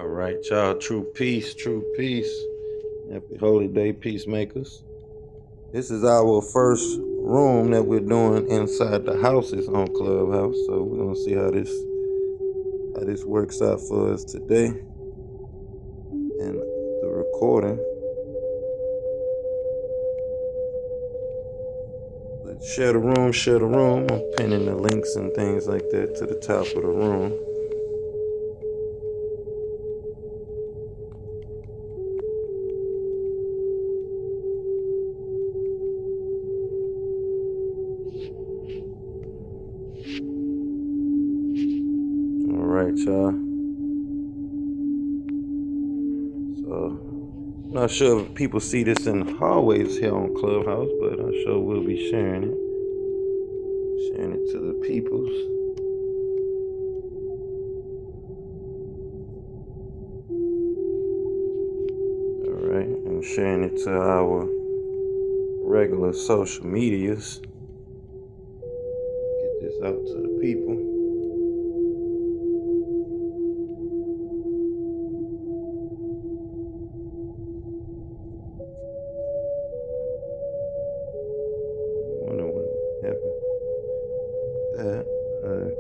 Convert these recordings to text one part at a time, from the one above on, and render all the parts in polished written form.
All right, y'all. True peace, true peace. Happy holy day, peacemakers. This is our first room that we're doing inside the houses on Clubhouse. So we're gonna see how this works out for us today. And the recording. Let's share the room, share the room. I'm pinning the links and things like that to the top of the room. All right, y'all. So not sure if people see this in the hallways here on Clubhouse, but I'm sure we'll be sharing it. Sharing it to the peoples. Alright, and sharing it to our regular social medias. Get this out to the people. I wonder what happened.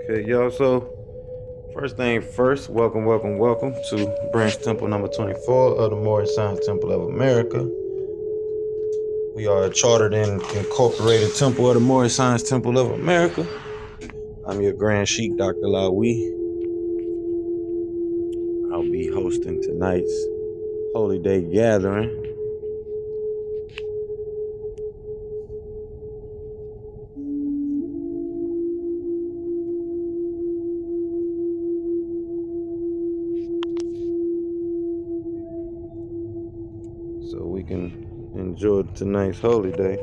Okay, y'all. So, first thing first, welcome to Branch Temple number 24 of the Moorish Temple of America. We are a chartered and incorporated temple of the Moorish Temple of America. I'm your Grand Sheik, Dr. Lawiy. I'll be hosting tonight's Holy Day gathering. So we can enjoy tonight's Holy Day.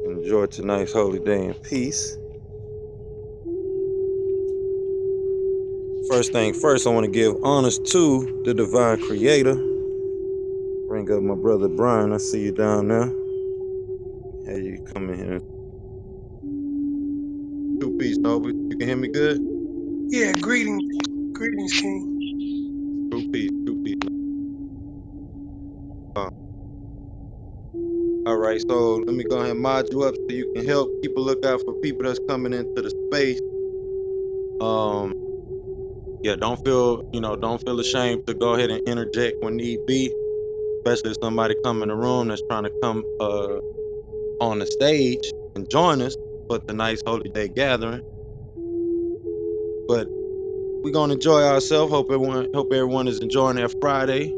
Enjoy tonight's Holy Day in peace. First thing first, I want to give honors to the divine creator. Bring up my brother Brian. I see you down there. Hey, you come in here. Two peace, Noble. You can hear me good? Yeah, greetings, King. Two peace, two peace. All right, so let me go ahead and mod you up so you can help. Keep a lookout for people that's coming into the space. Yeah, don't feel ashamed to go ahead and interject when need be, especially if somebody come in the room that's trying to come on the stage and join us for tonight's Holy Day gathering. But we're gonna enjoy ourselves. Hope everyone is enjoying their Friday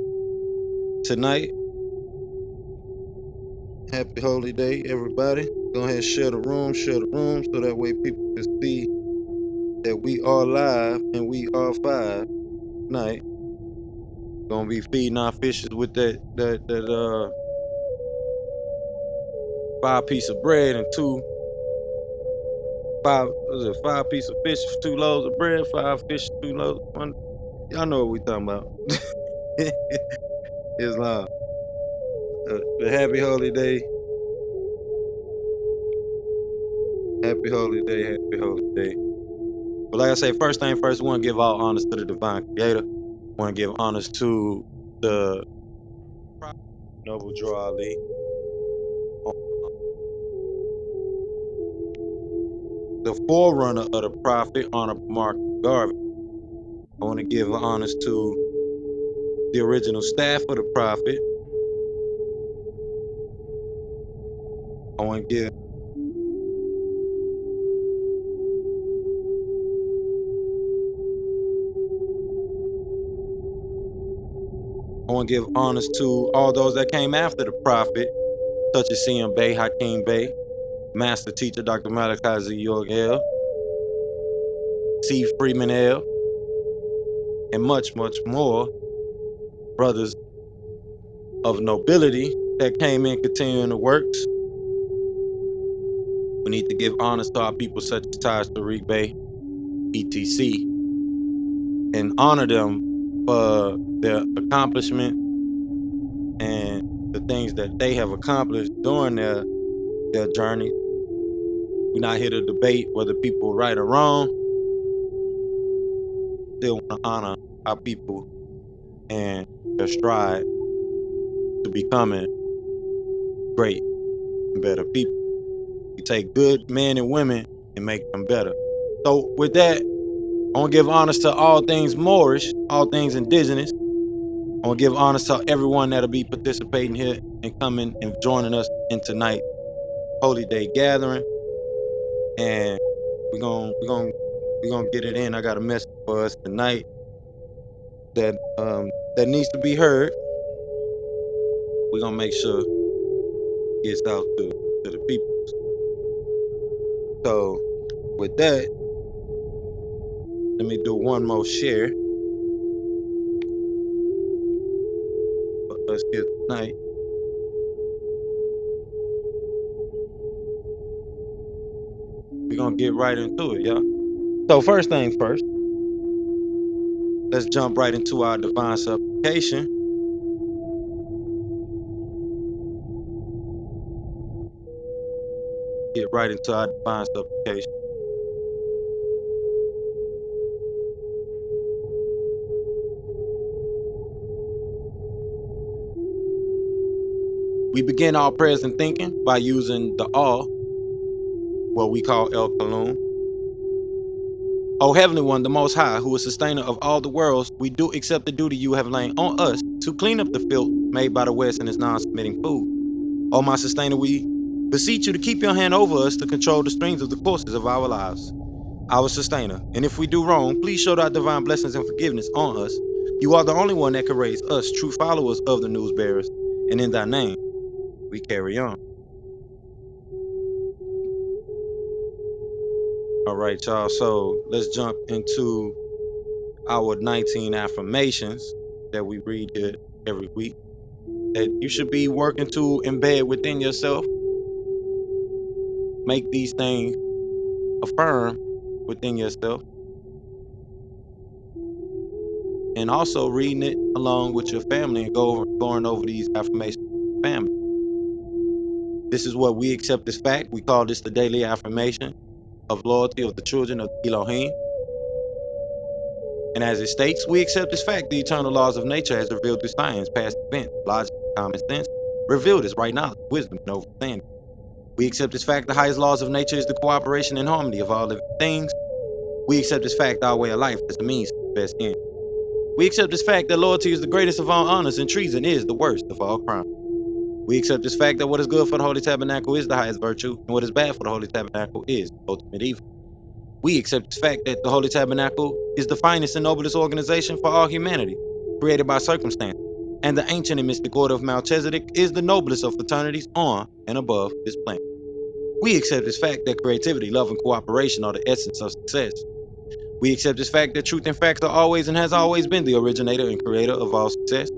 tonight. Happy Holy Day, everybody. Go ahead and share the room, so that way people can see that we are live and we are 5 tonight. Gonna be feeding our fishes with that 5 piece of bread and 5 piece of fish, 2 loaves of bread, 5 fish, 2 loaves. One, y'all know what we talking about. Islam. Happy Holy Day. Happy Holy Day. Happy Holy Day. But like I say, first thing first, we want to give all honors to the divine creator. We want to give honors to the noble Ali, the forerunner of the prophet, Honorable Mark Garvey. I want to give honors to the original staff of the prophet. I want to give honors to all those that came after the prophet, such as C.M. Bey, H.I.M Bey, Master Teacher Dr. Malachi Z. C. Freeman L., and much, much more brothers of nobility that came in continuing the works. We need to give honors to our people such as Taj Tariq Bey, etc., and honor them for their accomplishment and the things that they have accomplished during their journey. We're not here to debate whether people are right or wrong. Still want to honor our people and their stride to becoming great and better people. We take good men and women and make them better. So with that, I want to give honors to all things Moorish, all things indigenous. I want to give honors to everyone that'll be participating here and coming and joining us in tonight's Holy Day gathering. And we're gonna get it in. I got a message for us tonight that needs to be heard. We're gonna make sure it gets out to the people. So with that, let me do one more share for us here tonight. We're gonna get right into it, y'all. So first thing first, let's jump right into our divine supplication. Get right into our divine supplication. We begin our prayers and thinking by using the awe, what we call El Kalum. O Heavenly One, the Most High, who is sustainer of all the worlds, we do accept the duty you have laid on us to clean up the filth made by the West and its non-submitting food. O my sustainer, we beseech you to keep your hand over us to control the streams of the courses of our lives. Our sustainer, and if we do wrong, please show thy divine blessings and forgiveness on us. You are the only one that can raise us, true followers of the news bearers, and in thy name, we carry on. All right, y'all. So let's jump into our 19 affirmations that we read here every week that you should be working to embed within yourself. Make these things affirm within yourself. And also reading it along with your family and going over these affirmations with your family. This is what we accept as fact. We call this the daily affirmation of loyalty of the children of Elohim. And as it states, we accept as fact the eternal laws of nature as revealed through science, past events, logic, common sense, revealed as right knowledge, wisdom, and understanding. We accept as fact the highest laws of nature is the cooperation and harmony of all living things. We accept as fact our way of life as the means to the best end. We accept as fact that loyalty is the greatest of all honors and treason is the worst of all crimes. We accept as fact that what is good for the Holy Tabernacle is the highest virtue, and what is bad for the Holy Tabernacle is the ultimate evil. We accept the fact that the Holy Tabernacle is the finest and noblest organization for all humanity, created by circumstance, and the ancient and mystic order of Melchizedek is the noblest of fraternities on and above this planet. We accept this fact that creativity, love, and cooperation are the essence of success. We accept this fact that truth and facts are always and has always been the originator and creator of all success.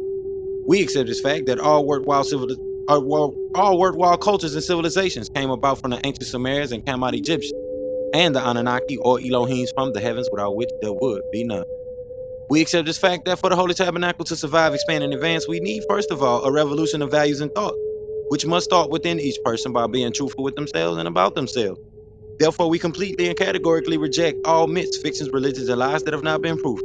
We accept this fact that all worthwhile cultures and civilizations came about from the ancient Sumerians and Kamite Egyptians, and the Anunnaki or Elohims from the heavens, without which there would be none. We accept this fact that for the Holy Tabernacle to survive, expand, and advance, we need, first of all, a revolution of values and thought, which must start within each person by being truthful with themselves and about themselves. Therefore, we completely and categorically reject all myths, fictions, religions, and lies that have not been proven.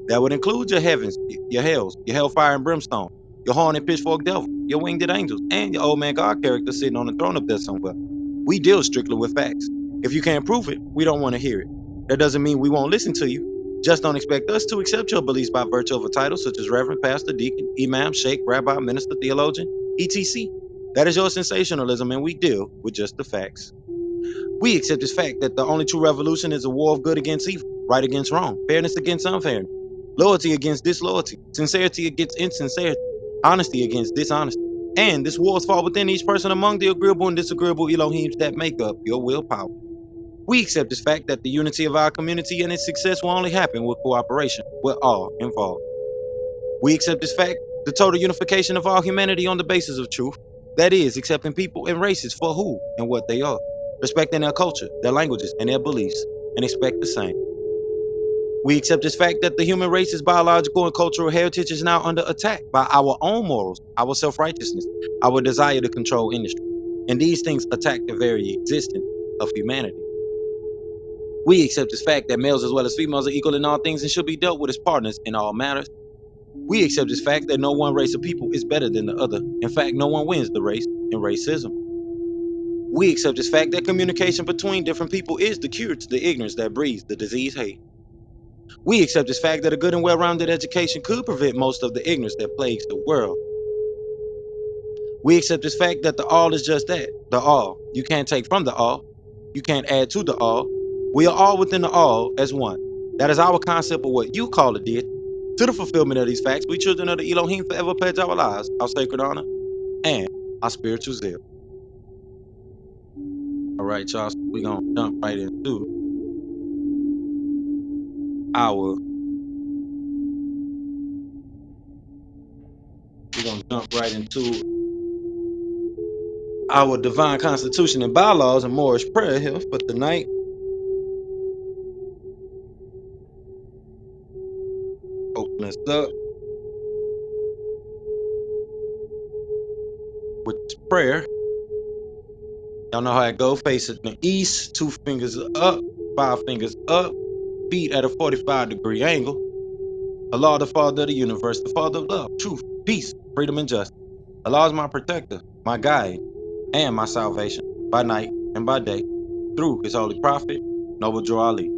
That would include your heavens, your hells, your hellfire and brimstone, your horn and pitchfork devil, your winged angels, and your old man God character sitting on the throne up there somewhere. We deal strictly with facts. If you can't prove it, we don't want to hear it. That doesn't mean we won't listen to you. Just don't expect us to accept your beliefs by virtue of a title such as Reverend, Pastor, Deacon, Imam, Sheik, Rabbi, Minister, Theologian, etc. That is your sensationalism, and we deal with just the facts. We accept this fact that the only true revolution is a war of good against evil, right against wrong, fairness against unfairness, loyalty against disloyalty, sincerity against insincerity, honesty against dishonesty. And this war is fought within each person among the agreeable and disagreeable Elohims that make up your willpower. We accept this fact that the unity of our community and its success will only happen with cooperation with all involved. We accept this fact, the total unification of all humanity on the basis of truth, that is, accepting people and races for who and what they are, respecting their culture, their languages, and their beliefs, and expect the same. We accept this fact that the human race's biological and cultural heritage is now under attack by our own morals, our self-righteousness, our desire to control industry. And these things attack the very existence of humanity. We accept this fact that males as well as females are equal in all things and should be dealt with as partners in all matters. We accept this fact that no one race of people is better than the other. In fact, no one wins the race in racism. We accept this fact that communication between different people is the cure to the ignorance that breeds the disease hate. We accept this fact that a good and well-rounded education could prevent most of the ignorance that plagues the world. We accept this fact that the all is just that, the all. You can't take from the all. You can't add to the all. We are all within the all as one. That is our concept of what you call a deity. To the fulfillment of these facts, we children of the Elohim forever pledge our lives, our sacred honor, and our spiritual zeal. All right, y'all, so we're going to jump right into our divine constitution and bylaws and Moorish prayer here for tonight. Open us up with this prayer. Y'all know how it go. Face it in the east, 2 fingers up, 5 fingers up, feet at a 45-degree angle. Allah, the Father of the universe, the Father of love, truth, peace, freedom, and justice. Allah is my protector, my guide, and my salvation by night and by day through His holy prophet, Noble Drew Ali.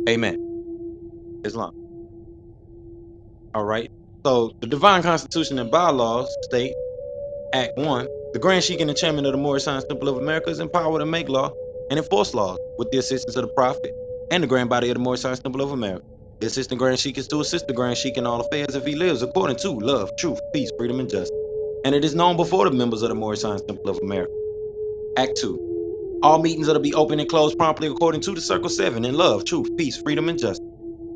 Amen. Islam. All right. So the divine constitution and bylaws state, Act 1, the Grand Sheik and the chairman of the Moorish Science Temple of America is empowered to make law and enforce laws with the assistance of the Prophet and the Grand Body of the Moorish Science Temple of America. The Assistant Grand Sheik is to assist the Grand Sheik in all affairs if he lives according to love, truth, peace, freedom, and justice. And it is known before the members of the Moorish Science Temple of America. Act 2, all meetings are to be open and closed promptly according to the Circle 7 in love, truth, peace, freedom, and justice.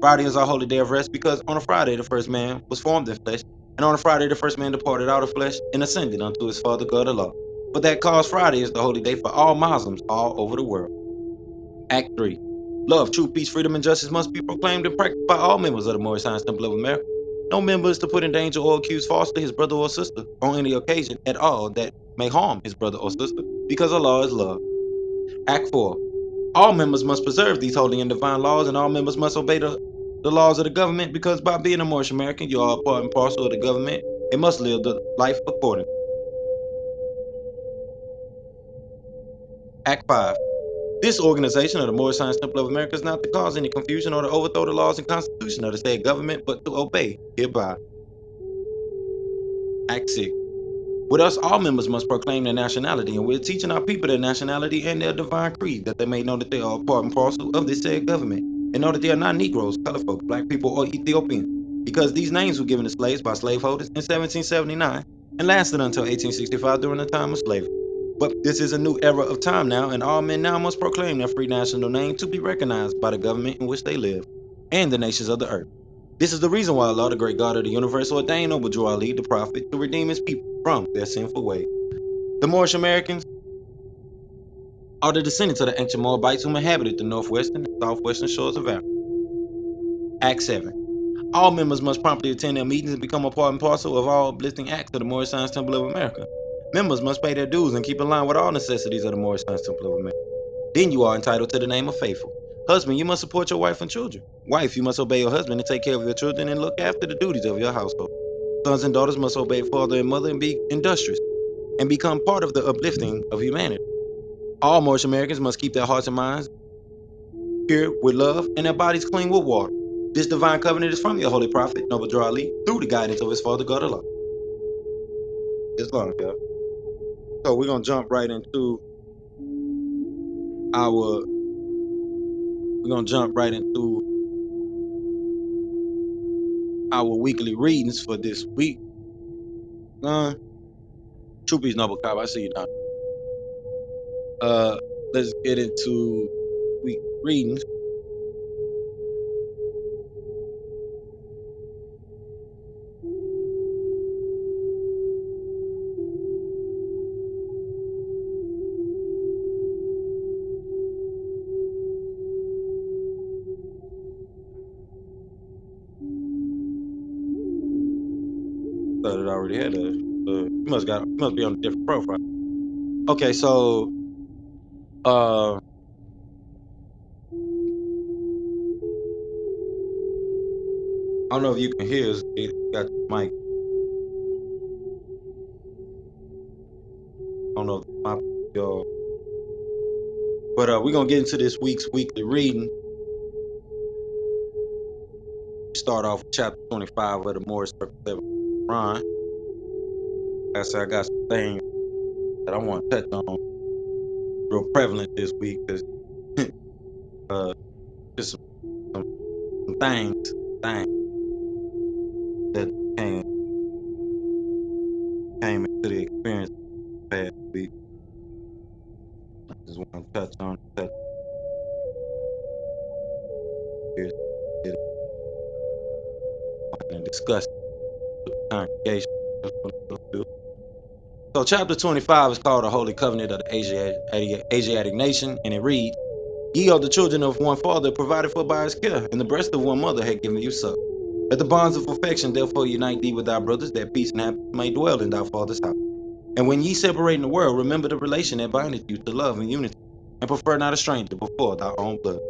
Friday is our holy day of rest because on a Friday the first man was formed in flesh, and on a Friday the first man departed out of flesh and ascended unto his Father God Allah. For that cause Friday is the holy day for all Muslims all over the world. Act 3. Love, truth, peace, freedom, and justice must be proclaimed and practiced by all members of the Moorish Science Temple of America. No member is to put in danger or accuse falsely his brother or sister on any occasion at all that may harm his brother or sister, because Allah is love. Act 4. All members must preserve these holy and divine laws, and all members must obey the laws of the government, because by being a Moorish American, you are a part and parcel of the government and must live the life accordingly. Act 5. This organization of the Moorish Science Temple of America is not to cause any confusion or to overthrow the laws and constitution of the state government, but to obey hereby. Act 6. With us, all members must proclaim their nationality, and we're teaching our people their nationality and their divine creed, that they may know that they are a part and parcel of this said government, and know that they are not Negroes, color folk, black people, or Ethiopians, because these names were given to slaves by slaveholders in 1779 and lasted until 1865 during the time of slavery. But this is a new era of time now, and all men now must proclaim their free national name to be recognized by the government in which they live and the nations of the earth. This is the reason why Allah, the great God of the universe, ordained Noble Drew Ali, the prophet, to redeem his people from their sinful ways. The Moorish Americans are the descendants of the ancient Moabites who inhabited the northwestern and southwestern shores of Africa. Act 7. All members must promptly attend their meetings and become a part and parcel of all uplifting acts of the Moorish Science Temple of America. Members must pay their dues and keep in line with all necessities of the Moorish Science Temple of America. Then you are entitled to the name of faithful. Husband, you must support your wife and children. Wife, you must obey your husband and take care of your children and look after the duties of your household. Sons and daughters must obey father and mother and be industrious and become part of the uplifting of humanity. All Moorish Americans must keep their hearts and minds pure with love and their bodies clean with water. This divine covenant is from your holy prophet, Noble Drew Ali, through the guidance of his Father God Allah. Islam, yeah. So we're gonna jump right into our weekly readings for this week. True peace, Noble Cobb. I see you down. Let's get into week readings. Thought it already had you must be on a different profile. Okay, so I don't know if you can hear us. You got your mic. I don't know if my your, but we're gonna get into this week's weekly reading. Start off with chapter 25 of the Moorish Circle 7 Qur'aan. Like I said, I got some things that I want to touch on real prevalent this week because uh, just some things that came into the experience past week. I just want to touch on here and discuss with the congregation. So chapter 25 is called the Holy Covenant of the Asiatic Nation, and it reads, Ye are the children of one father, provided for by his care, and the breast of one mother had given you suck. Let the bonds of affection therefore unite thee with thy brothers, that peace and happiness may dwell in thy father's house. And when ye separate in the world, remember the relation that bindeth you to love and unity, and prefer not a stranger before thy own blood.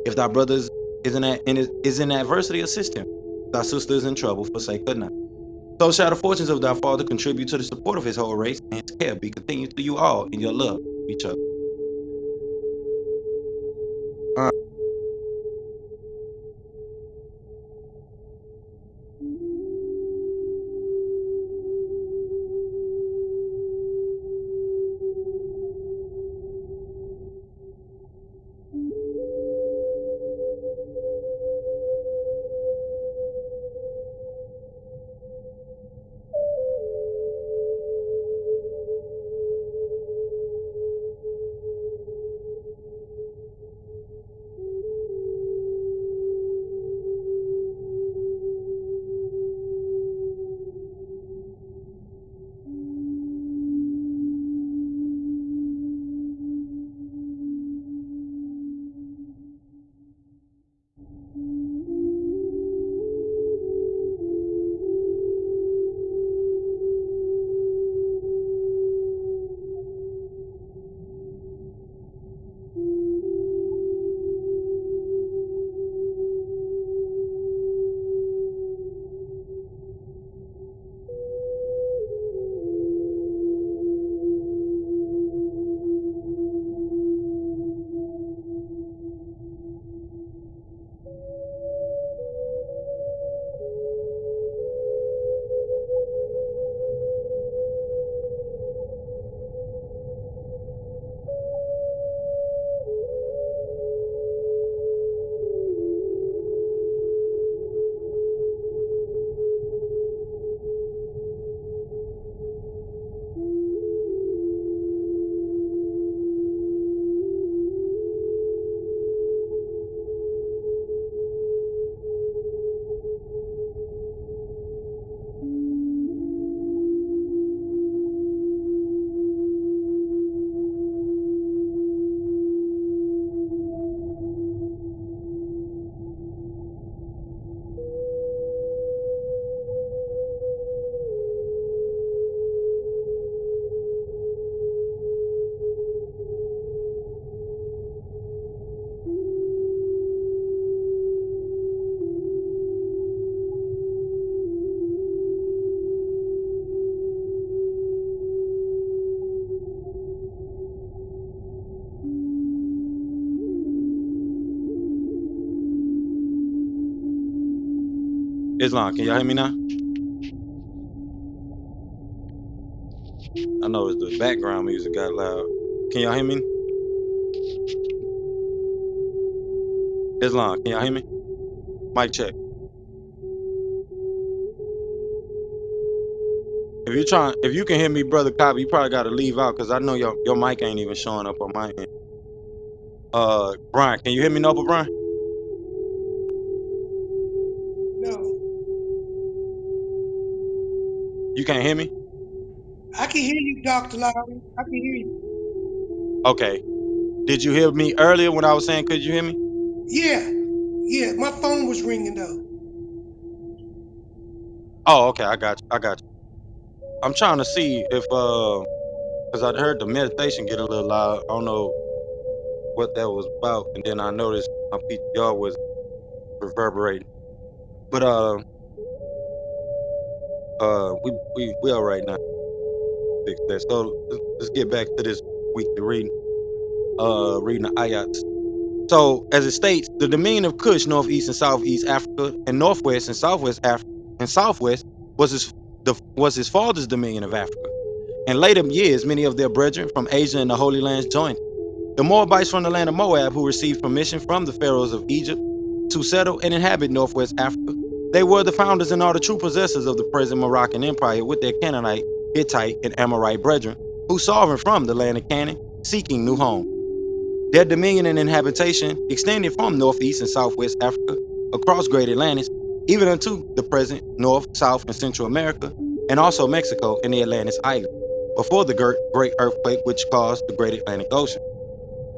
If thy brother is in adversity, assist him. If thy sister is in trouble, forsake her not. So shall the fortunes of thy father contribute to the support of his whole race, and his care be continued to you all in your love for each other. Islam, can y'all hear me now? I know it's the background music got loud. Can y'all hear me? Islam, can y'all hear me? Mic check. If you can hear me, brother Cobby, you probably got to leave out because I know your mic ain't even showing up on my end. Brian, can you hear me, Noble Brian? No, You can't hear me? I can hear you, Dr. Lawiy. I can hear you. Okay. Did you hear me earlier when I was saying could you hear me? Yeah. My phone was ringing though. Oh, okay, I got you. I'm trying to see if because I heard the meditation get a little loud. I don't know. what that was about, and then I noticed my PTR was reverberating. But we all right now. Fix that. So let's get back to this weekly reading. Reading the ayats. So as it states, the dominion of Kush, northeast and southeast Africa, and northwest and southwest Africa, and southwest was his father's dominion of Africa. In later years, many of their brethren from Asia and the Holy Lands joined. The Moabites from the land of Moab, who received permission from the pharaohs of Egypt to settle and inhabit northwest Africa, they were the founders and are the true possessors of the present Moroccan Empire with their Canaanite, Hittite, and Amorite brethren, who sovereign from the land of Canaan, seeking new home. Their dominion and inhabitation extended from northeast and southwest Africa, across Great Atlantis, even unto the present North, South, and Central America, and also Mexico and the Atlantis Island, before the great earthquake which caused the Great Atlantic Ocean.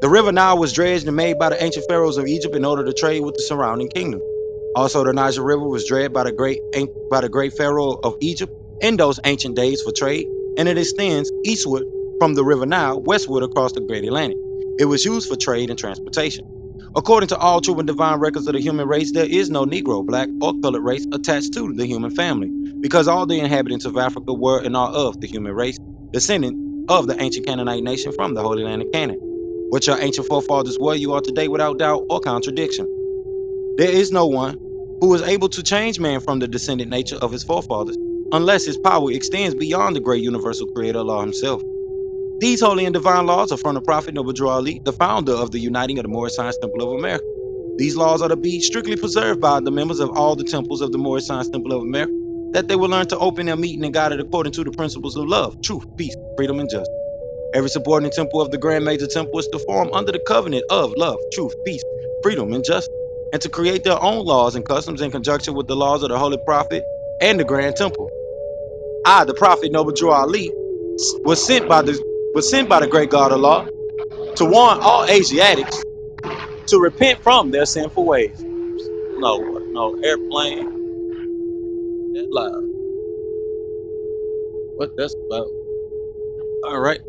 The river Nile was dredged and made by the ancient pharaohs of Egypt in order to trade with the surrounding kingdom. Also, the Niger River was dredged by the great pharaoh of Egypt in those ancient days for trade, and it extends eastward from the river Nile westward across the Great Atlantic. It was used for trade and transportation. According to all true and divine records of the human race, there is no Negro, black, or colored race attached to the human family, because all the inhabitants of Africa were and are of the human race, descendant of the ancient Canaanite nation from the Holy Land of Canaan. What your ancient forefathers were, you are today without doubt or contradiction. There is no one who is able to change man from the descendant nature of his forefathers, unless his power extends beyond the great universal creator Allah himself. These holy and divine laws are from the Prophet Noble Ali, the founder of the Uniting of the Moorish Science Temple of America. These laws are to be strictly preserved by the members of all the temples of the Moorish Science Temple of America, that they will learn to open their meeting and guide it according to the principles of love, truth, peace, freedom, and justice. Every subordinate temple of the Grand Major Temple is to form under the covenant of love, truth, peace, freedom, and justice, and to create their own laws and customs in conjunction with the laws of the Holy Prophet and the Grand Temple. I, the Prophet Noble Ali, was sent by the great God Allah to warn all Asiatics to repent from their sinful ways. No airplane. That loud. What that's about? All right.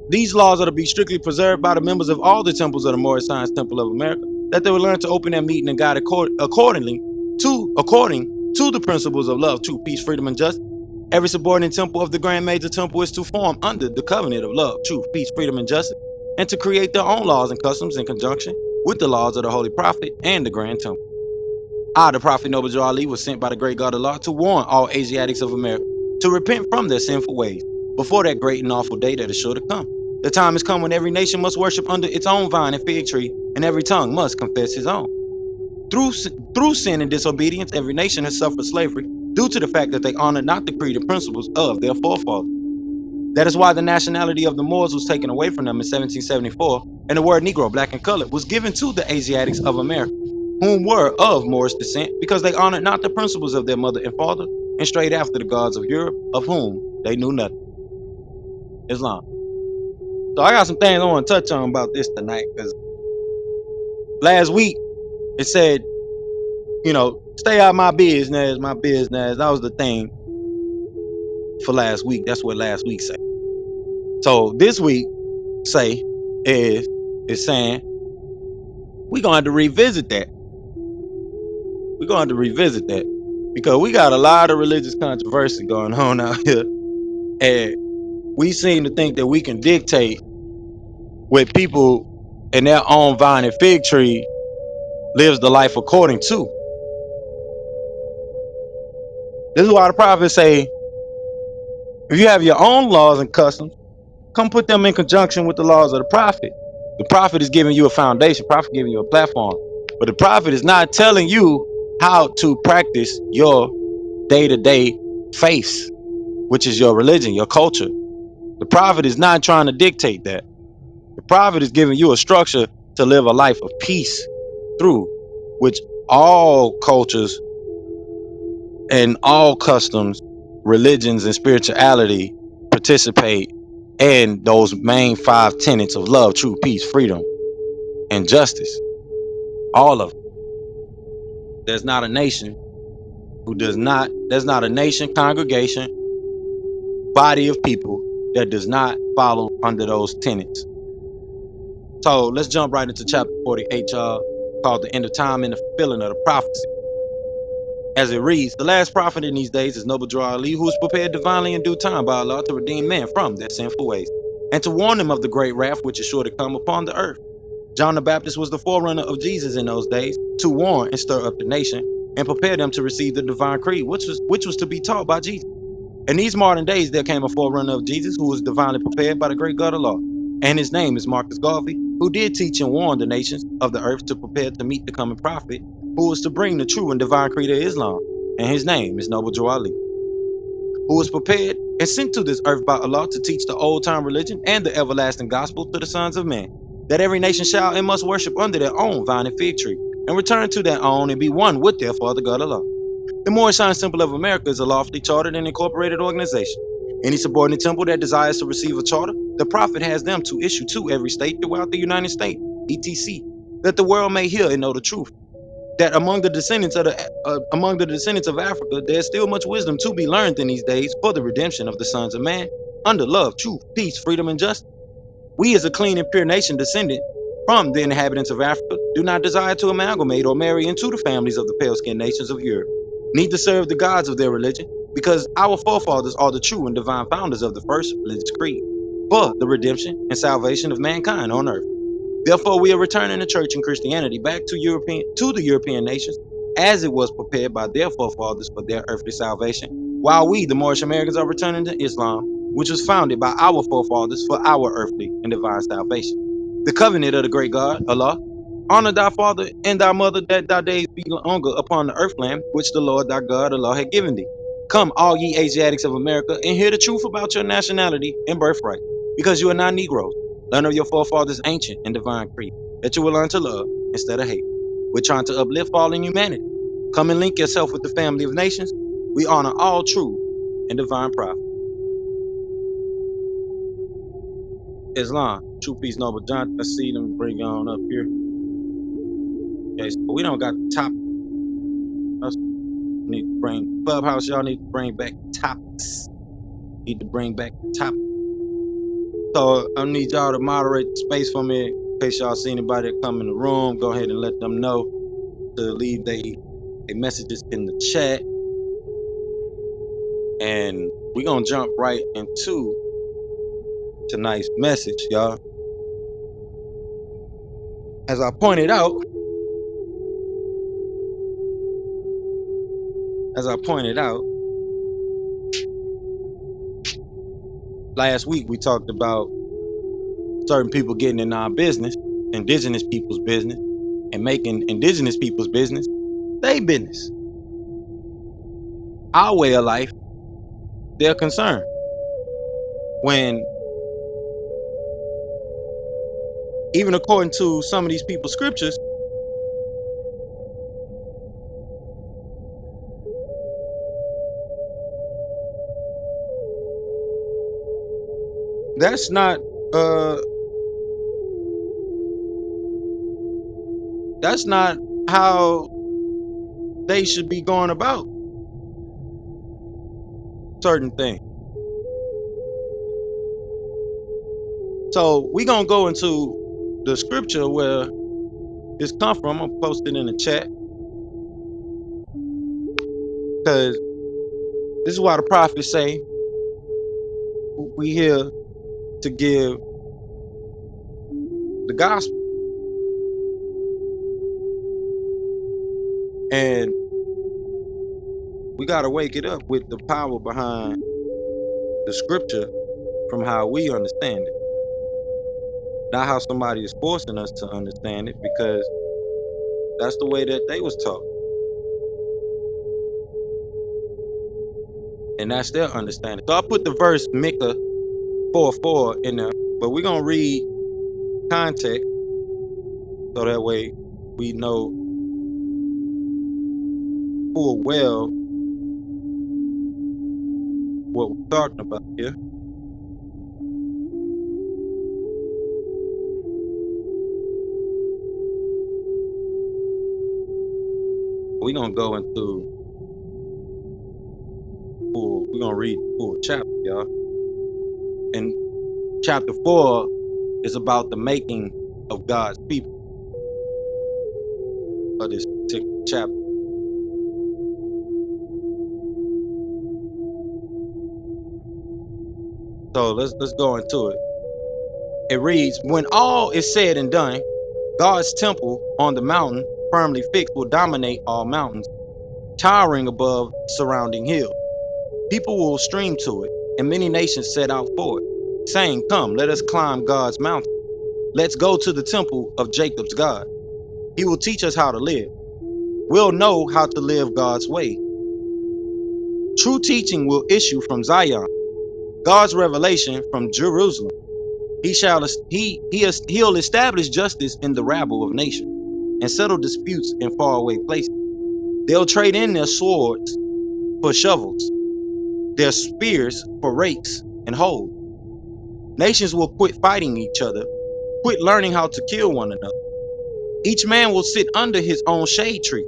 These laws are to be strictly preserved by the members of all the temples of the Moorish Science Temple of America, that they will learn to open their meeting and guide according to the principles of love, truth, peace, freedom, and justice. Every subordinate temple of the Grand Major Temple is to form under the covenant of love, truth, peace, freedom, and justice, and to create their own laws and customs in conjunction with the laws of the Holy Prophet and the Grand Temple. I, the Prophet Noble Ali, was sent by the great God Allah to warn all Asiatics of America to repent from their sinful ways before that great and awful day that is sure to come. The time has come when every nation must worship under its own vine and fig tree, and every tongue must confess his own. Through sin and disobedience, every nation has suffered slavery due to the fact that they honor not the creed and principles of their forefathers. That is why the nationality of the Moors was taken away from them in 1774, and the word Negro, black, and colored was given to the Asiatics of America, whom were of Moorish descent, because they honored not the principles of their mother and father, and strayed after the gods of Europe, of whom they knew nothing. Islam. So I got some things I want to touch on about this tonight, because last week it said, stay out of my business, my business. That was the thing for last week. That's what last week said. So this week is saying we're going to have to revisit that. We're going to have to revisit that because we got a lot of religious controversy going on out here, and we seem to think that we can dictate what people in their own vine and fig tree lives the life according to. This is why the prophets say, if you have your own laws and customs, come put them in conjunction with the laws of the prophet. The prophet is giving you a foundation, the prophet giving you a platform, but the prophet is not telling you how to practice your day-to-day faith, which is your religion, your culture. The prophet is not trying to dictate that. The prophet is giving you a structure to live a life of peace through which all cultures and all customs, religions, and spirituality participate in those main 5 tenets of love, truth, peace, freedom, and justice. All of them. There's not a nation there's not a nation, congregation, body of people that does not follow under those tenets. So let's jump right into chapter 48, y'all, called the end of time and the fulfilling of the prophecy. As it reads, the last prophet in these days is noble Ali, who is prepared divinely in due time by Allah to redeem men from their sinful ways, and to warn them of the great wrath which is sure to come upon the earth. John the Baptist was the forerunner of Jesus in those days, to warn and stir up the nation, and prepare them to receive the divine creed, which was to be taught by Jesus. In these modern days, there came a forerunner of Jesus who was divinely prepared by the great God of law, and his name is Marcus Garvey, who did teach and warn the nations of the earth to prepare to meet the coming prophet, who was to bring the true and divine creed of Islam, and his name is Noble Joe Ali, who was prepared and sent to this earth by Allah to teach the old-time religion and the everlasting gospel to the sons of men, that every nation shall and must worship under their own vine and fig tree, and return to their own and be one with their Father God Allah. The Moorish Temple of America is a lawfully chartered and incorporated organization. Any subordinate temple that desires to receive a charter, the Prophet has them to issue to every state throughout the United States, etc., that the world may hear and know the truth. That among the descendants of Africa, there is still much wisdom to be learned in these days for the redemption of the sons of man, under love, truth, peace, freedom, and justice. We, as a clean and pure nation descendant from the inhabitants of Africa, do not desire to amalgamate or marry into the families of the pale-skinned nations of Europe, neither serve the gods of their religion, because our forefathers are the true and divine founders of the first religious creed, for the redemption and salvation of mankind on earth. Therefore, we are returning the church and Christianity back to the European nations, as it was prepared by their forefathers for their earthly salvation, while we, the Moorish Americans, are returning to Islam, which was founded by our forefathers for our earthly and divine salvation. The covenant of the great God, Allah, honor thy father and thy mother, that thy days be longer upon the earthland, which the Lord thy God, Allah, had given thee. Come, all ye Asiatics of America, and hear the truth about your nationality and birthright, because you are not Negroes. Learn of your forefathers' ancient and divine creed, that you will learn to love instead of hate. We're trying to uplift all in humanity. Come and link yourself with the family of nations. We honor all true and divine prophets. Islam, true peace, noble John. I see them bring you on up here. Okay, so we don't got the top. Us need to bring Clubhouse. Y'all need to bring back topics. Need to bring back the topic. So I need y'all to moderate the space for me. In case y'all see anybody that come in the room, go ahead and let them know to leave their messages in the chat. And we're gonna jump right into tonight's message, y'all. As I pointed out, last week we talked about certain people getting in our business, indigenous people's business, and making indigenous people's business their business. Our way of life, their concern. When, even according to some of these people's scriptures, that's not how they should be going about certain things. So we're gonna go into the scripture where this come from. I'm gonna post it in the chat, because this is why the prophets say we here to give the gospel, and we gotta wake it up with the power behind the scripture from how we understand it, not how somebody is forcing us to understand it, because that's the way that they was taught, and that's their understanding. So I put the verse Micah 4:4 in there, but we're gonna read context so that way we know full well what we're talking about here. We're gonna go into we're gonna read the full chapter, y'all. And chapter 4 is about the making of God's people of this particular chapter. So let's go into it. It reads, when all is said and done, God's temple on the mountain, firmly fixed, will dominate all mountains, towering above surrounding hills. People will stream to it, and many nations set out for it, saying, come, let us climb God's mountain. Let's go to the temple of Jacob's God. He will teach us how to live. We'll know how to live God's way. True teaching will issue from Zion, God's revelation from Jerusalem. He'll establish justice in the rabble of nations and settle disputes in faraway places. They'll trade in their swords for shovels, their spears for rakes and hoes. Nations will quit fighting each other, quit learning how to kill one another. Each man will sit under his own shade tree.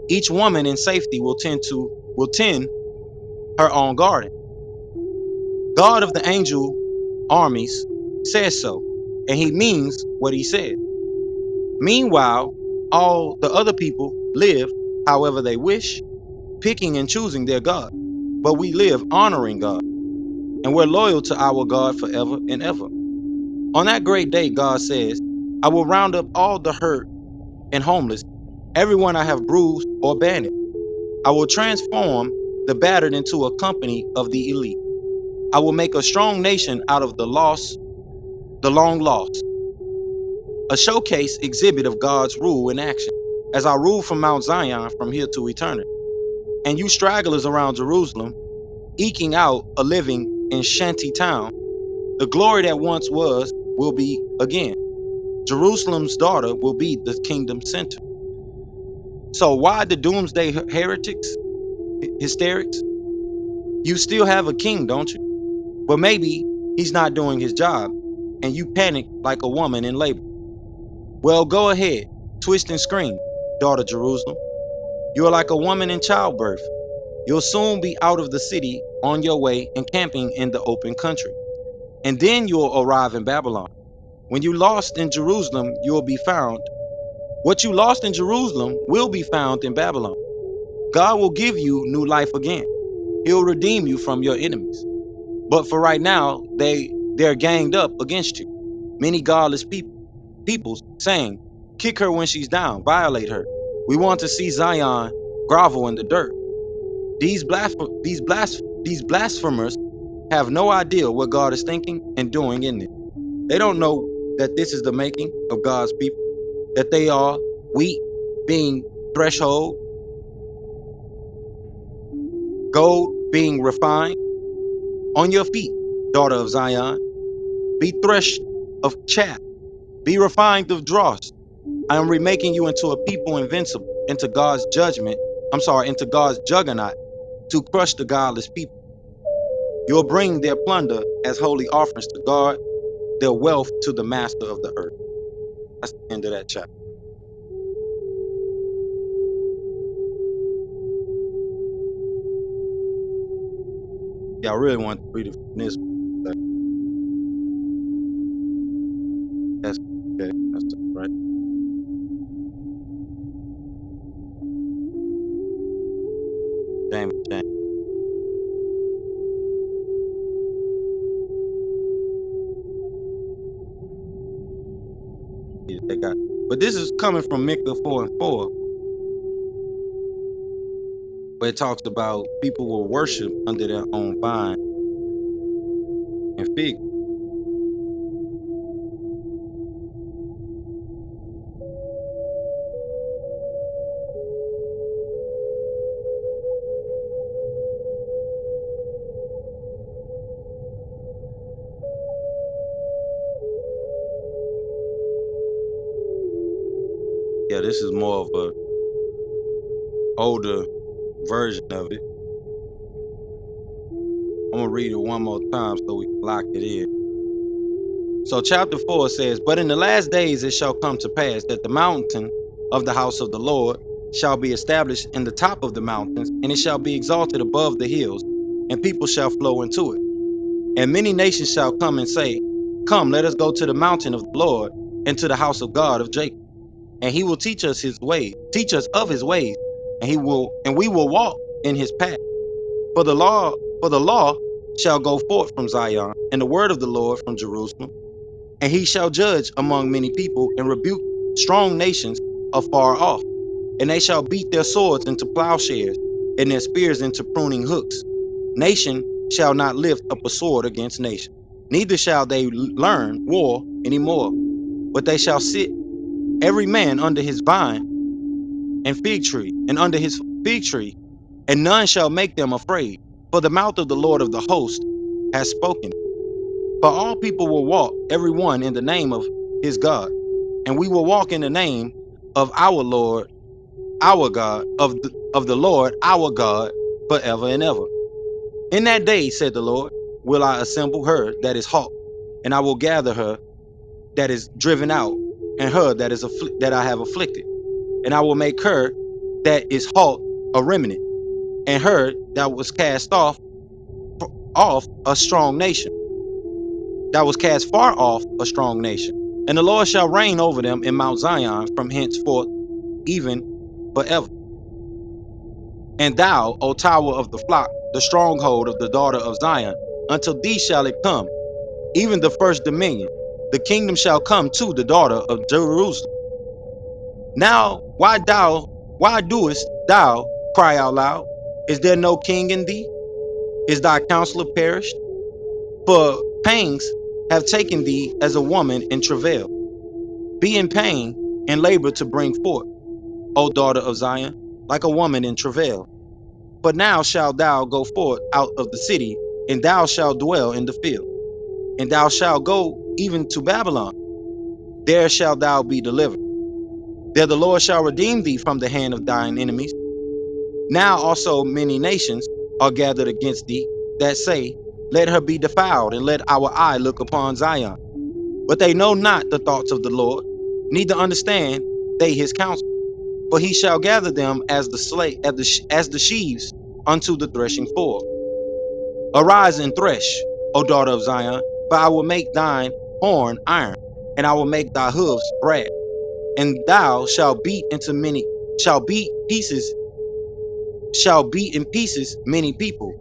Each woman in safety will tend her own garden. God of the angel armies says so, and he means what he said. Meanwhile, all the other people live however they wish, picking and choosing their God. But we live honoring God, and we're loyal to our God forever and ever. On that great day, God says, I will round up all the hurt and homeless, everyone I have bruised or abandoned. I will transform the battered into a company of the elite. I will make a strong nation out of the long lost, a showcase exhibit of God's rule in action, as I rule from Mount Zion from here to eternity. And you stragglers around Jerusalem, eking out a living in shanty town, the glory that once was will be again. Jerusalem's daughter will be the kingdom center. So why the doomsday heretics, hysterics? You still have a king, don't you? But maybe he's not doing his job, and you panic like a woman in labor. Well, go ahead, twist and scream, daughter Jerusalem. You're like a woman in childbirth. You'll soon be out of the city on your way and camping in the open country. And then you'll arrive in Babylon. When you lost in Jerusalem, you'll be found. What you lost in Jerusalem will be found in Babylon. God will give you new life again. He'll redeem you from your enemies. But for right now, they're ganged up against you. Many godless peoples saying, kick her when she's down, violate her. We want to see Zion grovel in the dirt. These blasphemers have no idea what God is thinking and doing in it. They don't know that this is the making of God's people, that they are wheat being threshold, gold being refined. On your feet, daughter of Zion, be threshed of chaff, be refined of dross. I am remaking you into a people invincible, into God's into God's juggernaut to crush the godless people. You'll bring their plunder as holy offerings to God, their wealth to the master of the earth. That's the end of that chapter. Yeah, I really want to read it from this. That's okay. That's right. James. Yeah, they got. But this is coming from Micah 4:4, where it talks about people will worship under their own vine and fig. Yeah, this is more of a older version of it. I'm gonna read it one more time so we can lock it in. So chapter 4 says, but in the last days it shall come to pass that the mountain of the house of the Lord shall be established in the top of the mountains, and it shall be exalted above the hills, and people shall flow into it. And many nations shall come and say, come, let us go to the mountain of the Lord, and to the house of God of Jacob. And he will teach us his ways, teach us of his ways, and we will walk in his path. For the law shall go forth from Zion, and the word of the Lord from Jerusalem. And he shall judge among many people, and rebuke strong nations afar off. And they shall beat their swords into plowshares, and their spears into pruning hooks. Nation shall not lift up a sword against nation, neither shall they learn war any more. But they shall sit every man under his vine and fig tree, and under his fig tree, and none shall make them afraid. For the mouth of the Lord of the host has spoken. For all people will walk, every one in the name of his God, and we will walk in the name of our Lord, our God, of the Lord, our God, forever and ever. In that day, said the Lord, will I assemble her that is halt, and I will gather her that is driven out, and her that is that I have afflicted, and I will make her that is halt a remnant, and her that was cast off a strong nation, that was cast far off a strong nation. And the Lord shall reign over them in Mount Zion from henceforth even forever. And thou, O tower of the flock, the stronghold of the daughter of Zion, until thee shall it come, even the first dominion. The kingdom shall come to the daughter of Jerusalem. Now, why doest thou cry out loud? Is there no king in thee? Is thy counselor perished? For pangs have taken thee as a woman in travail. Be in pain and labor to bring forth, O daughter of Zion, like a woman in travail. But now shalt thou go forth out of the city, and thou shalt dwell in the field. And thou shalt go even to Babylon. There shalt thou be delivered. There the Lord shall redeem thee from the hand of thine enemies. Now also many nations are gathered against thee, that say, let her be defiled, and let our eye look upon Zion. But they know not the thoughts of the Lord, neither understand they his counsel. For he shall gather them as the sheaves unto the threshing floor. Arise and thresh, O daughter of Zion, for I will make thine horn iron, and I will make thy hoofs brass, and thou shalt beat into many, shall beat in pieces many people,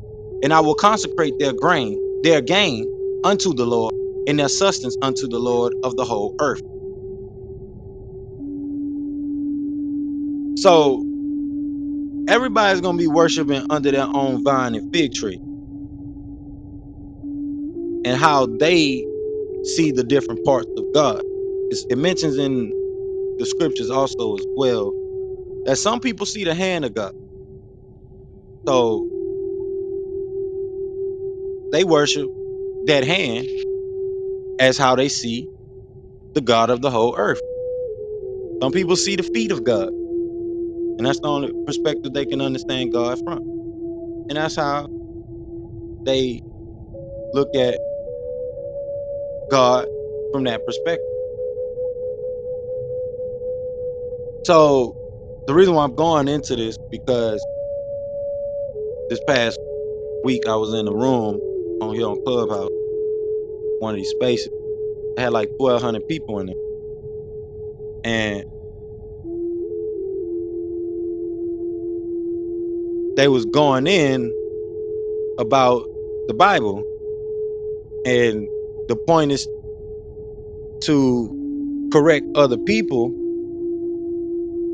and I will consecrate their gain unto the Lord, and their sustenance unto the Lord of the whole earth. So everybody's gonna be worshiping under their own vine and fig tree, and how they see the different parts of God. It mentions in the scriptures also as well that some people see the hand of God. So they worship that hand as how they see the God of the whole earth. Some people see the feet of God, and that's the only perspective they can understand God from. And that's how they look at God from that perspective. So the reason why I'm going into this, because this past week I was in a room on here on Clubhouse, one of these spaces. I had like 1,200 people in it, and they was going in about the Bible, and the point is to correct other people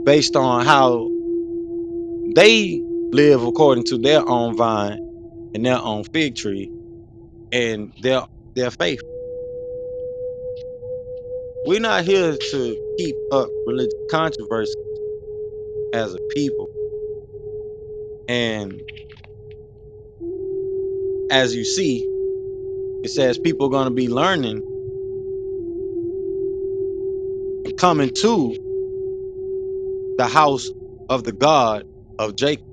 based on how they live according to their own vine and their own fig tree and their faith. We're not here to keep up religious controversy as a people. And as you see, it says people are going to be learning and coming to the house of the God of Jacob.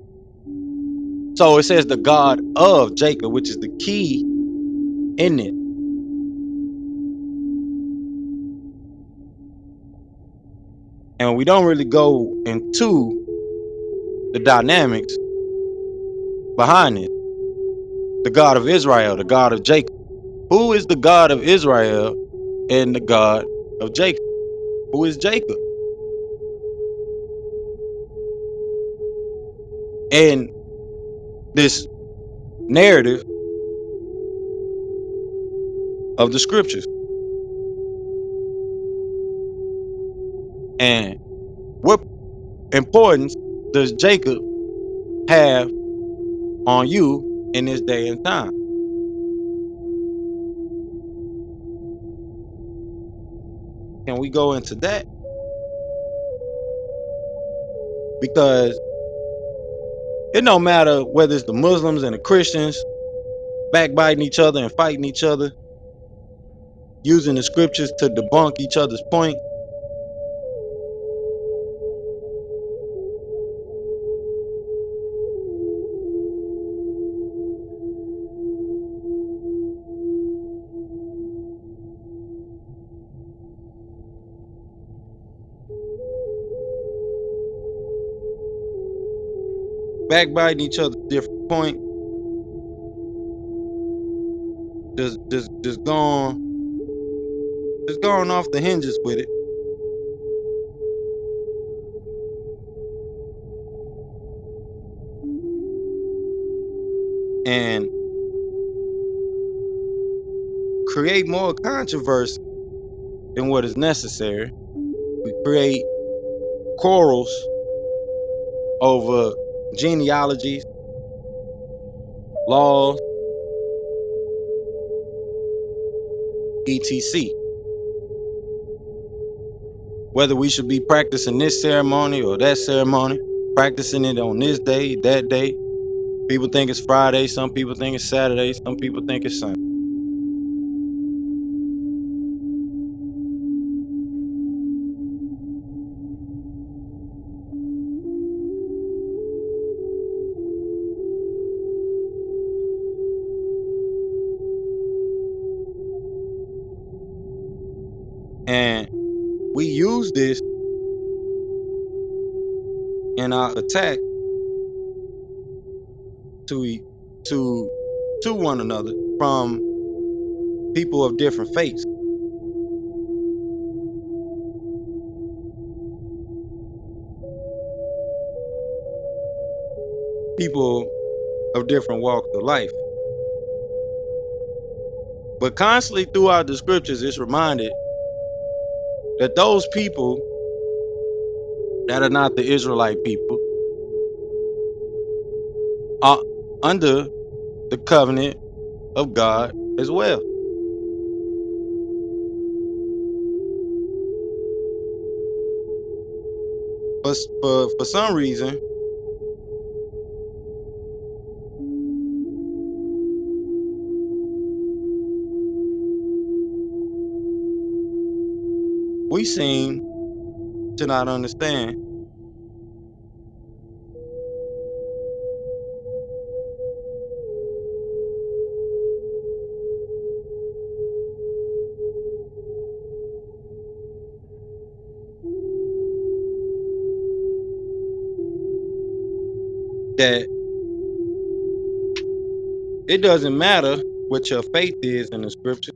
So it says the God of Jacob, which is the key in it. And we don't really go into the dynamics behind it. The God of Israel, the God of Jacob. Who is the God of Israel and the God of Jacob? who is Jacob. And this narrative of the scriptures. And what importance does Jacob have on you in this day and time? Can we go into that? Because it don't matter whether it's the Muslims and the Christians backbiting each other and fighting each other, using the scriptures to debunk each other's point. Backbiting each other's different point. Just going off the hinges with it. And create more controversy than what is necessary. We create quarrels over genealogies, laws, etc. Whether we should be practicing this ceremony or that ceremony, practicing it on this day, that day. People think it's Friday, some people think it's Saturday, some people think it's Sunday. And we use this in our attack to one another from people of different faiths. People of different walks of life. But constantly throughout the scriptures, it's reminded that those people that are not the Israelite people are under the covenant of God as well. But for some reason, we seem to not understand that it doesn't matter what your faith is in the scripture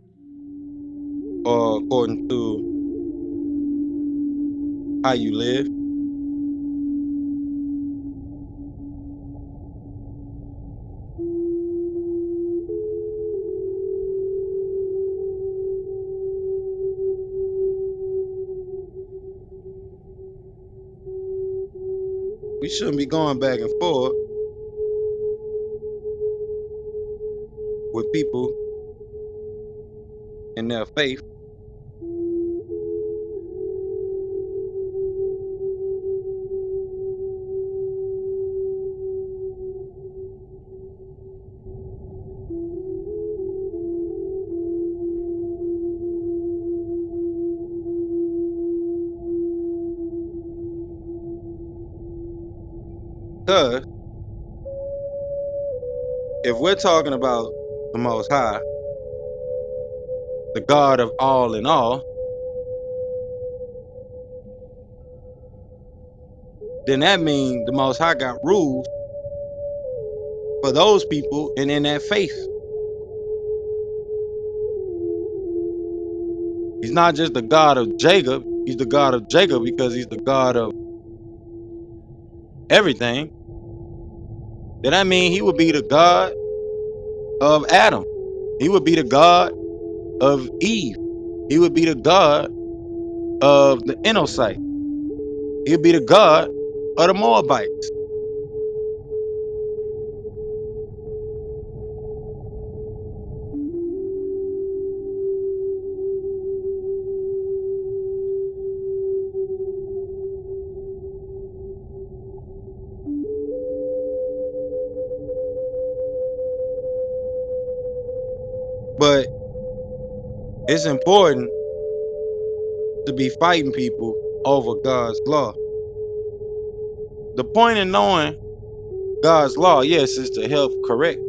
or according to how you live. We shouldn't be going back and forth with people in their faith. Because if we're talking about the Most High, the God of all in all, then that means the Most High got rules for those people and in that faith. He's not just the God of Jacob, He's the God of Jacob because he's the God of everything. Then that mean he would be the God of Adam. He would be the God of Eve. He would be the God of the Ennosite. He would be the God of the Moabites. But it's important to be fighting people over God's law. The point in knowing God's law, yes, is to help correct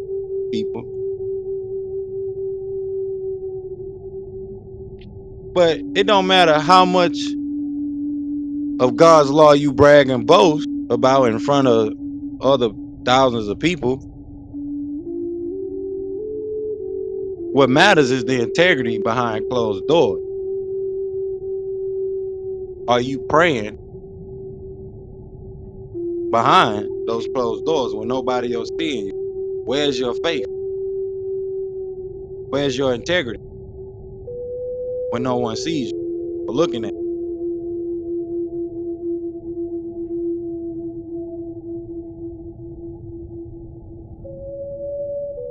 people. But it don't matter how much of God's law you brag and boast about in front of other thousands of people. What matters is the integrity behind closed doors. Are you praying behind those closed doors when nobody else seeing you? Where's your faith? Where's your integrity when no one sees you or looking at you?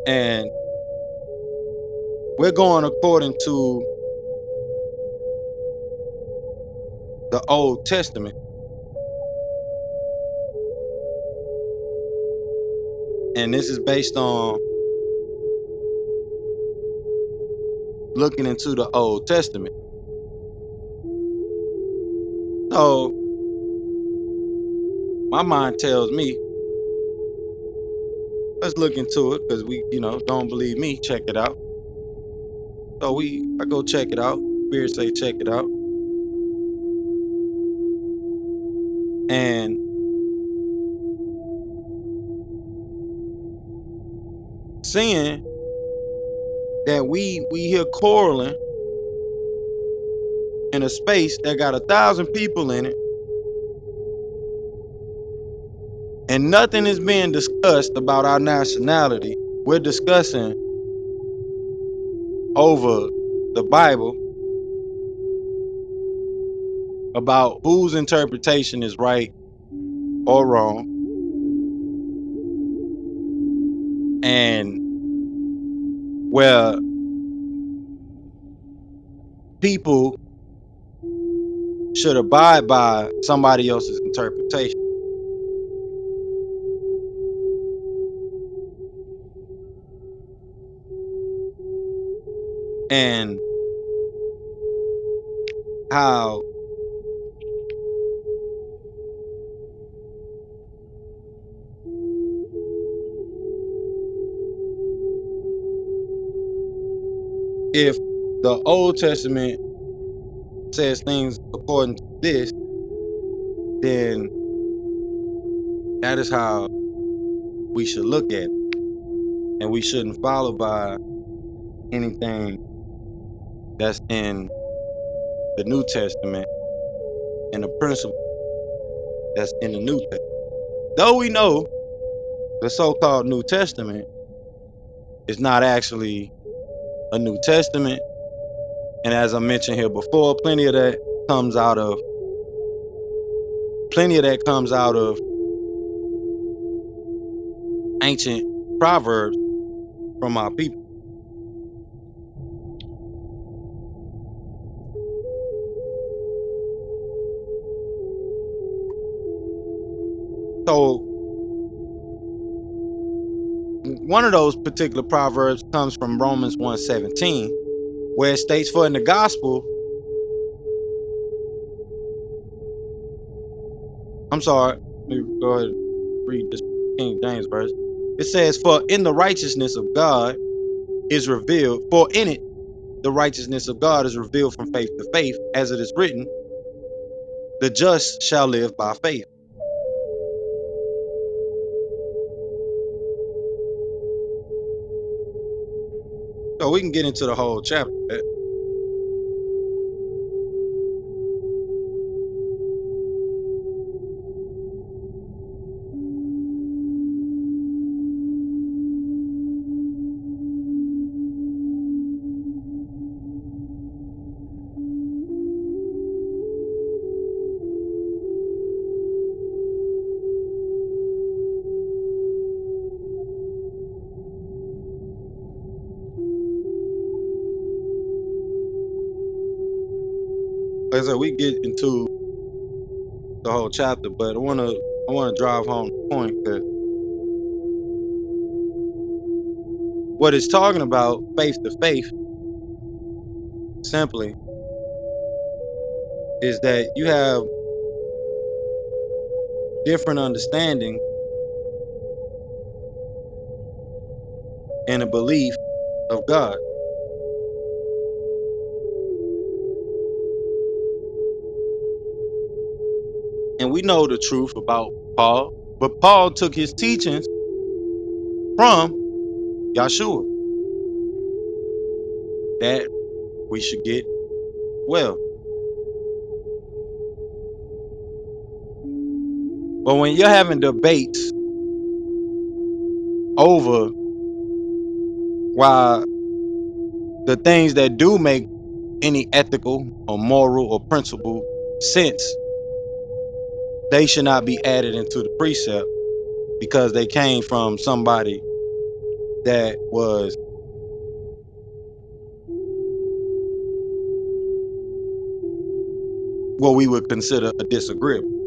And we're going according to the Old Testament. And this is based on looking into the Old Testament. So my mind tells me, let's look into it because we, don't believe me, check it out. So I go check it out. Spirit say check it out. And seeing that we here quarreling in a space that got 1,000 people in it, and nothing is being discussed about our nationality. We're discussing over the Bible about whose interpretation is right or wrong, and where people should abide by somebody else's interpretation. And how if the Old Testament says things according to this, then that is how we should look at it. And we shouldn't follow by anything that's in the New Testament and the principle that's in the New Testament. Though we know the so-called New Testament is not actually a New Testament, and as I mentioned here before, plenty of that comes out of ancient proverbs from our people. So one of those particular proverbs comes from Romans 1:17, where it states, for in the gospel, I'm sorry, let me go ahead and read this King James verse. It says, for in the righteousness of God is revealed, for in it the righteousness of God is revealed from faith to faith, as it is written, the just shall live by faith. So we can get into the whole chapter. like I said, we get into the whole chapter, but I wanna drive home the point that what it's talking about, faith to faith, simply is that you have different understanding and a belief of God. And we know the truth about Paul, but Paul took his teachings from Yahshua that we should get well. But when you're having debates over why the things that do make any ethical or moral or principle sense, they should not be added into the precept because they came from somebody that was what we would consider a disagreeable.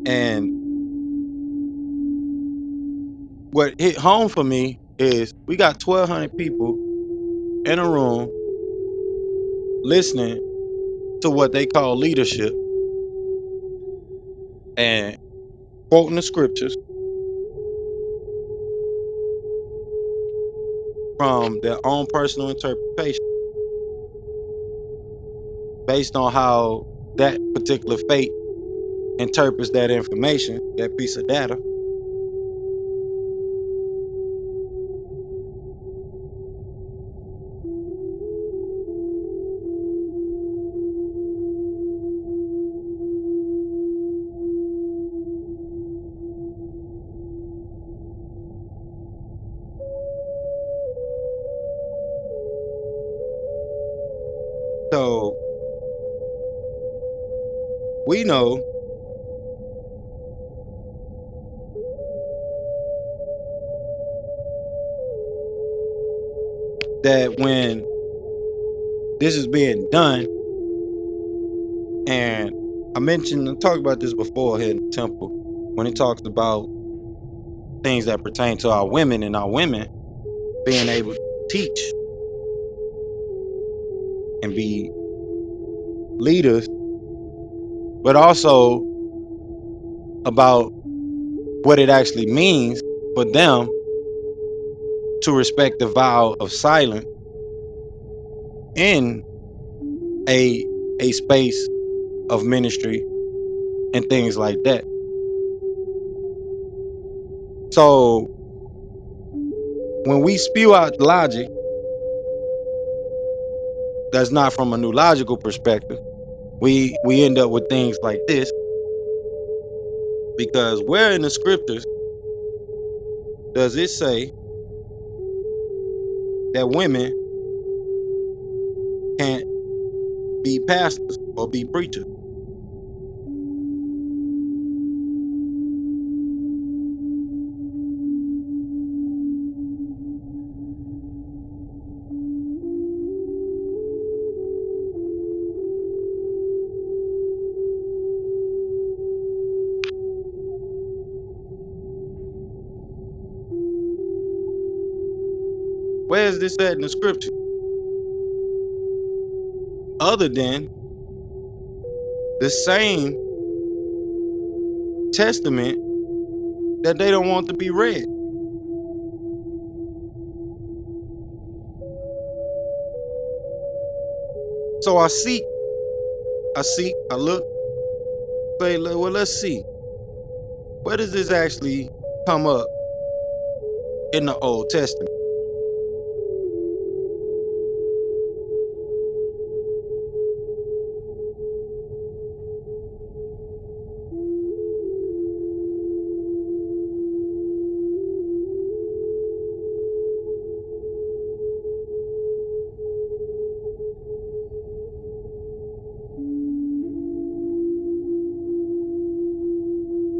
And what hit home for me is we got 1,200 people in a room listening to what they call leadership and quoting the scriptures from their own personal interpretation based on how that particular faith interprets that information, that piece of data. So we know that when this is being done, and I talked about this before here in the temple, when it talks about things that pertain to our women and our women being able to teach and be leaders, but also about what it actually means for them to respect the vow of silence in a space of ministry and things like that. So when we spew out logic that's not from a new logical perspective, we end up with things like this, because where in the scriptures does it say that women can't be pastors or be preachers? Where is this at in the scripture? Other than the same testament that they don't want to be read. So I look, say, well, let's see. Where does this actually come up in the Old Testament?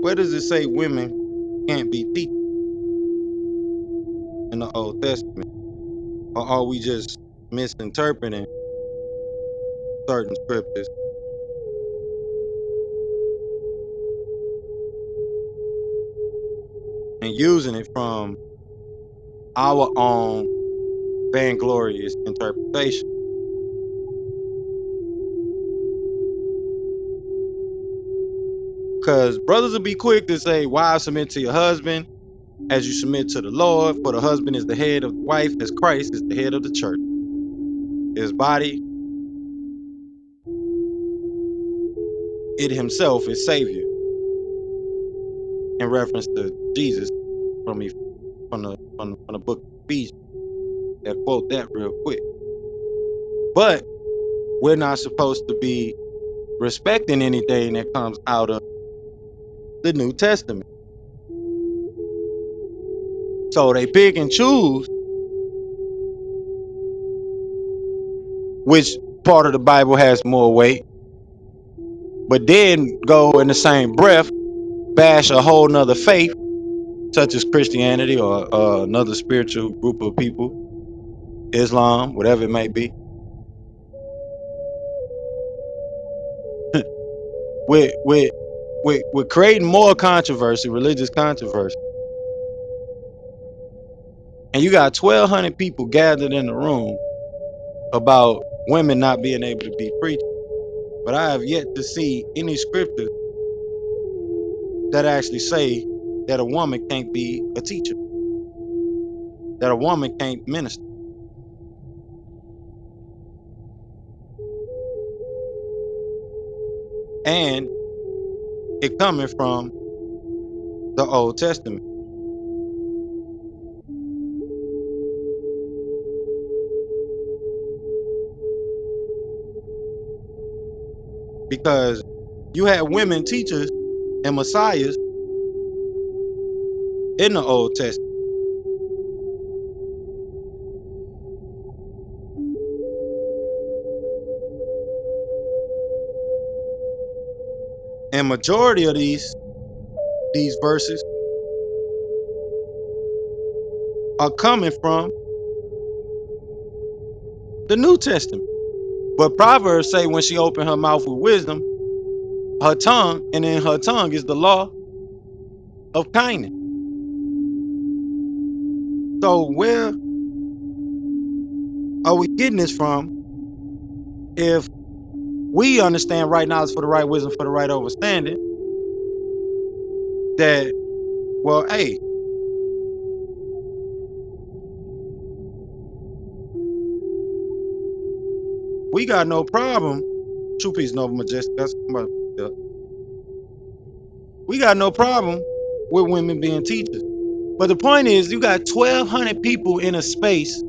Where where does it say women can't be teachers in the Old Testament? Or are we just misinterpreting certain scriptures and using it from our own vainglorious interpretation? Because brothers will be quick to say, wives, submit to your husband as you submit to the Lord, for the husband is the head of the wife, as Christ is the head of the church, his body, it himself is Savior, in reference to Jesus from the book of Ephesians. I'll quote that real quick. But we're not supposed to be respecting anything that comes out of the New Testament. So they pick and choose which part of the Bible has more weight, but then go in the same breath bash a whole nother faith, such as Christianity or another spiritual group of people, Islam, whatever it may be. We're creating more controversy, religious controversy. And you got 1,200 people gathered in the room about women not being able to be preachers. But I have yet to see any scriptures that actually say that a woman can't be a teacher, that a woman can't minister. And it coming from the Old Testament. Because you had women teachers and messiahs in the Old Testament. And majority of these verses are coming from the New Testament. But Proverbs say when she opened her mouth with wisdom, her tongue, and in her tongue is the law of kindness. So where are we getting this from if we understand right knowledge for the right wisdom for the right understanding? That, well, hey, we got no problem. True peace, Nova Majestic. We got no problem with women being teachers. But the point is, you got 1,200 people in a space,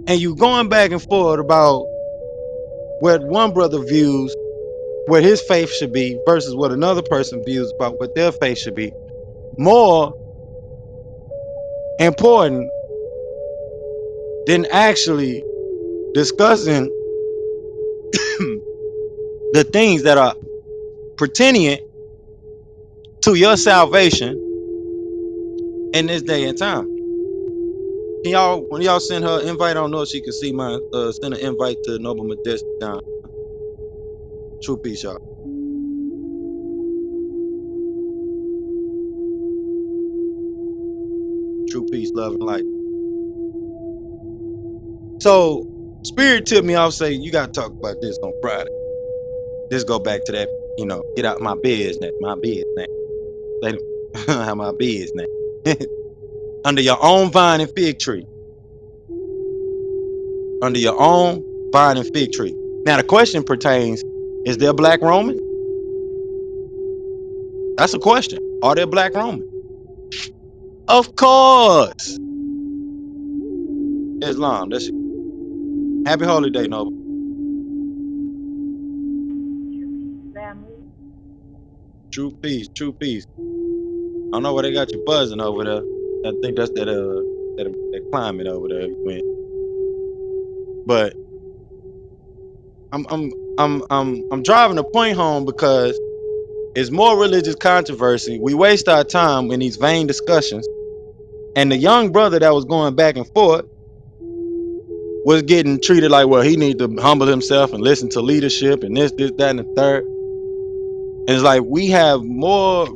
and you going back and forth about what one brother views, what his faith should be, versus what another person views about what their faith should be. More important than actually discussing the things that are pertinent to your salvation in this day and time. Can y'all, when y'all send her an invite, I don't know if she can see mine. Send an invite to Noble Majestic down. True peace, y'all. True peace, love, and light. So, Spirit tipped me off, say you gotta talk about this on Friday. Just go back to that, get out my business, They have my business. Under your own vine and fig tree. Under your own vine and fig tree. Now the question pertains, is there black Romans? That's a question. Are there black Romans? Of course. Islam. That's it. Happy holiday, Noble. True peace, true peace. I don't know why they got you buzzing over there. I think that's that climate over there you went. But I'm driving the point home because It's more religious controversy. We waste our time in these vain discussions. And the young brother that was going back and forth was getting treated like, well, he needs to humble himself and listen to leadership and this, that, and the third. And it's like we have more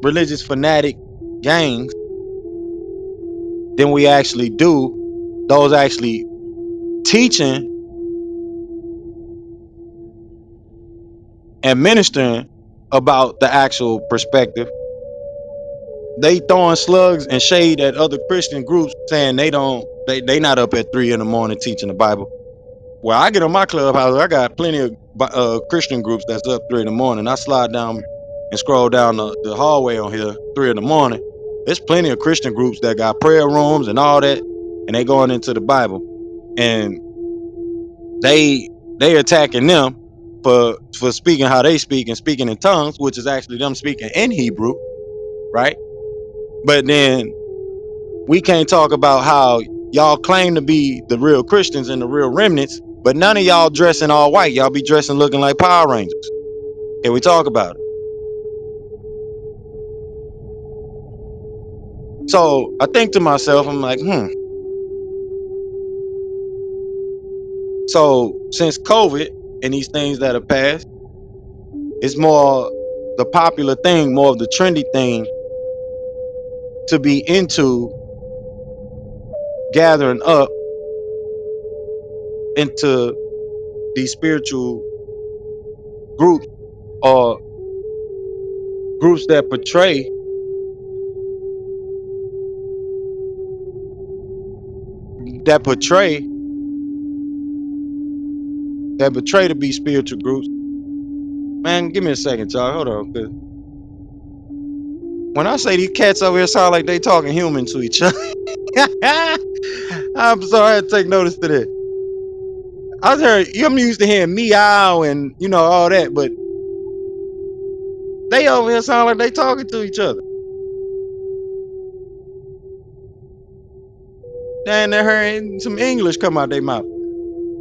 religious fanatic gangs than we actually do those actually teaching and ministering about the actual perspective. They throwing slugs and shade at other Christian groups saying they not up at 3 in the morning teaching the Bible. Well, I get on my clubhouse, I got plenty of Christian groups that's up 3 in the morning. I slide down and scroll down the hallway on here 3 in the morning. There's plenty of Christian groups that got prayer rooms and all that, and they going into the Bible, and they attacking them for speaking how they speak and speaking in tongues, which is actually them speaking in Hebrew, right? But then we can't talk about how y'all claim to be the real Christians and the real remnants, but none of y'all dressing all white. Y'all be dressing looking like Power Rangers. Can we talk about it? So I think to myself, I'm like, So since COVID and these things that have passed, it's more the popular thing, more of the trendy thing to be into gathering up into these spiritual groups or groups that portray to be spiritual groups. Man, give me a second, y'all. Hold on, cause when I say these cats over here sound like they talking human to each other, I'm sorry, I had to take notice to that. I'm used to hearing meow and all that, but they over here sound like they talking to each other. And they're hearing some English come out their mouth.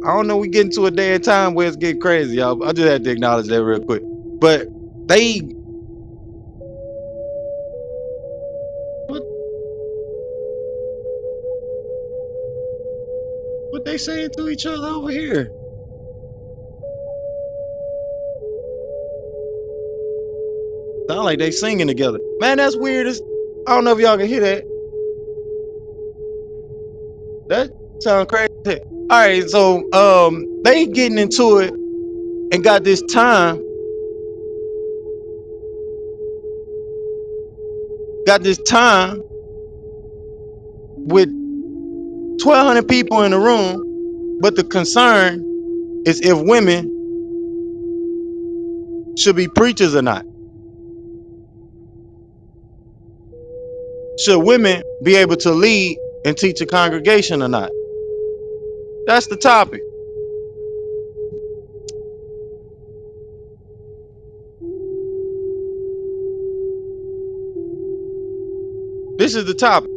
I don't know. We getting to a day and time where it's getting crazy, y'all. I just had to acknowledge that real quick. But what they saying to each other over here? Sound like they singing together. Man, that's weird. I don't know if y'all can hear that. That sound crazy. All right, so they getting into it and got this time with 1,200 people in the room, but the concern is if women should be preachers or not. Should women be able to lead and teach a congregation or not? That's the topic. This is the topic.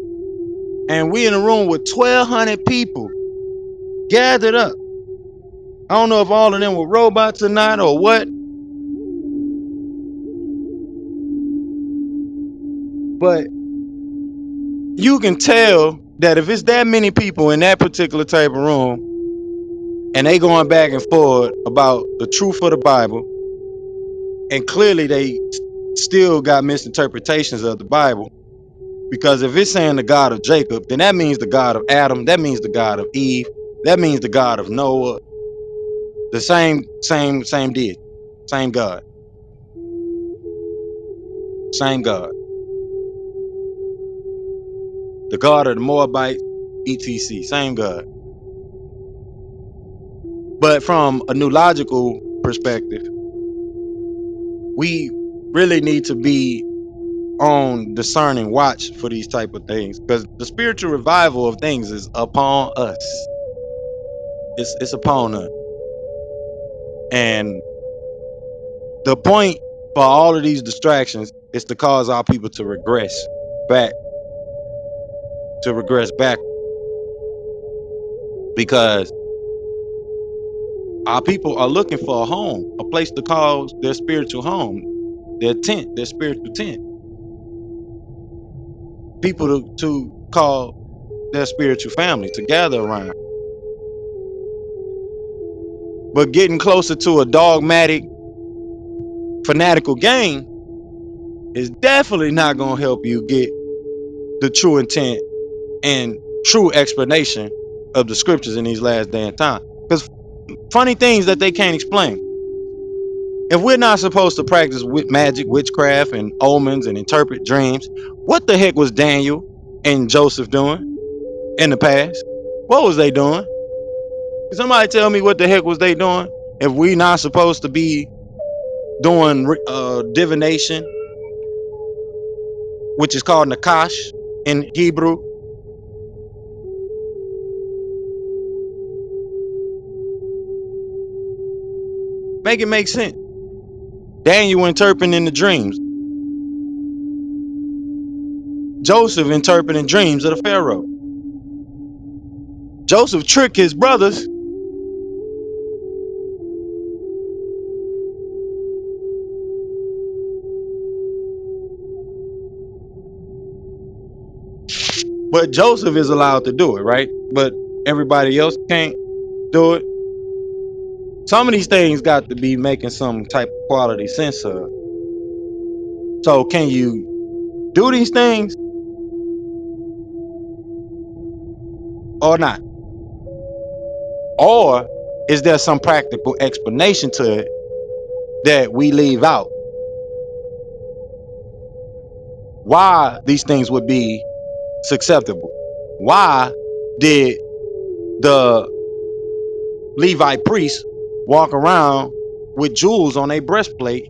And we in a room with 1,200 people gathered up. I don't know if all of them were robots or not or what. But you can tell that if it's that many people in that particular type of room and they going back and forth about the truth of the Bible, and clearly they still got misinterpretations of the Bible, because if it's saying the God of Jacob, then that means the God of Adam, that means the God of Eve, that means the God of Noah, the same deity, same God, the God of the Moabites, etc., same God. But from a neurological perspective, we really need to be on discerning watch for these type of things, because the spiritual revival of things is upon us. It's upon us. And the point for all of these distractions is to cause our people to regress back, because our people are looking for a home, a place to call their spiritual home. their tent, their spiritual tent. People to call their spiritual family to gather around. But getting closer to a dogmatic, fanatical game is definitely not going to help you get the true intent and true explanation of the scriptures in these last day and time. Because funny things that they can't explain. If we're not supposed to practice with magic, witchcraft, and omens and interpret dreams, what the heck was Daniel and Joseph doing in the past? What was they doing? Can somebody tell me what the heck was they doing? If we not supposed to be doing divination, which is called Nakash in Hebrew. Make it make sense. Daniel interpreting the dreams. Joseph interpreting dreams of the Pharaoh. Joseph tricked his brothers. But Joseph is allowed to do it, right? But everybody else can't do it. Some of these things got to be making some type of quality sense of. So can you do these things or not? Or is there some practical explanation to it that we leave out? Why these things would be susceptible? Why did the Levite priests walk around with jewels on their breastplate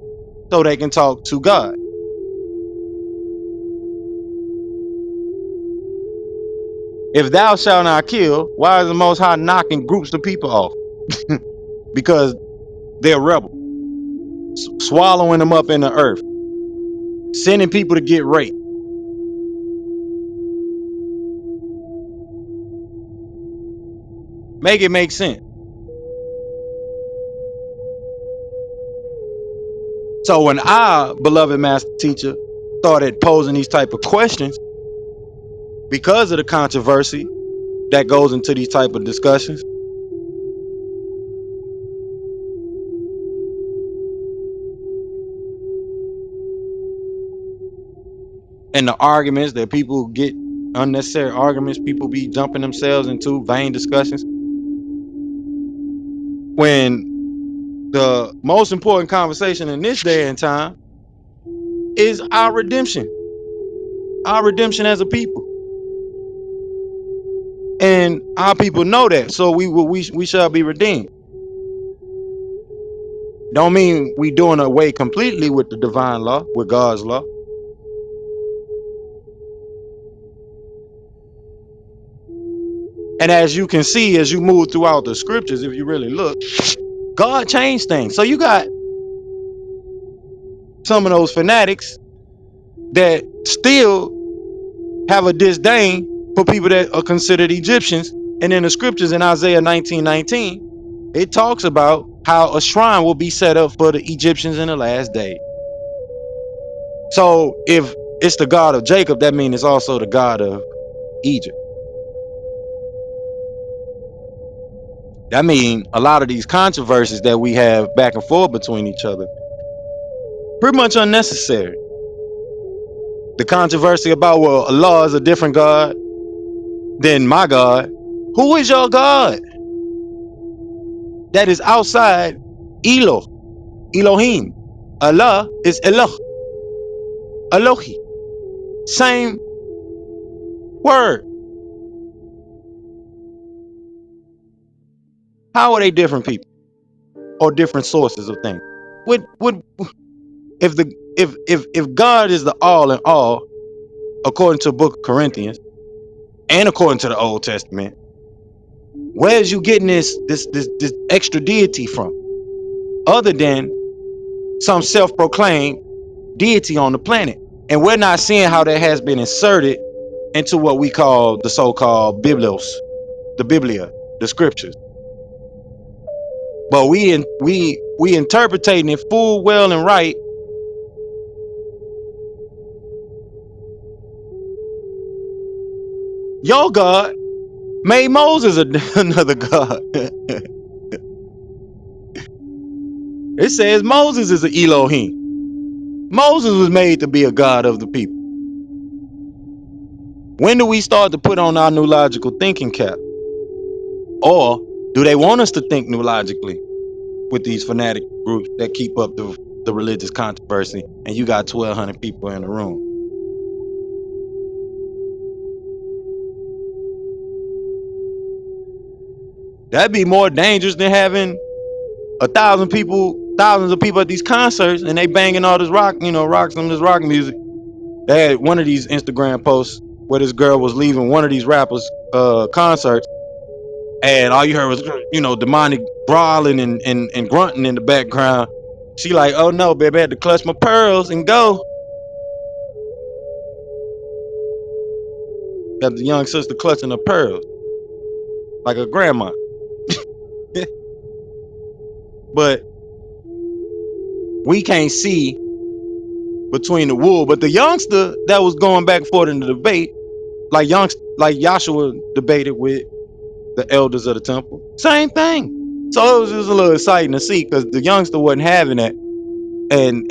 so they can talk to God? If thou shalt not kill, why is the Most High knocking groups of people off? Because they're rebels, swallowing them up in the earth, sending people to get raped. Make it make sense. So when our beloved master teacher started posing these type of questions, because of the controversy that goes into these type of discussions, and the arguments that people get, unnecessary arguments people be jumping themselves into, vain discussions, when the most important conversation in this day and time is our redemption as a people. And our people know that, so we shall be redeemed. Don't mean we doing away completely with the divine law, with God's law. And as you can see, as you move throughout the scriptures, if you really look, God changed things. So you got some of those fanatics that still have a disdain for people that are considered Egyptians. And in the scriptures in Isaiah 19:19, it talks about how a shrine will be set up for the Egyptians in the last day. So if it's the God of Jacob, that means it's also the God of Egypt. That means a lot of these controversies that we have back and forth between each other, pretty much unnecessary. The controversy about, well, Allah is a different God than my God. Who is your God that is outside Elohim? Allah is Eloh, Elohi. Same word. How are they different people or different sources of things? What if God is the all in all, according to the book of Corinthians and according to the Old Testament, where's you getting this extra deity from, other than some self-proclaimed deity on the planet? And we're not seeing how that has been inserted into what we call the so-called Biblos, the Biblia, the scriptures. But we interpreting it full well and right Your God made Moses another God. It says Moses is an Elohim. Moses was made to be a God of the people. When do we start to put on our new logical thinking cap? Or do they want us to think new logically with these fanatic groups that keep up the religious controversy and you got 1,200 people in the room? That'd be more dangerous than having thousands of people at these concerts and they banging all this rock, some of this rock music. They had one of these Instagram posts where this girl was leaving one of these rappers' concerts, and all you heard was demonic brawling and grunting in the background. She like, oh no, baby, I had to clutch my pearls and go. Got the young sister clutching her pearls like a grandma. But we can't see between the wool. But the youngster that was going back and forth in the debate, like Joshua debated with the elders of the temple, same thing. So it was just a little exciting to see because the youngster wasn't having that, and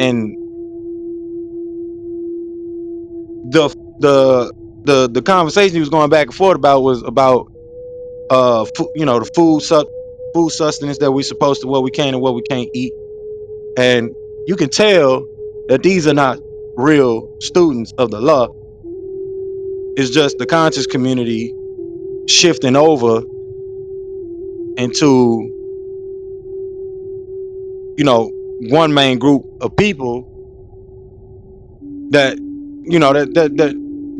the the conversation he was going back and forth about was about the food sustenance that we supposed to, what we can and what we can't eat. And you can tell that these are not real students of the law. It's just the conscious community shifting over into one main group of people that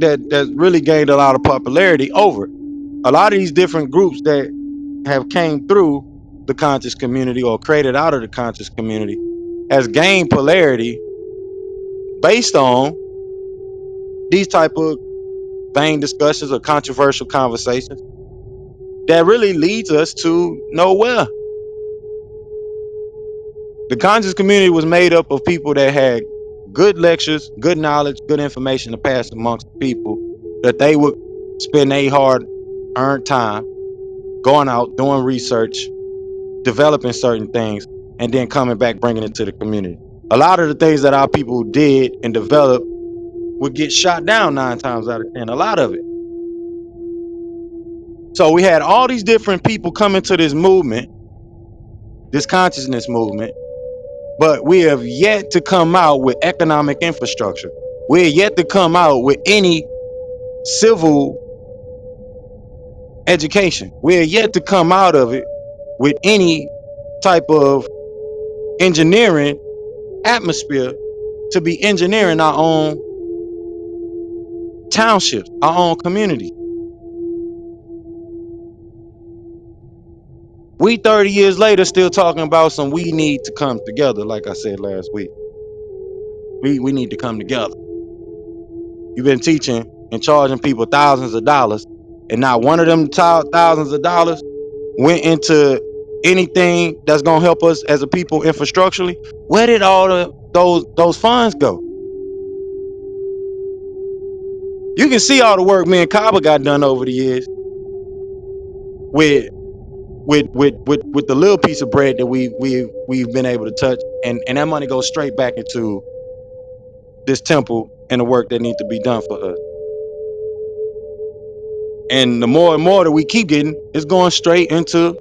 that really gained a lot of popularity over a lot of these different groups that have came through the conscious community or created out of the conscious community has gained popularity based on these type of vain discussions or controversial conversations that really leads us to nowhere. The conscious community was made up of people that had good lectures, good knowledge, good information to pass amongst the people, that they would spend their hard earned time going out, doing research, developing certain things, and then coming back, bringing it to the community. A lot of the things that our people did and developed would get shot down 9 times out of 10, a lot of it. So we had all these different people coming to this movement, this consciousness movement, but we have yet to come out with economic infrastructure. We're yet to come out with any civil education. We're yet to come out of it with any type of engineering atmosphere to be engineering our own townships, our own community. We 30 years later still talking about some we need to come together, like I said last week. We need to come together. You've been teaching and charging people thousands of dollars, and not one of them thousands of dollars went into anything that's gonna help us as a people infrastructurally. Where did all those funds go? You can see all the work me and Kaba got done over the years with with the little piece of bread that we've been able to touch, and that money goes straight back into this temple and the work that needs to be done for us. And the more and more that we keep getting, it's going straight into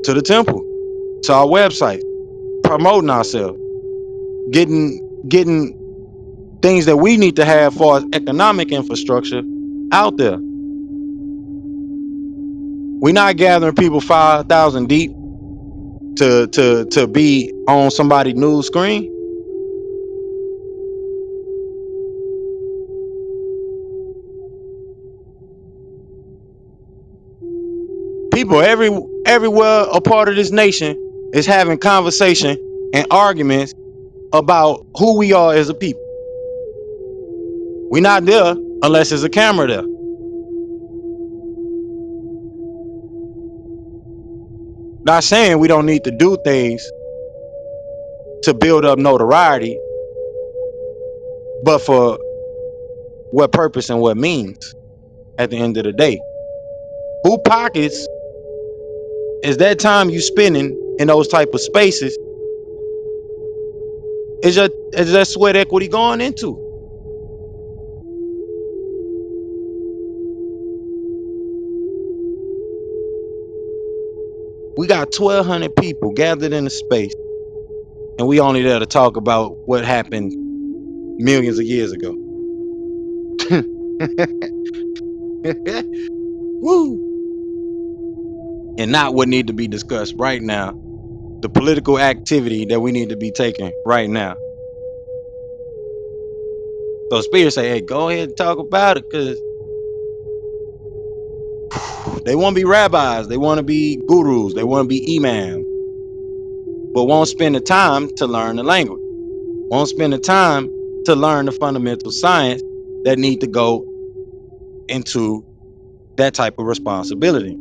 the temple, to our website, promoting ourselves, getting things that we need to have for as economic infrastructure out there. We're not gathering people 5,000 deep to be on somebody's news screen. People everywhere a part of this nation is having conversation and arguments about who we are as a people. We're not there unless there's a camera there. Not saying we don't need to do things to build up notoriety, but for what purpose and what means at the end of the day. Who pockets is that time you spending in those type of spaces is that sweat equity going into? We got 1,200 people gathered in a space, and we only there to talk about what happened millions of years ago. Woo! And not what need to be discussed right now. The political activity that we need to be taking right now. So Spirit say, hey, go ahead and talk about it, because they want to be rabbis, they want to be gurus, they want to be imams, but won't spend the time to learn the language, won't spend the time to learn the fundamental science that need to go into that type of responsibility.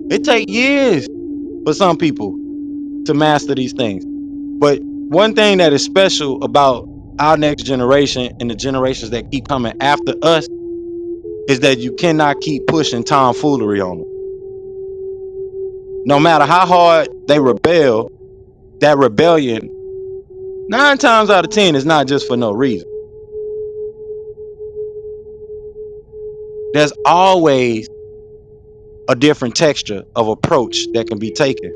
It takes years for some people to master these things. But one thing that is special about our next generation and the generations that keep coming after us is that you cannot keep pushing tomfoolery on them. No matter how hard they rebel, that rebellion 9 times out of 10 is not just for no reason. There's always a different texture of approach that can be taken.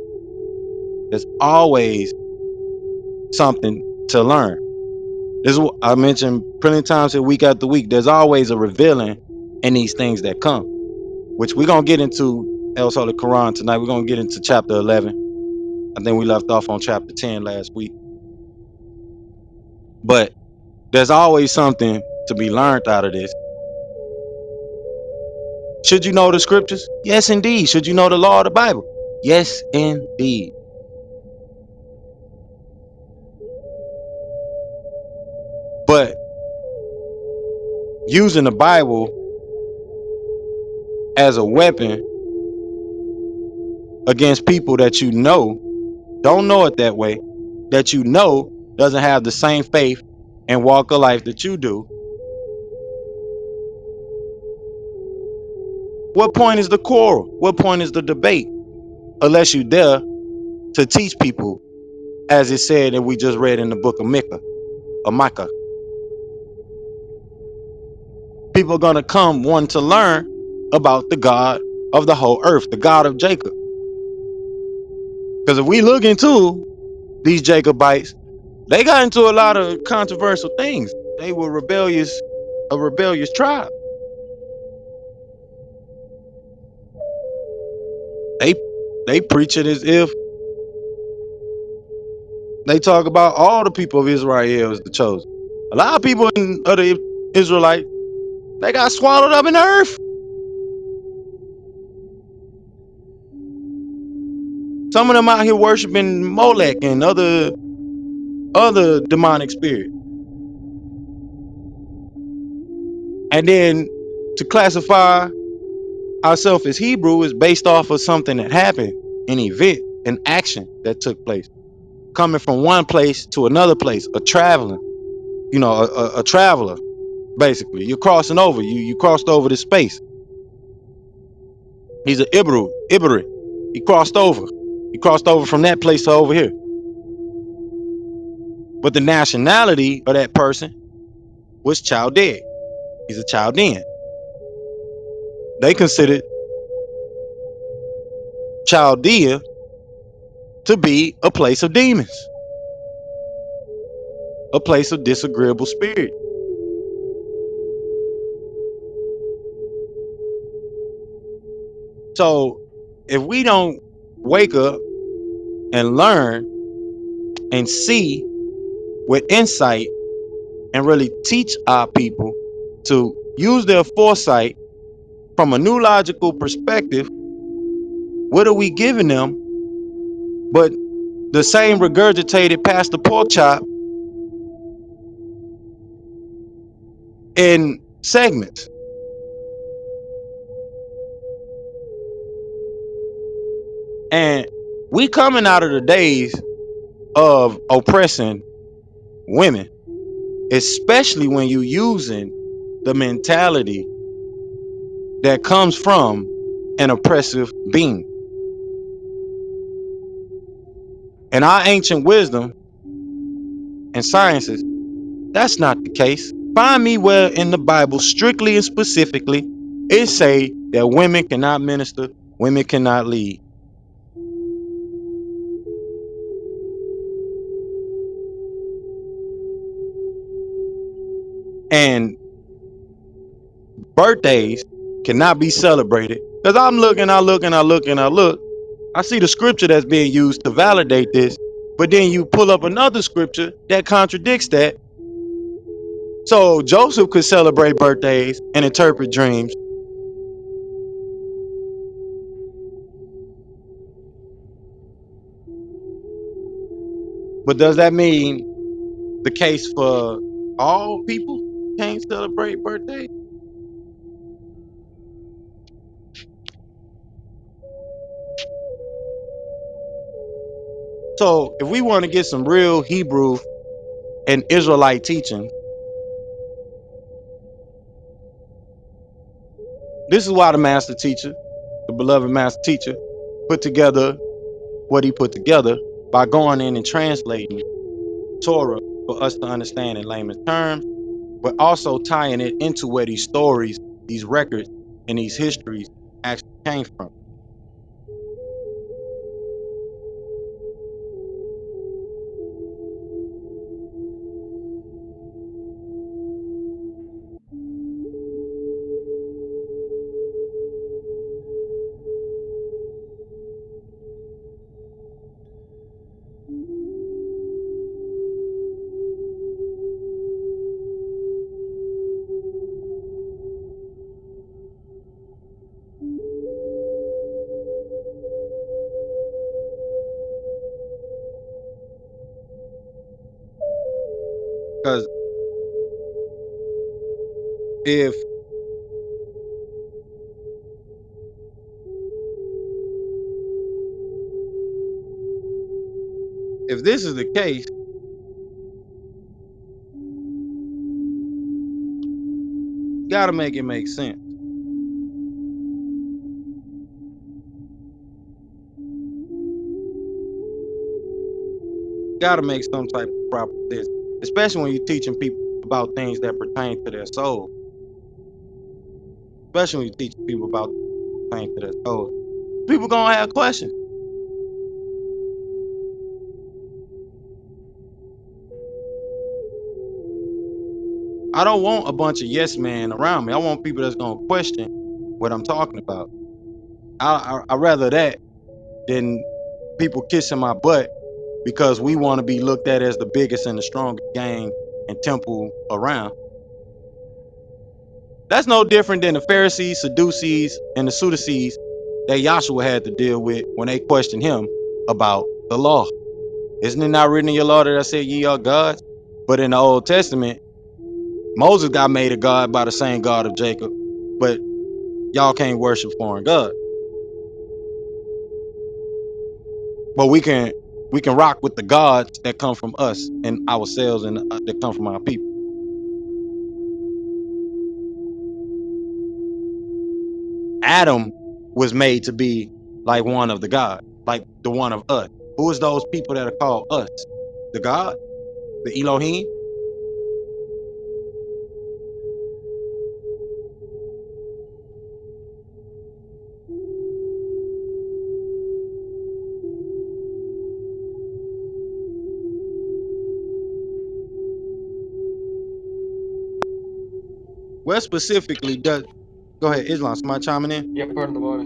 There's always something to learn. This is what I mentioned plenty of times here, week after week. There's always a revealing in these things that come, which we're going to get into also the Qur'an tonight. We're going to get into chapter 11. I think we left off on chapter 10 last week. But there's always something to be learned out of this. Should you know the scriptures? Yes, indeed. Should you know the law of the Bible? Yes, indeed. But using the Bible as a weapon against people that you know don't know it that way, that you know doesn't have the same faith and walk of life that you do, what point is the quarrel? What point is the debate? Unless you dare to teach people, as it said that we just read in the book of Micah. People are gonna come wanting to learn about the God of the whole earth, the God of Jacob. Because if we look into these Jacobites, they got into a lot of controversial things. They were a rebellious tribe. They preach it as if they talk about all the people of Israel as the chosen. A lot of people in other Israelites, they got swallowed up in the earth. Some of them out here worshiping Molech and other demonic spirits. And then to classify ourselves as Hebrew is based off of something that happened, an event, an action that took place, coming from one place to another place, a traveling, a traveler, basically. You're crossing over. You crossed over this space. He's an Ibri. He crossed over. He crossed over from that place to over here. But the nationality of that person was Chaldea. He's a Chaldean. They considered Chaldea to be a place of demons, a place of disagreeable spirit. So if we don't wake up and learn and see with insight and really teach our people to use their foresight from a new logical perspective, what are we giving them but the same regurgitated pastor pork chop in segments? And we coming out of the days of oppressing women, especially when you using the mentality that comes from an oppressive being. In our ancient wisdom and sciences, that's not the case. Find me where in the Bible, strictly and specifically, it say that women cannot minister, women cannot lead. And birthdays cannot be celebrated. Because I'm looking, I look, and I look, and I look. I see the scripture that's being used to validate this, but then you pull up another scripture that contradicts that. So Joseph could celebrate birthdays and interpret dreams, but does that mean the case for all people can't celebrate birthdays? So if we want to get some real Hebrew and Israelite teaching, this is why the master teacher, the beloved master teacher, put together what he put together by going in and translating Torah for us to understand in layman's terms, but also tying it into where these stories, these records, and these histories actually came from. Because if this is the case, you gotta make it make sense. You gotta make some type of proposition, especially when you're teaching people about things that pertain to their soul. Especially when you're teaching people about things that pertain to their soul. People gonna have questions. I don't want a bunch of yes men around me. I want people that's gonna question what I'm talking about. I rather that than people kissing my butt because we want to be looked at as the biggest and the strongest gang and temple around. That's no different than the Pharisees, Sadducees, and the Sadducees that Yahshua had to deal with when they questioned him about the law. Isn't it not written in your law that I said ye are gods? But in the Old Testament, Moses got made a god by the same God of Jacob, but y'all can't worship foreign gods. But we can rock with the gods that come from us and ourselves and that come from our people. Adam was made to be like one of the gods, like the one of us. Who is those people that are called us? The God, the Elohim. Where specifically does? Go ahead, Islam. Somebody chiming in. Yeah, pardon the water.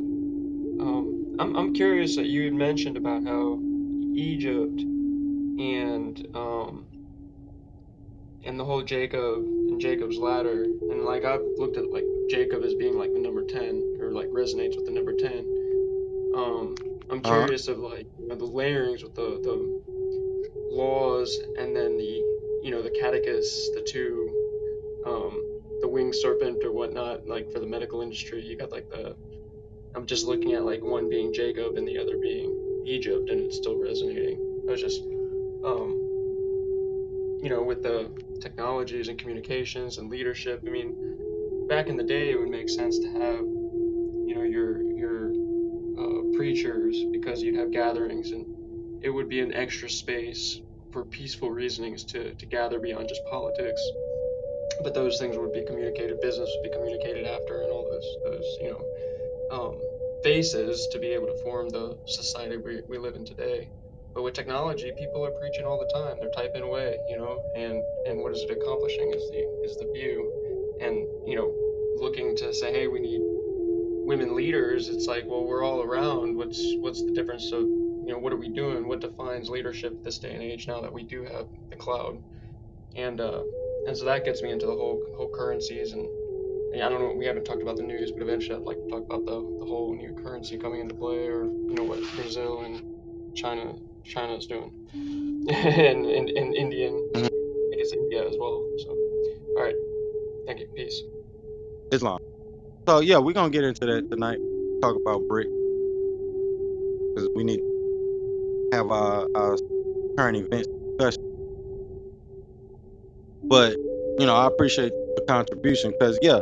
I'm curious that you had mentioned about how Egypt and and the whole Jacob and Jacob's ladder, and like I've looked at like Jacob as being like the number 10, or like resonates with the number 10. I'm Uh huh. curious of like, you know, the layerings with the laws, and then the, you know, the catechus, the two, the winged serpent or whatnot, like for the medical industry. You got like the, I'm just looking at like one being Jacob and the other being Egypt, and it's still resonating. I was just, you know, with the technologies and communications and leadership. I mean, back in the day, it would make sense to have, your preachers, because you'd have gatherings, and it would be an extra space for peaceful reasonings to gather beyond just politics. But those things would be communicated, business would be communicated after, and all those bases to be able to form the society we live in today. But with technology, people are preaching all the time. They're typing away, and what is it accomplishing is the view, and looking to say, hey, we need women leaders. It's like, well, we're all around. What's the difference of what are we doing? What defines leadership this day and age now that we do have the cloud? And so that gets me into the whole currencies, and I don't know, we haven't talked about the news, but eventually I'd like to talk about the whole new currency coming into play, or what Brazil and China's doing, and Indian, Mhm. I guess India as well. So, all right, thank you, peace. Islam. So yeah, we're gonna get into that tonight. Talk about BRIC because we need to have our current events discussion. But I appreciate the contribution because yeah,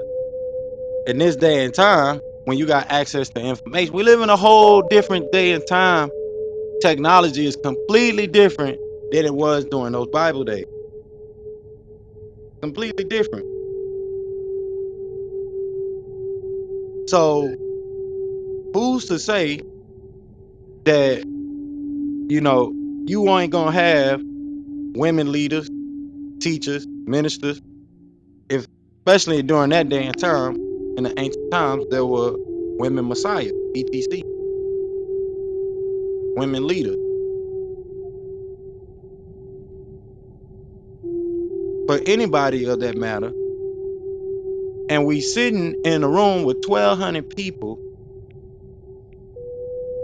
in this day and time, when you got access to information, we live in a whole different day and time. Technology is completely different than it was during those Bible days. Completely different. So who's to say that you ain't gonna have women leaders, teachers, ministers, if especially during that day and time, in the ancient times, there were women messiahs, etc., women leaders, for anybody of that matter. And we sitting in a room with 1,200 people,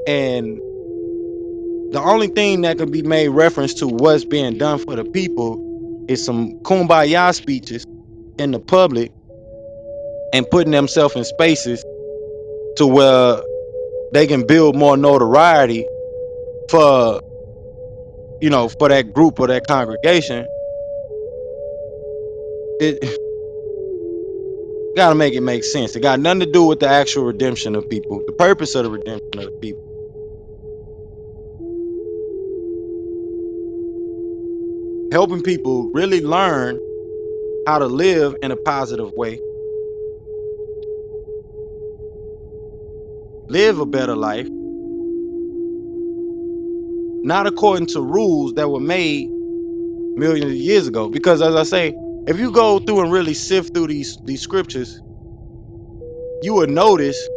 and the only thing that can be made reference to what's being done for the people is some kumbaya speeches in the public and putting themselves in spaces to where they can build more notoriety for for that group or that congregation. It gotta make it make sense. It got nothing to do with the actual redemption of people, the purpose of the redemption of the people. Helping people really learn how to live in a positive way, live a better life, not according to rules that were made millions of years ago. Because as I say, if you go through and really sift through these scriptures, you would notice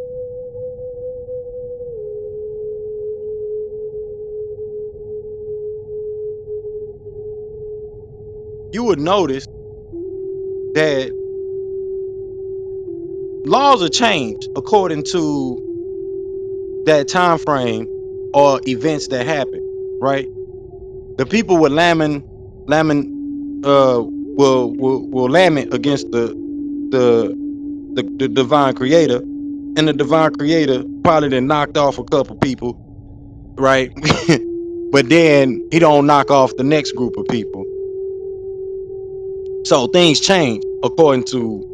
that laws are changed according to that time frame or events that happen, right? The people would will lament against the the divine creator, and the divine creator probably then knocked off a couple people, right? But then he don't knock off the next group of people. So things change according to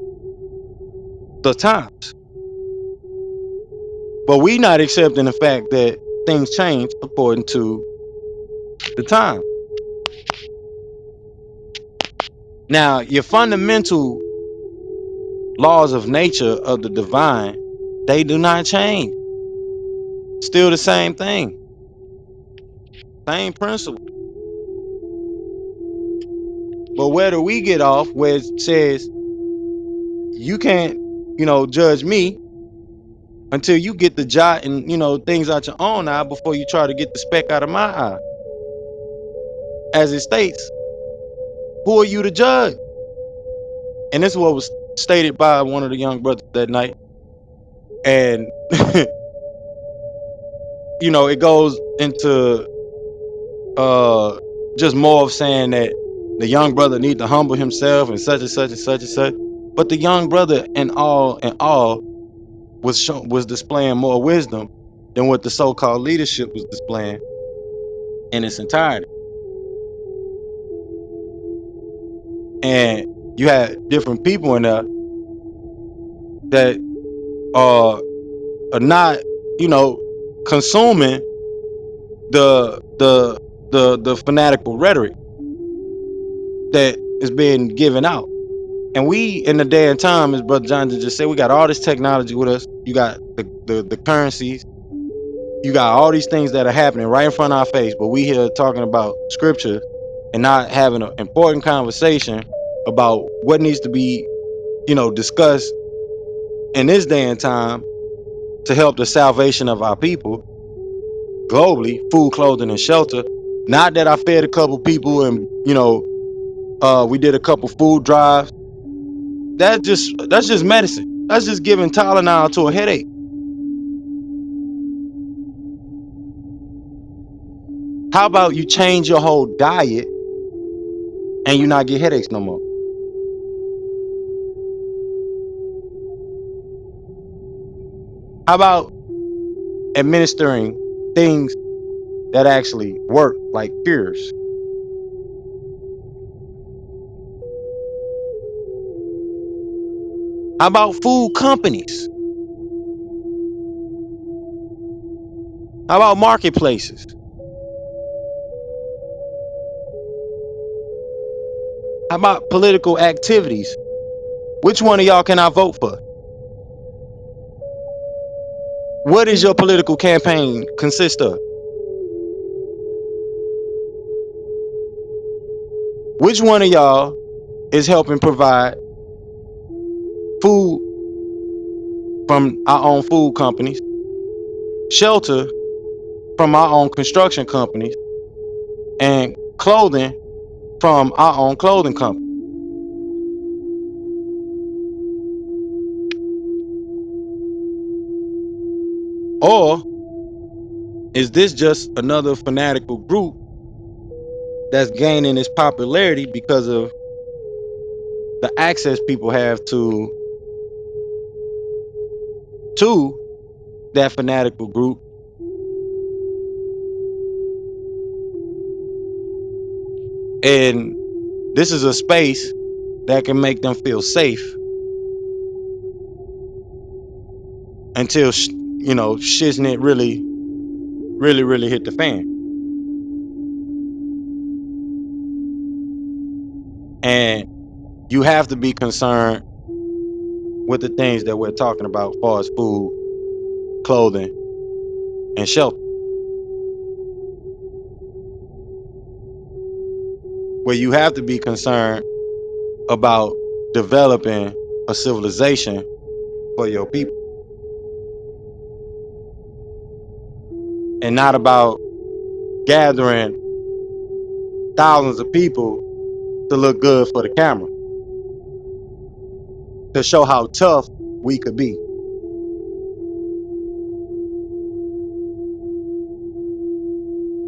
the times. But we not accepting the fact that things change according to the time. Now, your fundamental laws of nature of the divine, they do not change. Still the same thing. Same principle. But where do we get off where it says you can't, judge me until you get the jot and things out your own eye before you try to get the speck out of my eye? As it states, who are you to judge? And this is what was stated by one of the young brothers that night. And it goes into just more of saying that the young brother need to humble himself and such and such and such and such. But the young brother in all was displaying more wisdom than what the so-called leadership was displaying in its entirety. And you had different people in there that are not, consuming the fanatical rhetoric that is being given out. And we, in the day and time, as Brother Jonathan just said, we got all this technology with us. You got the currencies. You got all these things that are happening right in front of our face, but we here talking about scripture and not having an important conversation about what needs to be, discussed in this day and time to help the salvation of our people globally: food, clothing, and shelter. Not that I fed a couple people and we did a couple food drives. That's just medicine. That's just giving Tylenol to a headache. How about you change your whole diet and you not get headaches no more? How about administering things that actually work, like cures? How about food companies? How about marketplaces? How about political activities? Which one of y'all can I vote for? What does your political campaign consist of? Which one of y'all is helping provide food from our own food companies, shelter from our own construction companies, and clothing from our own clothing company? Or is this just another fanatical group that's gaining its popularity because of the access people have to that fanatical group? And this is a space that can make them feel safe until shiznit really hit the fan. And you have to be concerned with the things that we're talking about as far as food, clothing, and shelter, where you have to be concerned about developing a civilization for your people, and not about gathering thousands of people to look good for the camera, to show how tough we could be.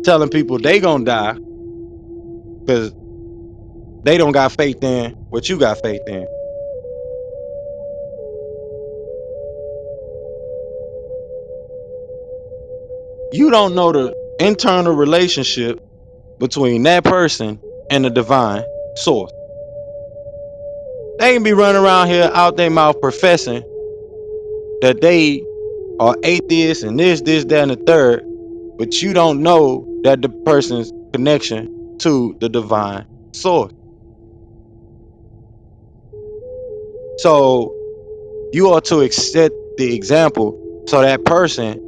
Telling people they gonna die because they don't got faith in what you got faith in. You don't know the internal relationship between that person and the divine source. They can be running around here out their mouth professing that they are atheists and this, that, and the third, but you don't know that the person's connection to the divine source. So you ought to accept the example so that person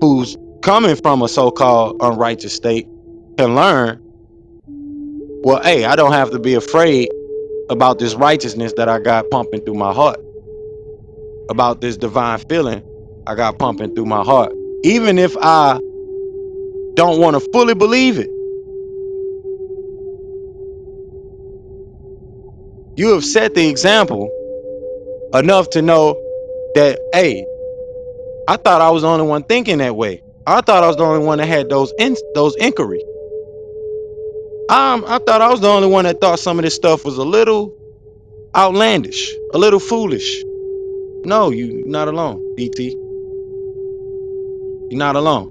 who's coming from a so-called unrighteous state can learn, well, hey, I don't have to be afraid about this righteousness that I got pumping through my heart, about this divine feeling I got pumping through my heart. Even if I don't want to fully believe it, you have set the example enough to know that, hey, I thought I was the only one thinking that way. I thought I was the only one that had those inquiries. I thought I was the only one that thought some of this stuff was a little outlandish, a little foolish. No, you're not alone, BT. You're not alone.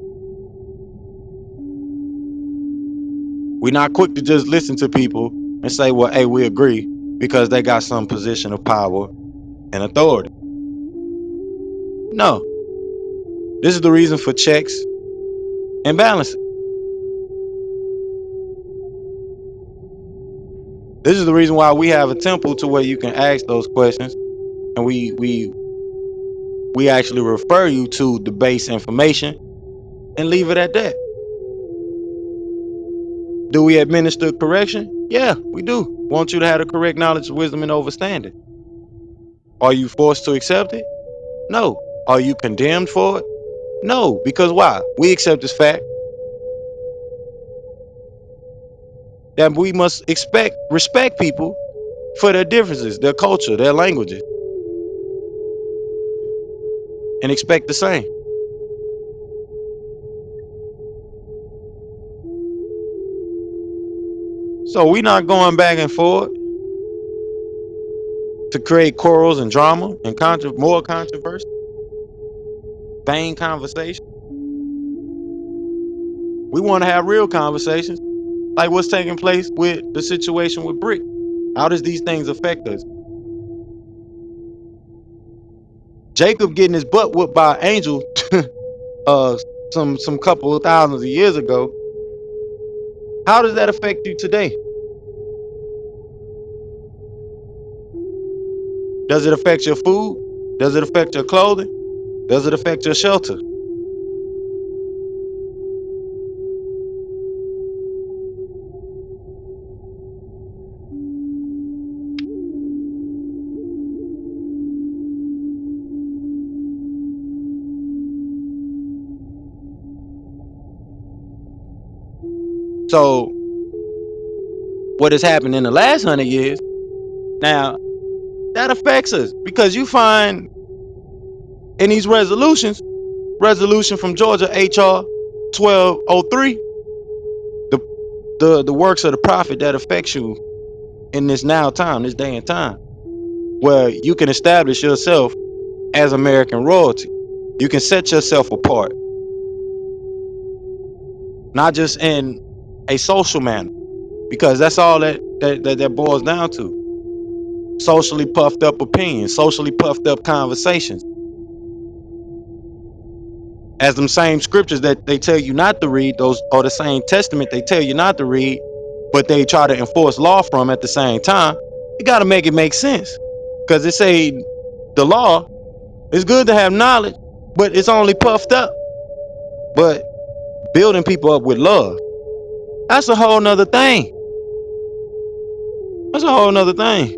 We're not quick to just listen to people and say, well, hey, we agree, because they got some position of power and authority. No. This is the reason for checks and balances. This is the reason why we have a temple to where you can ask those questions, and we actually refer you to the base information and leave it at that. Do we administer correction? Yeah, we do. Want you to have the correct knowledge, wisdom, and understanding. Are you forced to accept it? No. Are you condemned for it? No. Because why? We accept this fact that we must respect people for their differences, their culture, their languages, and expect the same. So we're not going back and forth to create quarrels and drama and more controversy, vain conversation. We want to have real conversations, like what's taking place with the situation with Brick. How does these things affect us? Jacob getting his butt whooped by an angel uh some couple of thousands of years ago. How does that affect you today? Does it affect your food? Does it affect your clothing? Does it affect your shelter? So what has happened in the last 100 years, now that affects us because you find in these resolution from Georgia HR 1203, the the works of the prophet that affects you in this now time, this day and time, where you can establish yourself as American royalty. You can set yourself apart, not just in a social manner, because that's all that boils down to. Socially puffed up opinions, socially puffed up conversations. As them same scriptures that they tell you not to read, those are the same testament they tell you not to read, but they try to enforce law from at the same time. You got to make it make sense, because they say the law is good to have knowledge, but it's only puffed up. But building people up with love, that's a whole nother thing. That's a whole nother thing.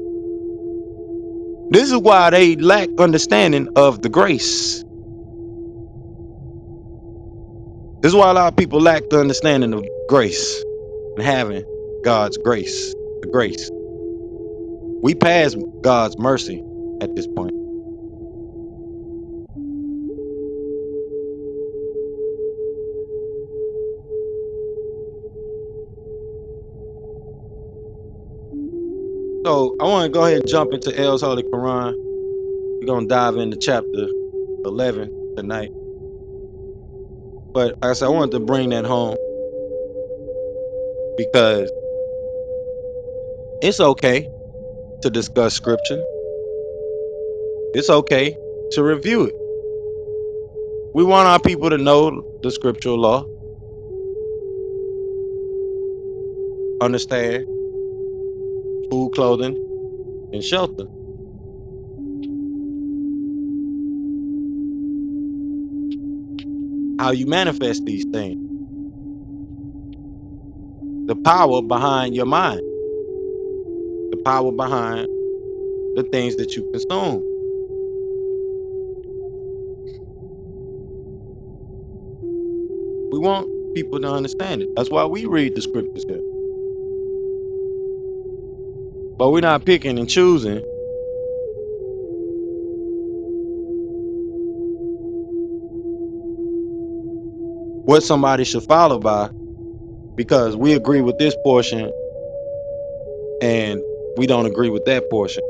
This is why they lack understanding of the grace. This is why a lot of people lack the understanding of grace and having God's grace, the grace. We pass God's mercy at this point. So I want to go ahead and jump into El's Holy Quran. We're going to dive into chapter 11 tonight. But like I said, I wanted to bring that home because it's okay to discuss scripture. It's okay to review it. We want our people to know the scriptural law, understand food, clothing, and shelter. How you manifest these things. The power behind your mind. The power behind the things that you consume. We want people to understand it. That's why we read the scriptures here. But we're not picking and choosing what somebody should follow by because we agree with this portion and we don't agree with that portion.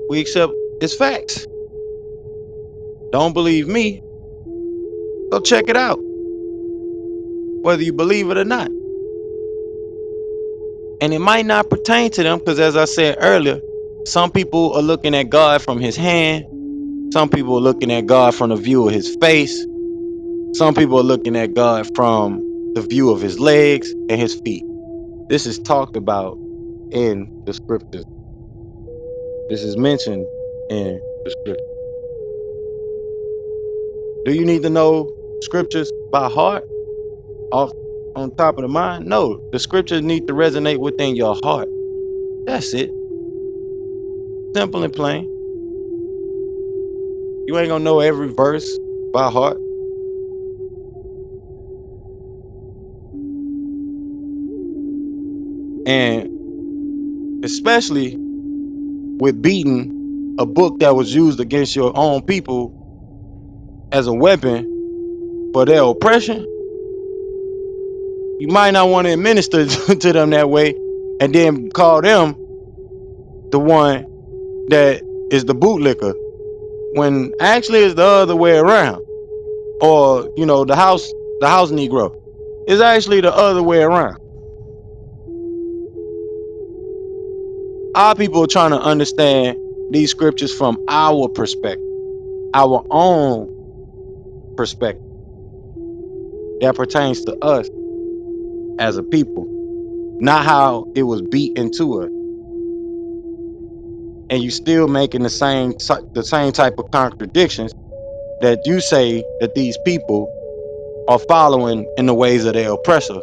We accept it's facts. Don't believe me? Go check it out. whether you believe it or not. And it might not pertain to them because, as I said earlier, some people are looking at God from his hand. Some people are looking at God from the view of his face. Some people are looking at God from the view of his legs and his feet. This is talked about in the scriptures. This is mentioned in the scriptures. Do you need to know scriptures by heart off on top of the mind? No, the scriptures need to resonate within your heart. That's it. Simple and plain. You ain't gonna know every verse by heart. And especially with beating a book that was used against your own people as a weapon for their oppression, you might not want to administer to them that way and then call them the one that is the bootlicker when actually it's the other way around. Or, the house Negro. It's actually the other way around. Our people are trying to understand these scriptures from our perspective, our own perspective that pertains to us as a people, not how it was beat into us. And you still making the same type of contradictions that you say that these people are following in the ways of their oppressor.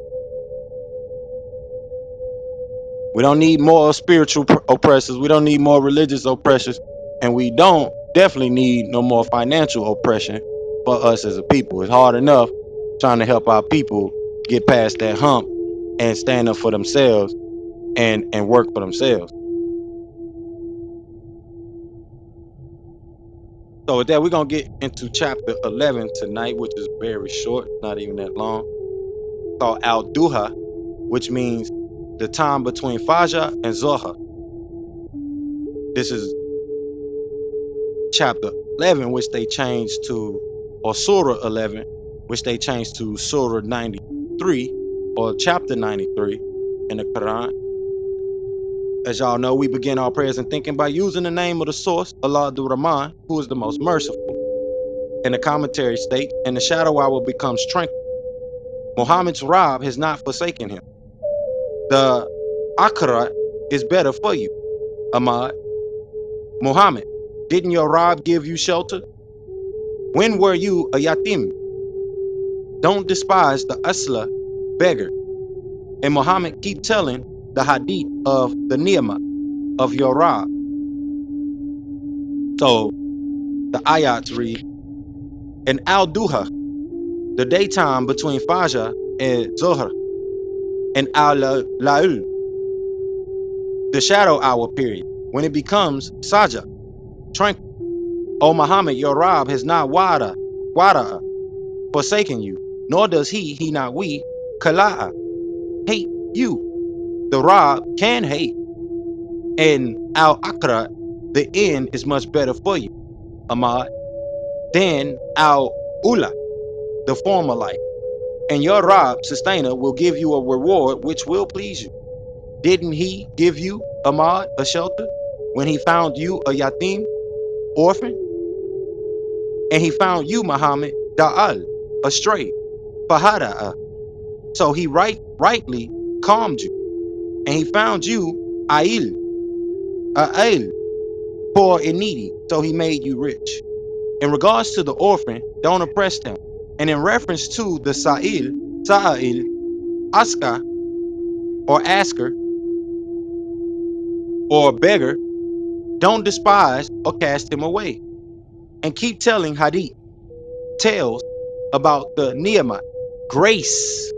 We don't need more spiritual oppressors. We don't need more religious oppressors. And we don't definitely need no more financial oppression for us as a people. It's hard enough trying to help our people get past that hump and stand up for themselves and work for themselves. So with that, we're going to get into chapter 11 tonight, which is very short, not even that long, called Al-Duha, which means the time between Fajr and Zohar. This is chapter 11, which they changed to, or Surah 11, which they changed to Surah 93, or chapter 93 in the Qur'an. As y'all know, we begin our prayers and thinking by using the name of the source, Allah Rahman, who is the most merciful. And the commentary states, and the shadow hour becomes tranquil. Muhammad's Rob has not forsaken him. The Akhirat is better for you, Ahmad. Muhammad, didn't your Rob give you shelter? When were you a yatim? Don't despise the asla beggar. And Muhammad keep telling the hadith of the ni'mah of your Rab. So the ayats read, and al-duha, the daytime between Fajr and Zohar, and al-la'ul, the shadow hour period, when it becomes Sajah, tranquil. O Muhammad, your Rab has not wada forsaken you, nor does he not we, kala'a, hate you. The Rab can hate, and al-akra, the end is much better for you, Ahmad, than al-ula, the former life. And your Rab, sustainer, will give you a reward which will please you. Didn't he give you, Ahmad, a shelter when he found you a yatim, orphan? And he found you, Muhammad, da'al, astray, fahada'a. So he rightly calmed you. And he found you, a'il, poor and needy. So he made you rich. In regards to the orphan, don't oppress them. And in reference to the sa'il, aska, or asker, or beggar, don't despise or cast him away. And keep telling hadith, tales about the ni'mah, grace.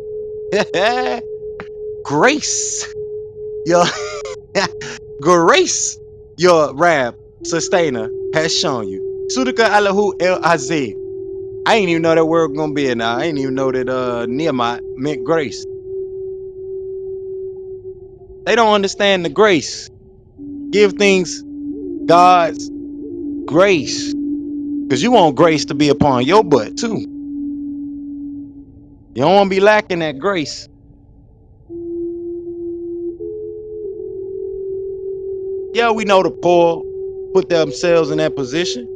Grace. Your grace, your Rab, sustainer, has shown you. Sudaka Allahu El Azim. I ain't even know that word gonna be in there. I ain't even know that Nehemiah meant grace. They don't understand the grace. Give things God's grace. Because you want grace to be upon your butt too. You don't want to be lacking that grace. Yeah, we know the poor put themselves in that position,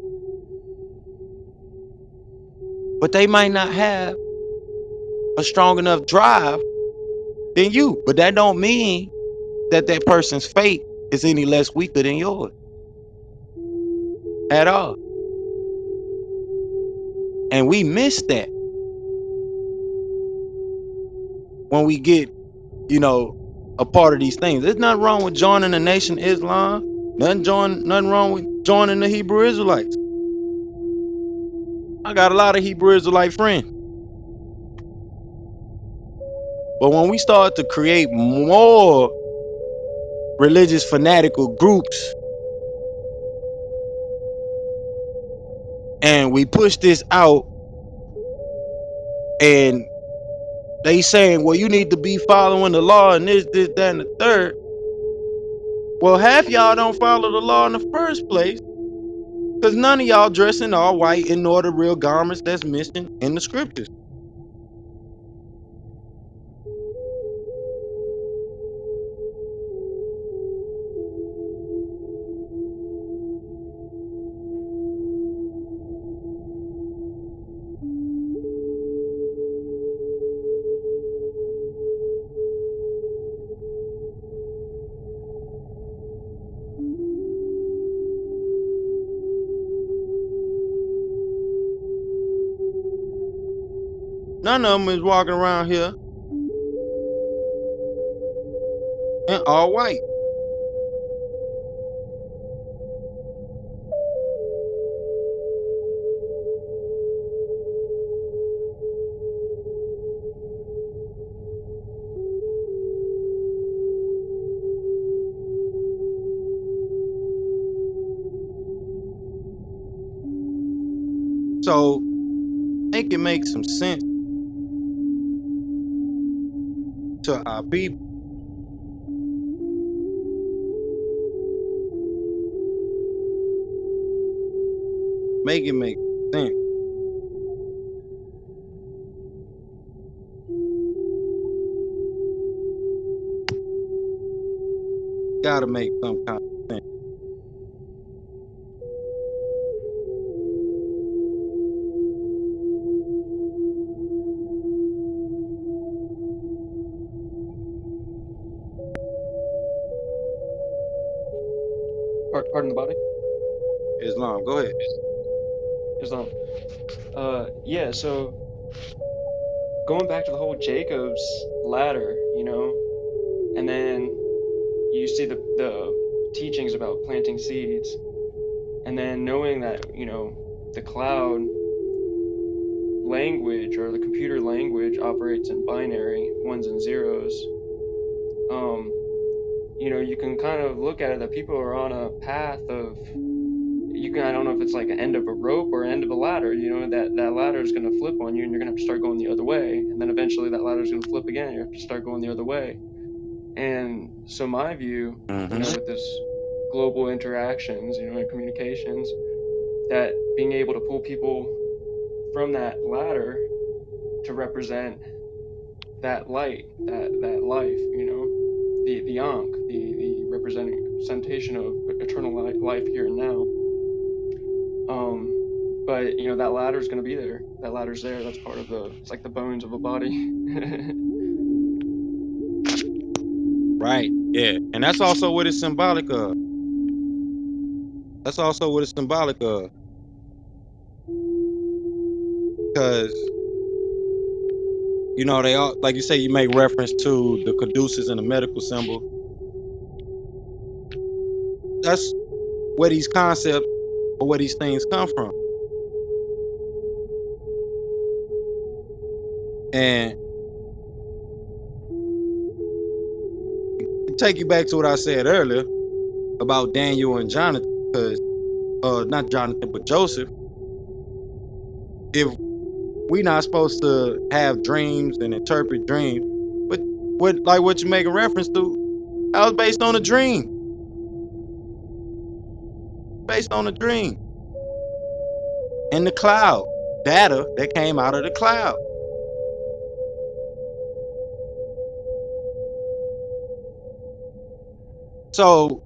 but they might not have a strong enough drive than you. But that don't mean that that person's faith is any less weaker than yours at all. And we miss that when we get, a part of these things. There's nothing wrong with joining the Nation of Islam. Nothing wrong with joining the Hebrew Israelites. I got a lot of Hebrew Israelite friends. But when we start to create more religious fanatical groups and we push this out and they saying, well, you need to be following the law and this, that, and the third. Well, half y'all don't follow the law in the first place because none of y'all dressing all white and nor the real garments that's mentioned in the scriptures. None of them is walking around here in all white. So make it make some sense to our people. Make it make sense. Gotta make some kind of sense. Pardon the body. Islam, go ahead. Islam. Yeah. So going back to the whole Jacob's ladder, and then you see the teachings about planting seeds, and then knowing that the cloud language or the computer language operates in binary ones and zeros. You can kind of look at it that people are on a path of, I don't know if it's like an end of a rope or an end of a ladder, that ladder is going to flip on you and you're going to have to start going the other way. And then eventually that ladder is going to flip again and you have to start going the other way. And so my view, with this global interactions, and communications, that being able to pull people from that ladder to represent that light, that life, the Ankh, the representation of eternal life here and now. But that ladder is going to be there. That ladder's there. That's part of it's like the bones of a body. Right. Yeah. And that's also what it's symbolic of. That's also what it's symbolic of. Because, they all, like you say, you make reference to the caduceus and the medical symbol. That's where these concepts or where these things come from. And to take you back to what I said earlier about Daniel and Jonathan, because not Jonathan, but Joseph. If we not supposed to have dreams and interpret dreams, but what you making reference to, that was based on a dream. Based on a dream. In the cloud. Data that came out of the cloud. So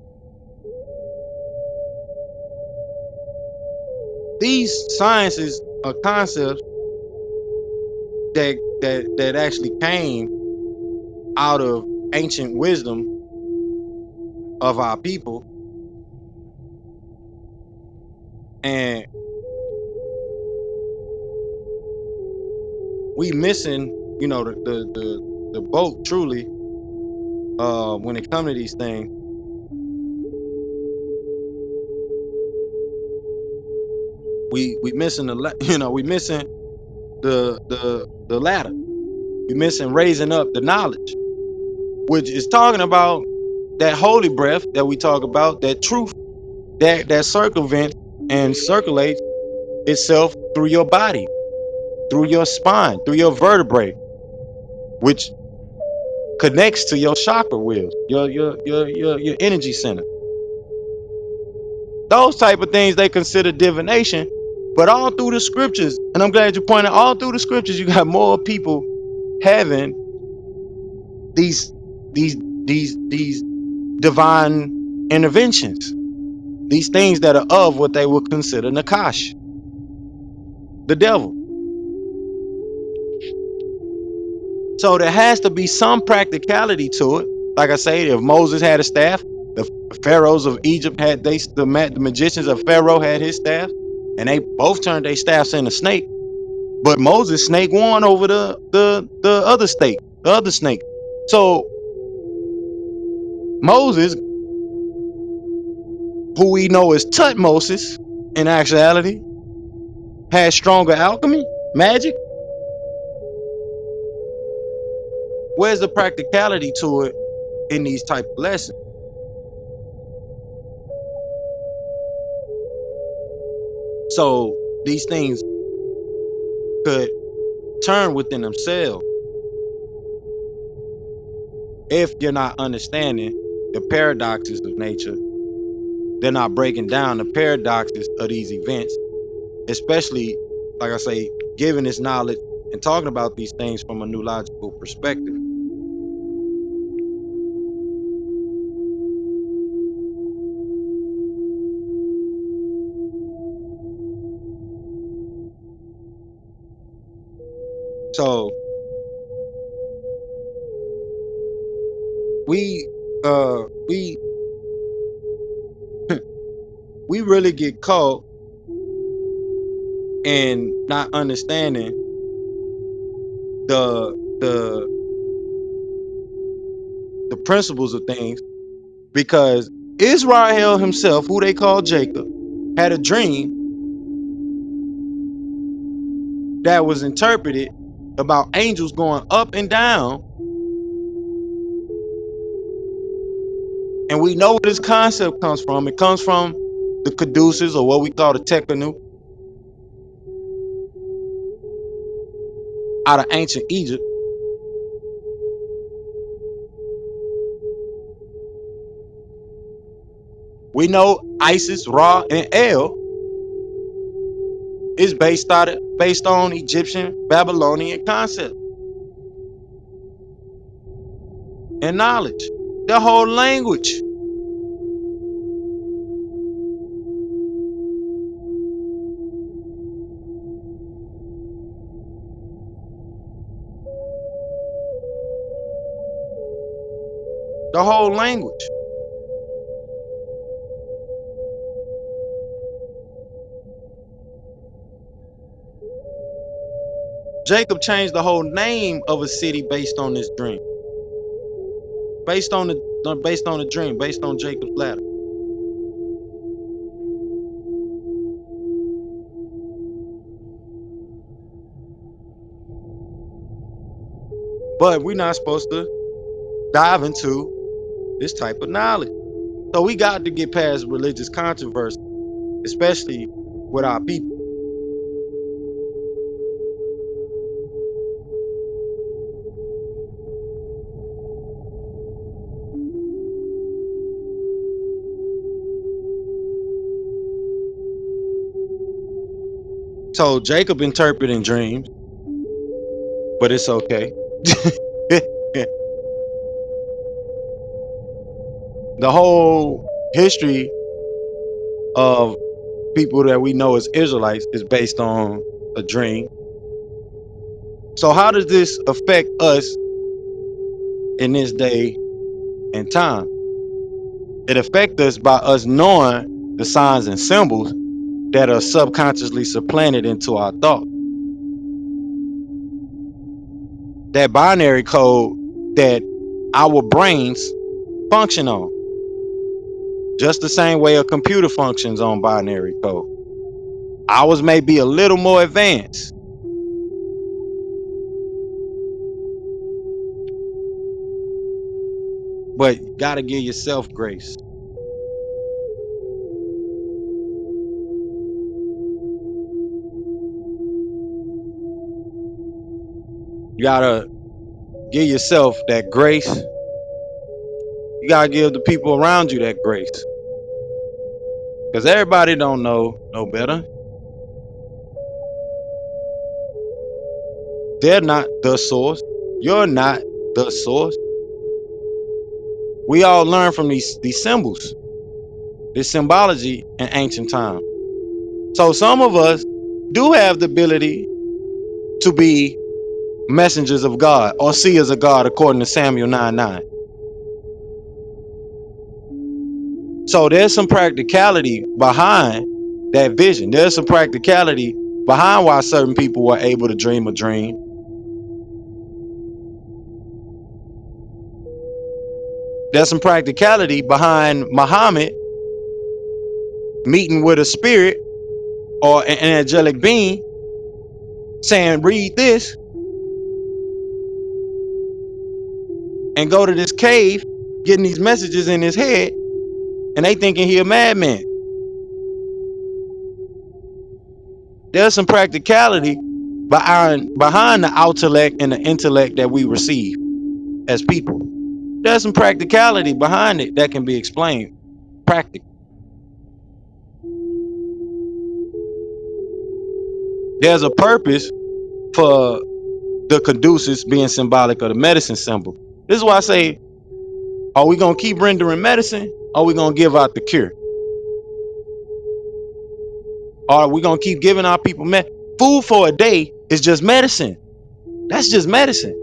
these sciences are concepts that actually came out of ancient wisdom of our people, and we missing, the boat truly when it comes to these things. We missing we missing the ladder. We missing raising up the knowledge, which is talking about that holy breath that we talk about, that truth that circumvents and circulates itself through your body, through your spine, through your vertebrae, which connects to your chakra wheels, your energy center. Those type of things they consider divination. But all through the scriptures, and I'm glad you pointed, all through the scriptures, you got more people having these these these divine interventions, these things that are of what they would consider Nakash, the devil. So there has to be some practicality to it. Like I say, if Moses had a staff, the pharaohs of Egypt had the magicians of Pharaoh had his staff, and they both turned their staffs into snake. But Moses' snake won over the other snake, the other snake. So Moses, who we know as Tutmosis, in actuality, had stronger alchemy, magic. Where's the practicality to it in these type of lessons? So these things could turn within themselves if you're not understanding the paradoxes of nature. They're not breaking down the paradoxes of these events, especially, like I say, giving this knowledge and talking about these things from a new logical perspective. So we we we really get caught in not understanding the the the principles of things, because Israel himself, who they call Jacob, had a dream that was interpreted about angels going up and down. And we know where this concept comes from. It comes from the Caduceus, or what we call the Tekkenu, out of ancient Egypt. We know Isis, Ra, and El is based on Egyptian, Babylonian concept and knowledge. The whole language. The whole language. Jacob changed the whole name of a city based on this dream. Based on the dream, based on Jacob's ladder. But we're not supposed to dive into this type of knowledge. So we got to get past religious controversy, especially with our people. So Jacob interpreting dreams, but it's okay. The whole history of people that we know as Israelites is based on a dream. So how does this affect us in this day and time? It affects us by us knowing the signs and symbols that are subconsciously supplanted into our thought. That binary code that our brains function on, just the same way a computer functions on binary code. Ours may be a little more advanced, but you gotta give yourself grace. You gotta give yourself that grace. You gotta give the people around you that grace, because everybody don't know no better. They're not the source. You're not the source. We all learn from these symbols, this symbology in ancient times. So some of us do have the ability to be messengers of God or seers of God, according to Samuel 9:9. So there's some practicality behind that vision. There's some practicality behind why certain people were able to dream a dream. There's some practicality behind Muhammad meeting with a spirit or an angelic being saying, read this, and go to this cave, getting these messages in his head, and they thinking he a madman. There's some practicality behind the intellect and the intellect that we receive as people. There's some practicality behind it that can be explained practically. There's a purpose for the caduceus being symbolic of the medicine symbol. This is why I say, are we going to keep rendering medicine, or are we going to give out the cure? Or are we going to keep giving our people food for a day is just medicine? That's just medicine.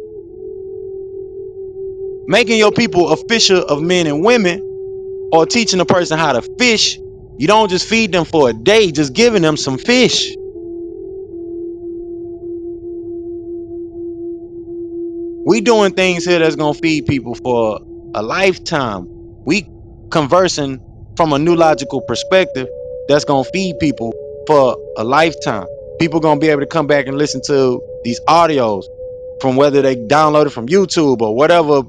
Making your people a fisher of men and women, or teaching a person how to fish, you don't just feed them for a day, just giving them some fish. We doing things here that's gonna feed people for a lifetime. We conversing from a new logical perspective that's gonna feed people for a lifetime. People gonna be able to come back and listen to these audios from whether they download it from YouTube or whatever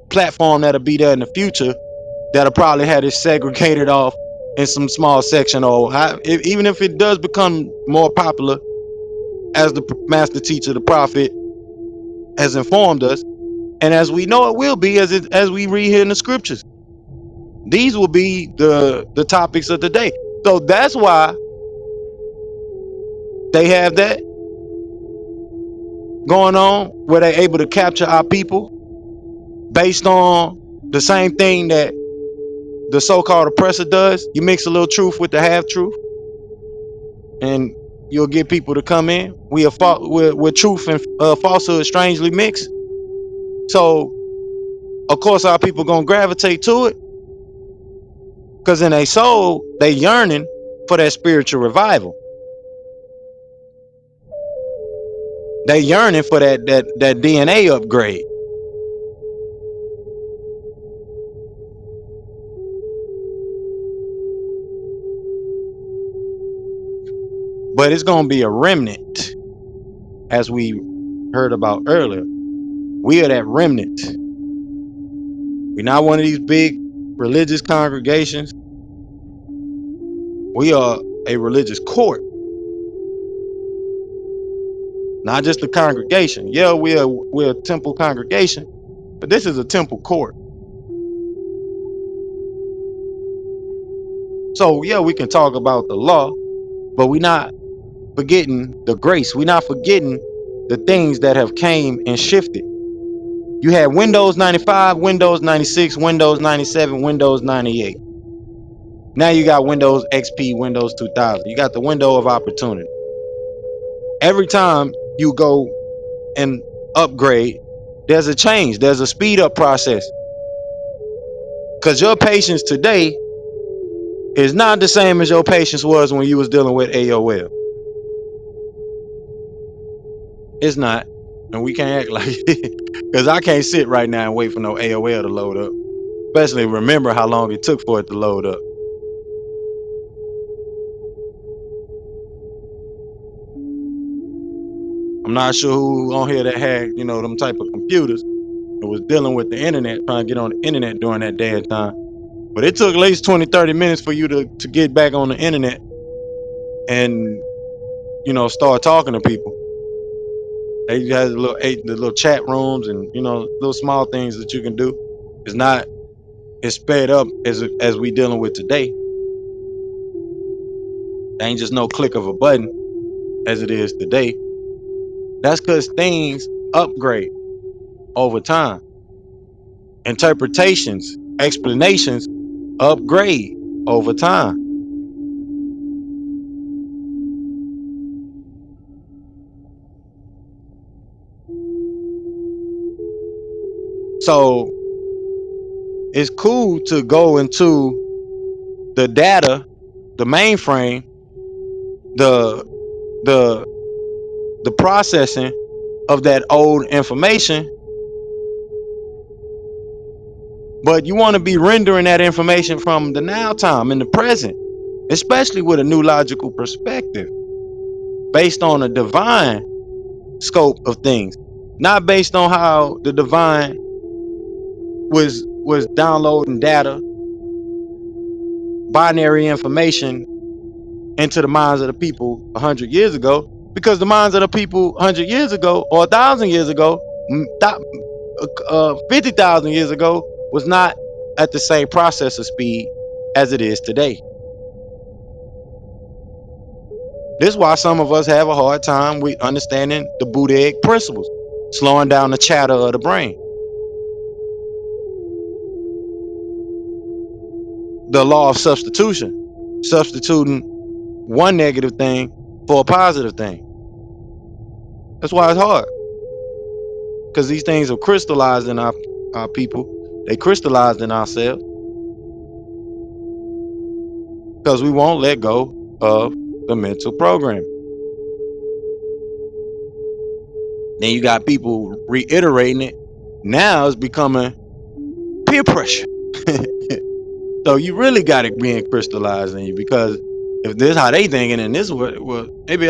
platform that'll be there in the future, that'll probably have it segregated off in some small section, or even if it does become more popular, as the master teacher, the prophet, has informed us, and as we know it will be, as we read here in the scriptures. These will be the topics of the day. So that's why they have that going on, where they're able to capture our people based on the same thing that the so-called oppressor does. You mix a little truth with the half-truth, and you'll get people to come in. Where truth and falsehood strangely mixed. So of course our people gonna gravitate to it, because in their soul they yearning for that spiritual revival. They yearning for that DNA upgrade. But it's gonna be a remnant, as we heard about earlier. We are that remnant. We're not one of these big religious congregations. We are a religious court, not just a congregation. Yeah, we're a temple congregation, but this is a temple court. So yeah, we can talk about the law, but we're not forgetting the grace. We're not forgetting the things that have came and shifted You had Windows 95, Windows 96, Windows 97, Windows 98. Now you got Windows XP, Windows 2000. You got the window of opportunity. Every time you go and upgrade, there's a change. There's a speed up process. Because your patience today is not the same as your patience was when you was dealing with AOL. It's not. And we can't act like it. Because I can't sit right now and wait for no AOL to load up. Especially remember how long it took for it to load up. I'm not sure who on here that had, them type of computers and was dealing with the internet, trying to get on the internet during that day of time. But it took at least 20, 30 minutes for you to get back on the internet and, start talking to people. They had the little chat rooms and, little small things that you can do. It's not as sped up as we dealing with today. There ain't just no click of a button as it is today. That's because things upgrade over time. Interpretations, explanations upgrade over time. So it's cool to go into the data, the mainframe, the the the processing of that old information, but you want to be rendering that information from the now time in the present, especially with a new logical perspective based on a divine scope of things, not based on how the divine was downloading data, binary information into the minds of the people 100 years ago, because the minds of the people 100 years ago or 1,000 years ago, 50,000 years ago, was not at the same processor speed as it is today. This is why some of us have a hard time with understanding the Buddhic principles, slowing down the chatter of the brain. The law of substitution, substituting one negative thing for a positive thing. That's why it's hard, because these things are crystallized in our people. They crystallized in ourselves because we won't let go of the mental programming. Then you got people reiterating it. Now it's becoming peer pressure. So you really got it being crystallized in you, because if this is how they thinking and this way, well, maybe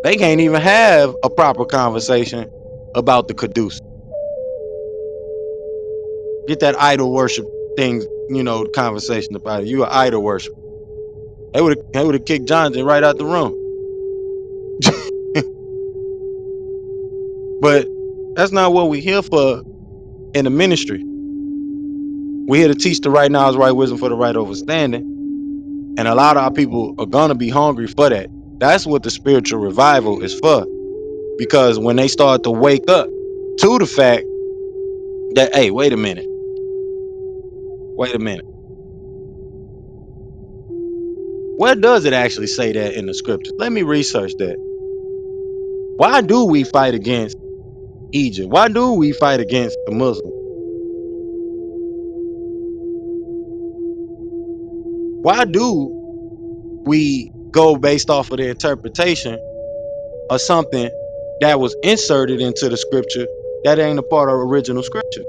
they can't even have a proper conversation about the Caduce. Get that idol worship thing, conversation about it. You an idol worship. They would have kicked Jonathan right out the room. But that's not what we here for in the ministry. We're here to teach the right knowledge, right wisdom for the right understanding. And a lot of our people are gonna be hungry for that. That's what the spiritual revival is for. Because when they start to wake up to the fact that, hey, wait a minute. Where does it actually say that in the scriptures? Let me research that. Why do we fight against Egypt? Why do we fight against the Muslims? Why do we go based off of the interpretation of something that was inserted into the scripture that ain't a part of original scripture?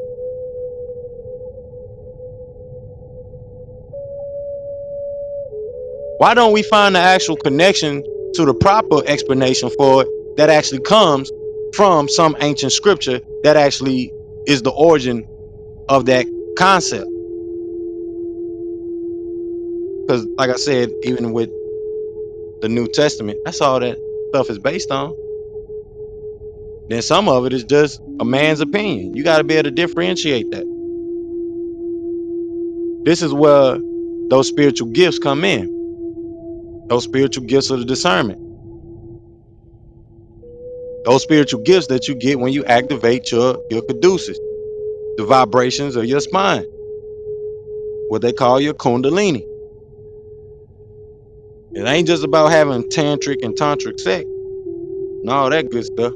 Why don't we find the actual connection to the proper explanation for it that actually comes from some ancient scripture that actually is the origin of that concept? Because like I said, even with the New Testament, that's all that stuff is based on. Then some of it is just a man's opinion. You got to be able to differentiate that. This is where those spiritual gifts come in. Those spiritual gifts of the discernment. Those spiritual gifts that you get when you activate your caduceus, the vibrations of your spine, what they call your kundalini. It ain't just about having tantric and tantric sex and all that good stuff.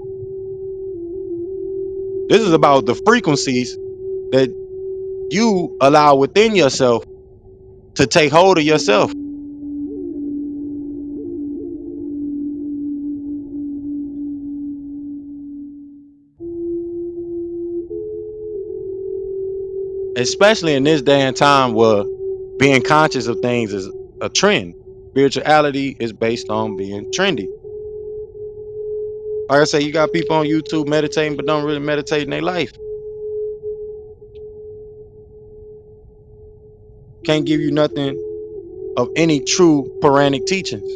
This is about the frequencies that you allow within yourself to take hold of yourself. Especially in this day and time where being conscious of things is a trend. Spirituality is based on being trendy. Like I say, you got people on YouTube meditating but don't really meditate in their life. Can't give you nothing of any true Quranic teachings.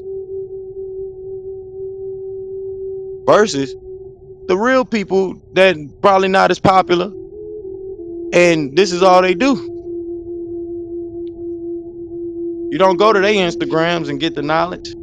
Versus the real people that probably not as popular, and this is all they do. You don't go to their Instagrams and get the knowledge.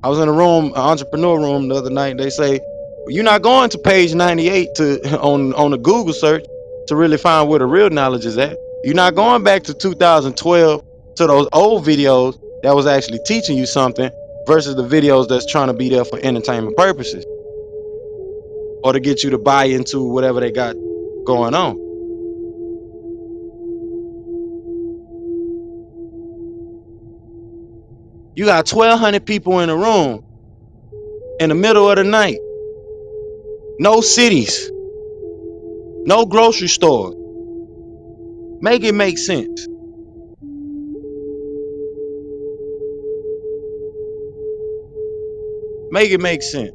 I was in a room, an entrepreneur room the other night. They say, you're not going to page 98 on a Google search to really find where the real knowledge is at. You're not going back to 2012 to those old videos that was actually teaching you something versus the videos that's trying to be there for entertainment purposes or to get you to buy into whatever they got going on. You got 1,200 people in a room in the middle of the night. No cities. No grocery stores. Make it make sense. Make it make sense.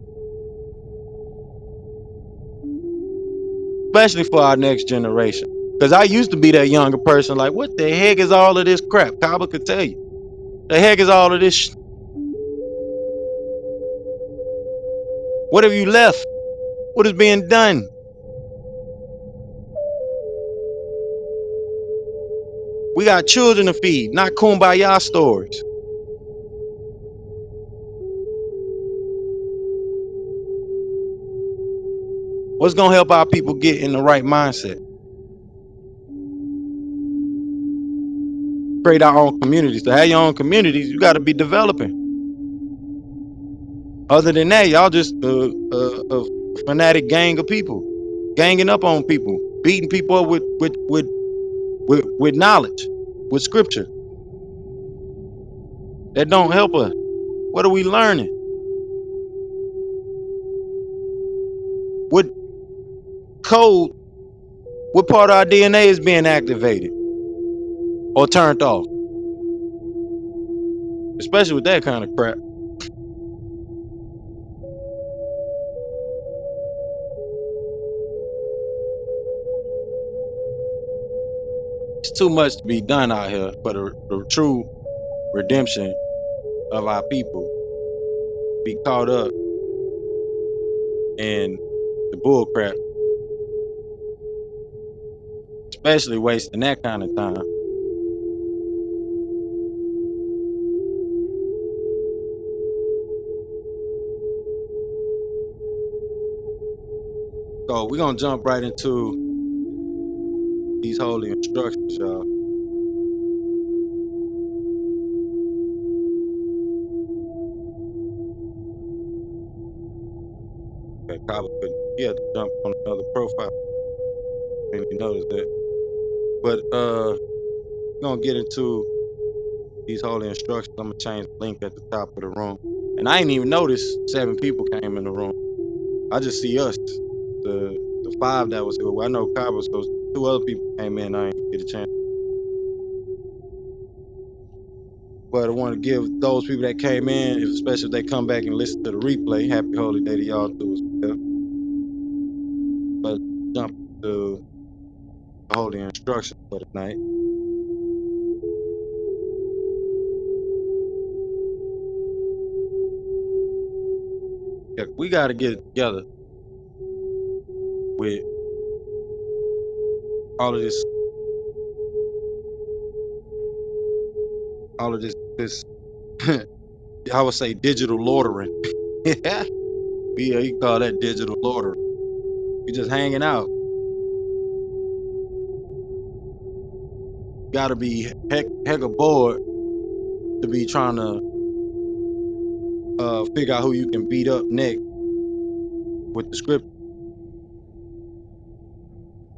Especially for our next generation. Because I used to be that younger person like, what the heck is all of this crap? Kaba could tell you. The heck is all of this? What have you left? What is being done? We got children to feed, not kumbaya stories. What's going to help our people get in the right mindset? Create our own communities. To have your own communities, you got to be developing. Other than that, y'all just a fanatic gang of people, ganging up on people, beating people up with knowledge, with scripture that don't help us. What are we learning? What code, what part of our DNA is being activated or turned off? Especially with that kind of crap. It's too much to be done out here for the true redemption of our people. Be caught up in the bull crap, especially wasting that kind of time. So we're gonna jump right into these holy instructions, y'all. Okay, Kaba couldn't. He had to jump on another profile. Didn't even notice that. But we're gonna get into these holy instructions. I'm gonna change the link at the top of the room. And I ain't even noticed 7 people came in the room. I just see us, the 5 that was here. Well, I know Kaba, so 2 other people came in. I ain't get a chance. But I want to give those people that came in, especially if they come back and listen to the replay, happy holy day to y'all too as well. But jump to the holy instructions for tonight. Yeah, we got to get it together with all of this I would say digital loitering. Yeah, you call that digital loitering. You just hanging out. Got to be hecka bored to be trying to figure out who you can beat up next with the script.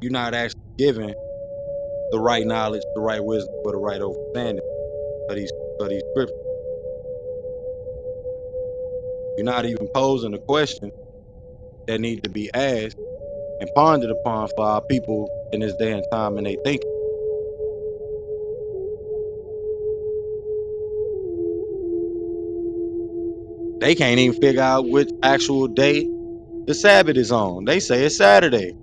You're not actually given the right knowledge, the right wisdom, or the right understanding of these scriptures. You're not even posing the question that need to be asked and pondered upon for our people in this day and time, and they think they can't even figure out which actual day the Sabbath is on. They say it's Saturday,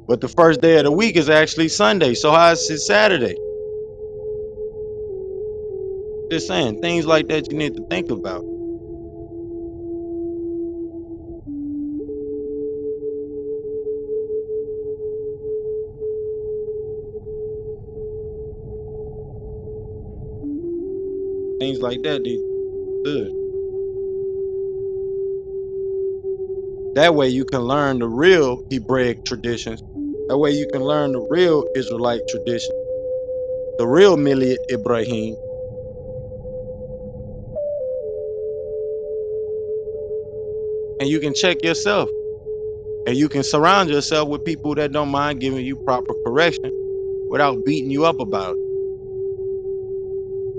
but the first day of the week is actually Sunday. So how is it Saturday? Just saying, things like that you need to think about. Things like that need to be good. That way you can learn the real Hebraic traditions. That way you can learn the real Israelite tradition, the real Millie Ibrahim, and you can check yourself. And you can surround yourself with people that don't mind giving you proper correction without beating you up about it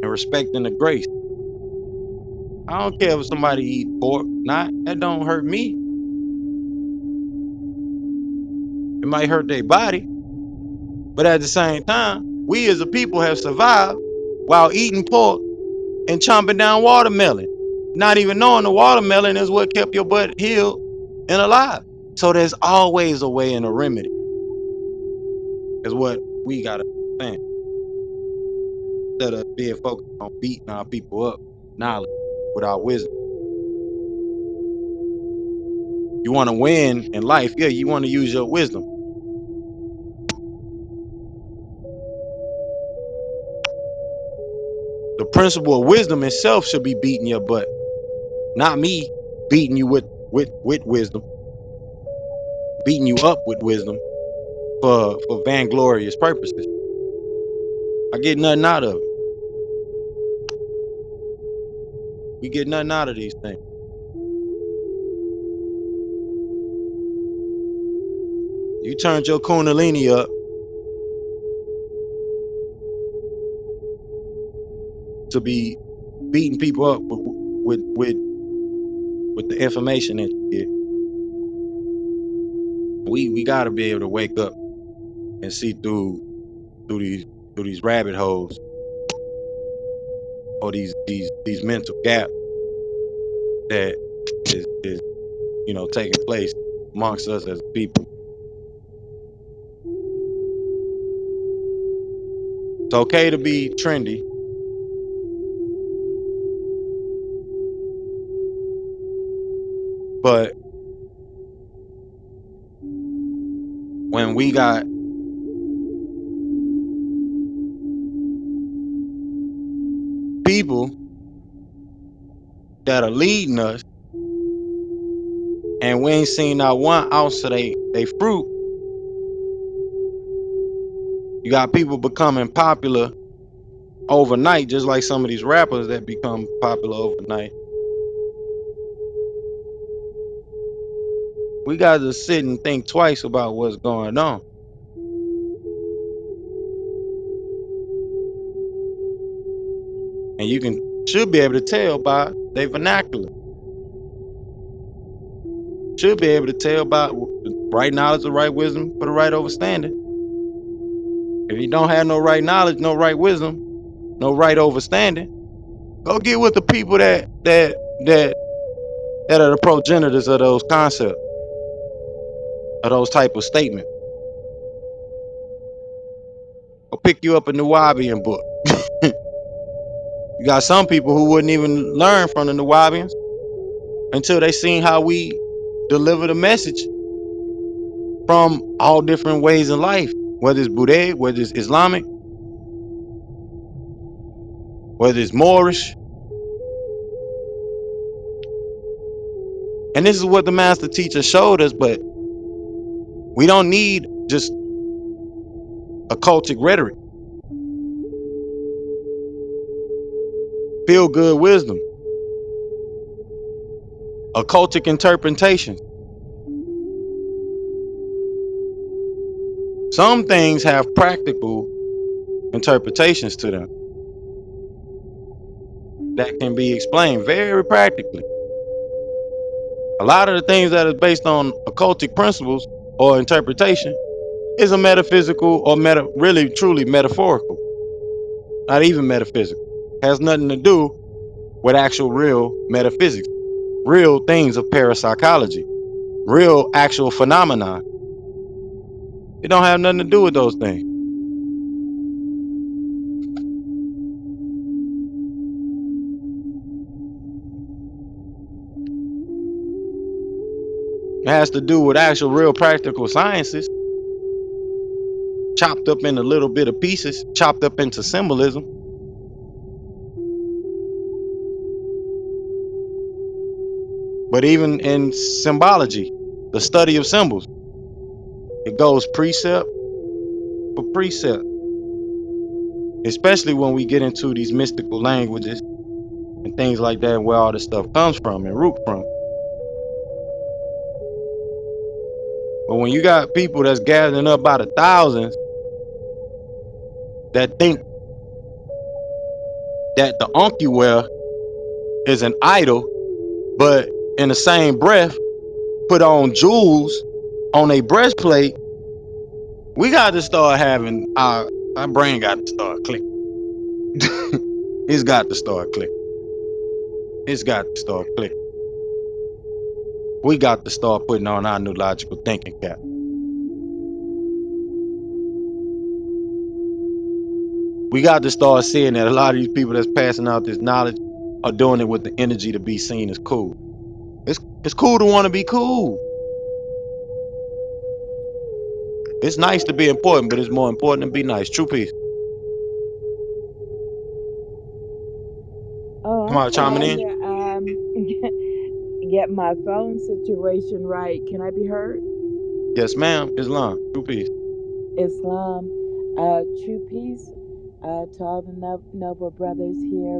and respecting the grace. I don't care if somebody eat pork, not that don't hurt me. It might hurt their body, but at the same time, we as a people have survived while eating pork and chomping down watermelon, not even knowing the watermelon is what kept your butt healed and alive. So there's always a way and a remedy, is what we gotta understand. Instead of being focused on beating our people up, knowledge, without wisdom. You want to win in life, yeah, you want to use your wisdom. The principle of wisdom itself should be beating your butt, not me beating you with wisdom, beating you up with wisdom for vainglorious purposes. I get nothing out of it. We get nothing out of these things. You turned your kundalini up to be beating people up with the information that you get. We gotta be able to wake up and see through these rabbit holes or these mental gaps that is taking place amongst us as a people. It's okay to be trendy, but when we got people that are leading us and we ain't seen not one ounce of they fruit, you got people becoming popular overnight, just like some of these rappers that become popular overnight. We got to sit and think twice about what's going on. And you should be able to tell by their vernacular. Should be able to tell by the right knowledge, the right wisdom, for the right understanding. If you don't have no right knowledge, no right wisdom, no right understanding, go get with the people that are the progenitors of those concepts, of those type of statements. Go pick you up a Nuwabian book. You got some people who wouldn't even learn from the Nuwabians until they seen how we deliver the message from all different ways in life, whether it's Buddha, whether it's Islamic, whether it's Moorish, And this is what the master teacher showed us, but we don't need just occultic rhetoric, feel good wisdom, occultic interpretations. Some things have practical interpretations to them that can be explained very practically. A lot of the things that is based on occultic principles or interpretation is a metaphysical or really truly metaphorical, not even metaphysical. Has nothing to do with actual real metaphysics, real things of parapsychology, real actual phenomena. It don't have nothing to do with those things. It has to do with actual real practical sciences, chopped up into little bit of pieces, chopped up into symbolism. But even in symbology, the study of symbols, it goes precept for precept, especially when we get into these mystical languages and things like that, where all this stuff comes from and root from. But when you got people that's gathering up by the thousands that think that the Enjiyl is an idol, but in the same breath put on jewels on a breastplate, we got to start having our brain got to start clicking. It's got to start clicking. It's got to start clicking. We got to start putting on our new logical thinking cap. We got to start seeing that a lot of these people that's passing out this knowledge are doing it with the energy to be seen as cool. It's cool to want to be cool. It's nice to be important, but it's more important to be nice. True peace. Oh, Come I'm on, chiming trying in. to get my phone situation right. Can I be heard? Yes, ma'am. Islam. True peace. Islam, true peace to all the noble brothers here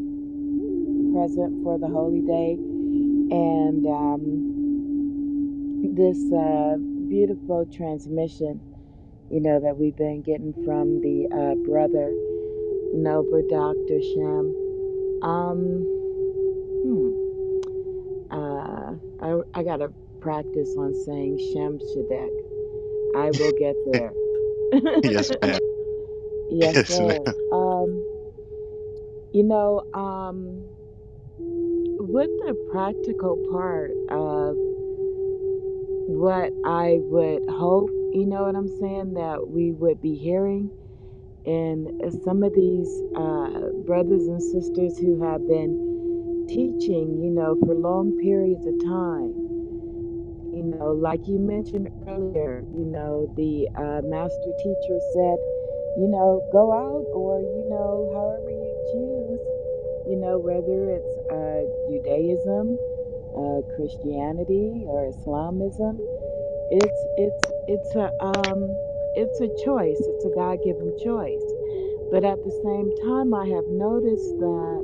present for the holy day, and this beautiful transmission, that we've been getting from the brother noble Dr. Shem. Um, hmm. I gotta practice on saying Shem Shadek. I will get there. Yes, ma'am. Yes, Yes, sir. ma'am. You know, with the practical part of what I would hope, you know what I'm saying, that we would be hearing in some of these brothers and sisters who have been teaching, for long periods of time. Like you mentioned earlier, the master teacher said, go out or, however you choose, whether it's Judaism, Christianity, or Islamism. It's a choice. It's a God-given choice. But at the same time, I have noticed that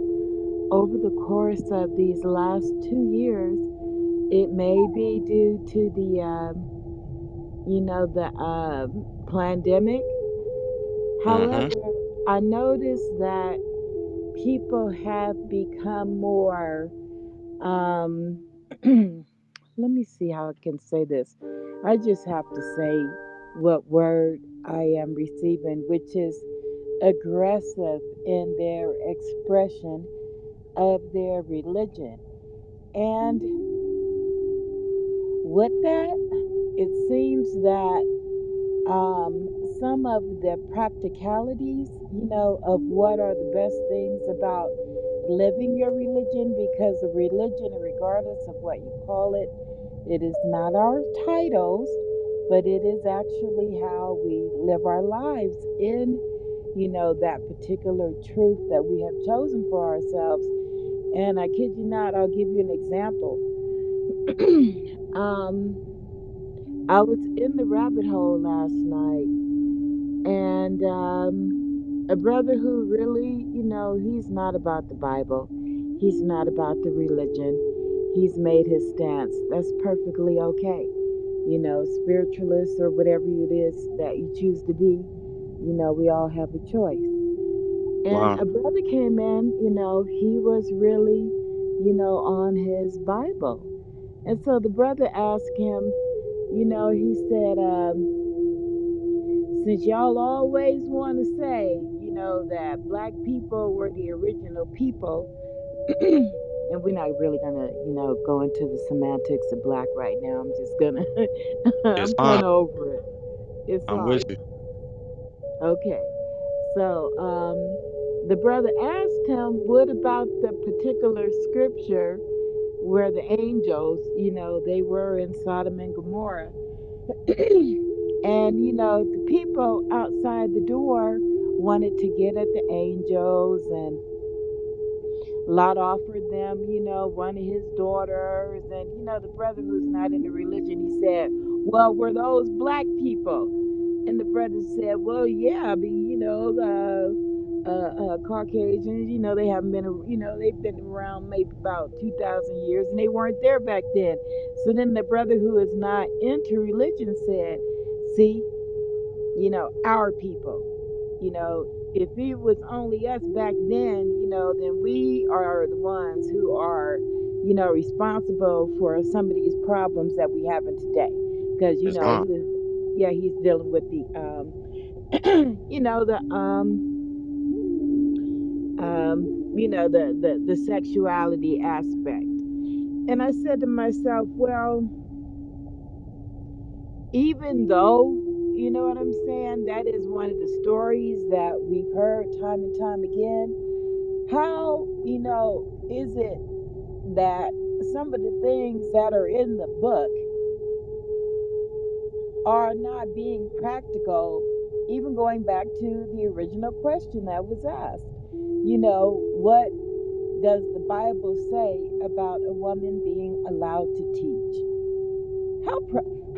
over the course of these last 2 years, it may be due to the pandemic. Mm-hmm. However, I noticed that people have become more, um, let me see how I can say this. I just have to say what word I am receiving, which is aggressive in their expression of their religion. And with that, it seems that some of the practicalities, of what are the best things about living your religion, because a religion, regardless of what you call it is not our titles, but it is actually how we live our lives in, that particular truth that we have chosen for ourselves. And I kid you not, I'll give you an example. um, I was in the rabbit hole last night, and a brother who really, he's not about the Bible, he's not about the religion. He's made his stance. That's perfectly okay. Spiritualist or whatever it is that you choose to be. We all have a choice. And Wow. a brother came in, he was really, on his Bible. And so the brother asked him, he said, since y'all always want to say, that black people were the original people, and we're not really gonna, go into the semantics of black right now. I'm just gonna, It's I'm fine. kind of over it. It's I'm with fine. you. Okay. So, the brother asked him, what about the particular scripture where the angels, they were in Sodom and Gomorrah? And, the people outside the door wanted to get at the angels, and Lot offered them, one of his daughters. And, the brother who's not in the religion, he said, well, were those black people? And the brother said, well, yeah, I mean, Caucasians, they haven't been, they've been around maybe about 2,000 years, and they weren't there back then. So then the brother who is not into religion said, see, our people, if it was only us back then, then we are the ones who are, responsible for some of these problems that we have in today. Because, Islam. yeah, he's dealing with the, the, the sexuality aspect. And I said to myself, well, even though, you know what I'm saying, that is one of the stories that we've heard time and time again, how, is it that some of the things that are in the book are not being practical, even going back to the original question that was asked? What does the Bible say about a woman being allowed to teach?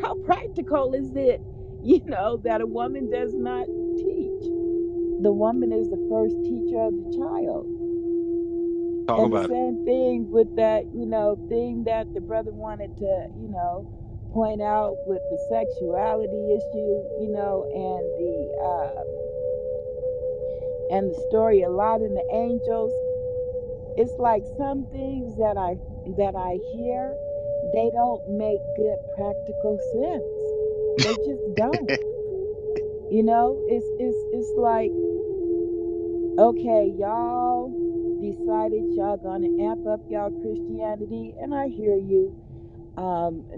How practical is it, that a woman does not teach? The woman is the first teacher of the child. Talk And the about it. same thing with that, thing that the brother wanted to, point out with the sexuality issue, and the story a lot in the angels. It's like some things that I hear, they don't make good practical sense. They just don't. It's like, okay, y'all decided y'all gonna amp up y'all Christianity, and I hear you,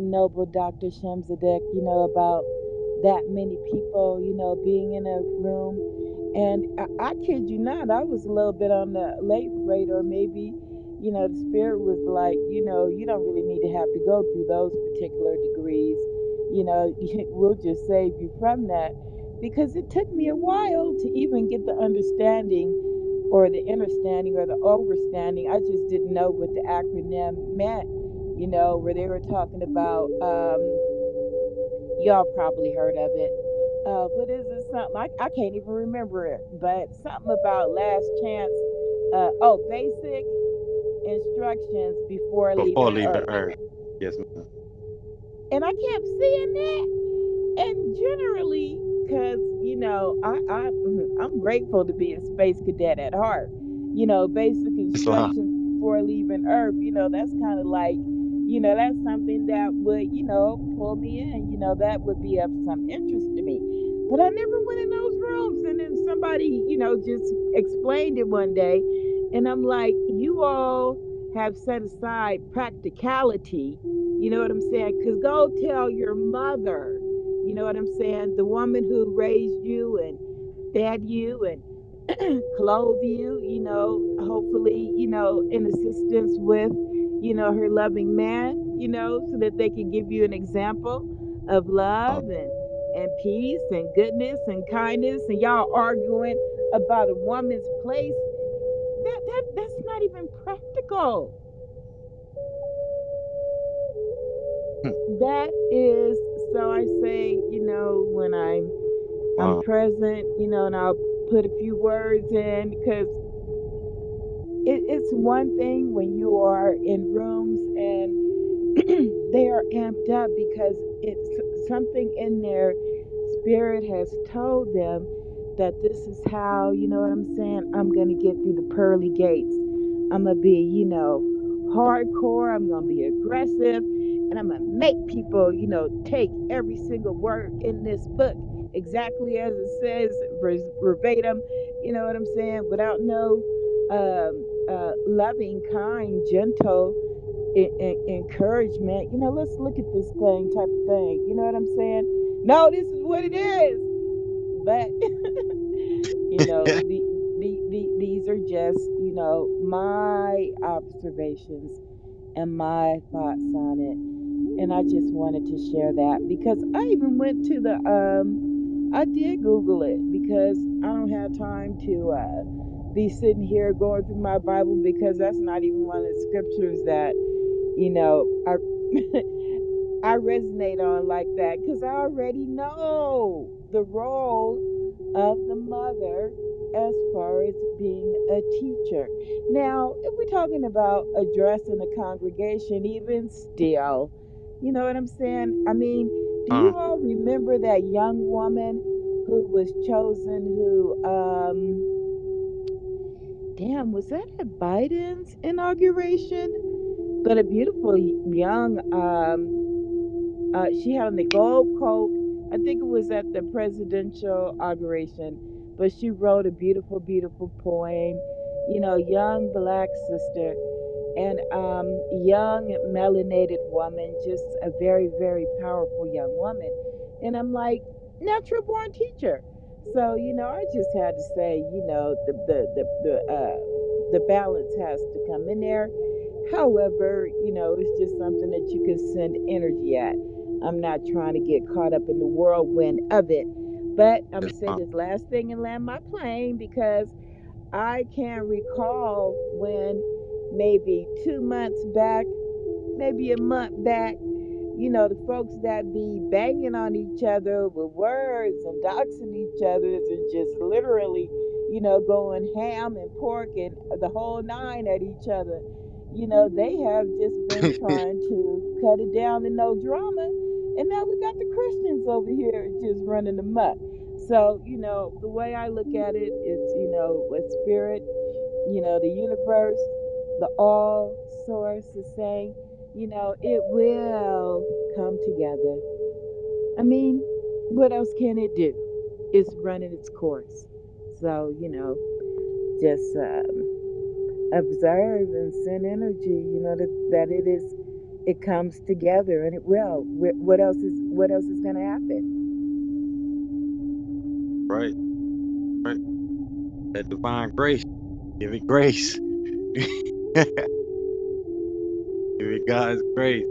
noble Dr. Shemzadek, about that many people, being in a room. And I kid you not, I was a little bit on the late rate, or maybe, the spirit was like, you don't really need to have to go through those particular degrees. We'll just save you from that. Because it took me a while to even get the understanding or the understanding or the overstanding. I just didn't know what the acronym meant, where they were talking about, y'all probably heard of it. What is it? Something I can't even remember it, but something about last chance. Basic instructions before Before leaving leaving Earth. Earth. Yes, ma'am. And I kept seeing that. And generally, because I'm grateful to be a space cadet at heart. Basic Islam. instructions before leaving Earth. That's kind of like, that's something that would, pull me in. That would be of some interest to me. But I never went in those rooms, and then somebody, just explained it one day, and I'm like, you all have set aside practicality. You know what I'm saying? Because go tell your mother, you know what I'm saying? The woman who raised you and fed you and clothed you, hopefully, in assistance with, her loving man, so that they can give you an example of Uh, love and peace and goodness and kindness. And y'all arguing about a woman's place. That's not even practical. that is, so I say, when I'm Uh, present, and I'll put a few words in because it's one thing when you are in rooms and they are amped up because it's something in their spirit has told them that this is how, you know what I'm saying, I'm going to get through the pearly gates. I'm going to be, hardcore. I'm going to be aggressive. And I'm going to make people, take every single word in this book exactly as it says, verbatim, you know what I'm saying, without no loving, kind, gentle encouragement. Let's look at this thing type of thing. You know what I'm saying? No, this is what it is. But these are just my observations and my thoughts on it, and I just wanted to share that because I even went to the I did Google it because I don't have time to be sitting here going through my Bible because that's not even one of the scriptures that I I resonate on like that because I already know the role of the mother as far as being a teacher. Now, if we're talking about addressing the congregation, even still, you know what I'm saying? I mean, do uh, you all remember that young woman who was chosen who, damn, was that at Biden's inauguration? But a beautiful young she had on the gold coat. I think it was at the presidential inauguration, but she wrote a beautiful, beautiful poem. Young black sister and young melanated woman, just a very, very powerful young woman. And I'm like, natural born teacher. So I just had to say, the balance has to come in there. However, it's just something that you can send energy at. I'm not trying to get caught up in the whirlwind of it. But I'm gonna it's say fine. this last thing and land my plane because I can recall when maybe 2 months back, maybe a month back, the folks that be banging on each other with words and doxing each other and just literally, going ham and pork and the whole nine at each other. They have just been trying to cut it down to no drama. And now we got the Christians over here just running amok. So, the way I look at it is, with spirit, the universe, the all source is saying, it will come together. I mean, what else can it do? It's running its course. So, just observe and send energy, that it comes together and it will. What else is going to happen? Right, right. That divine grace. Give it grace. Give it God's grace.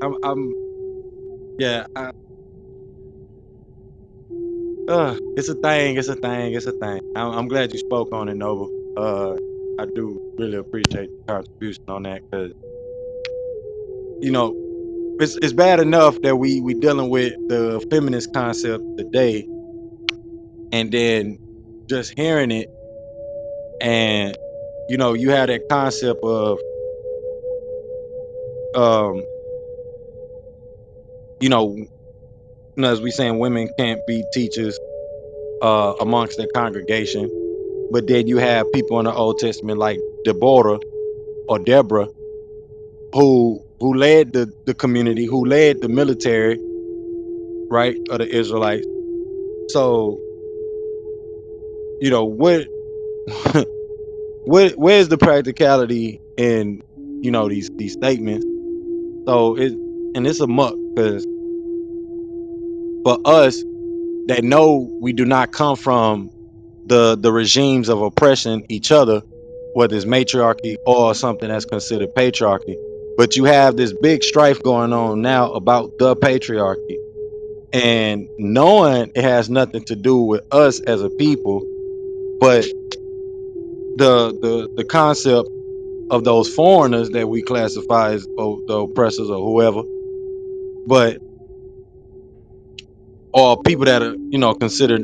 I'm yeah. It's a thing. It's a thing. It's a thing. I'm glad you spoke on it, Noble. I do really appreciate the contribution on that because you know it's bad enough that we dealing with the feminist concept today, and then just hearing it, and you have that concept of um you know as we saying women can't be teachers amongst their congregation, but then you have people in the Old Testament like Deborah or Deborah who led the community, who led the military, right, of the Israelites. So, what where's the practicality in these statements? So it's a muck because for us that know we do not come from the regimes of oppression each other, whether it's matriarchy or something that's considered patriarchy. But you have this big strife going on now about the patriarchy. And knowing it has nothing to do with us as a people, but the concept of those foreigners that we classify as the oppressors or whoever, but or people that are considered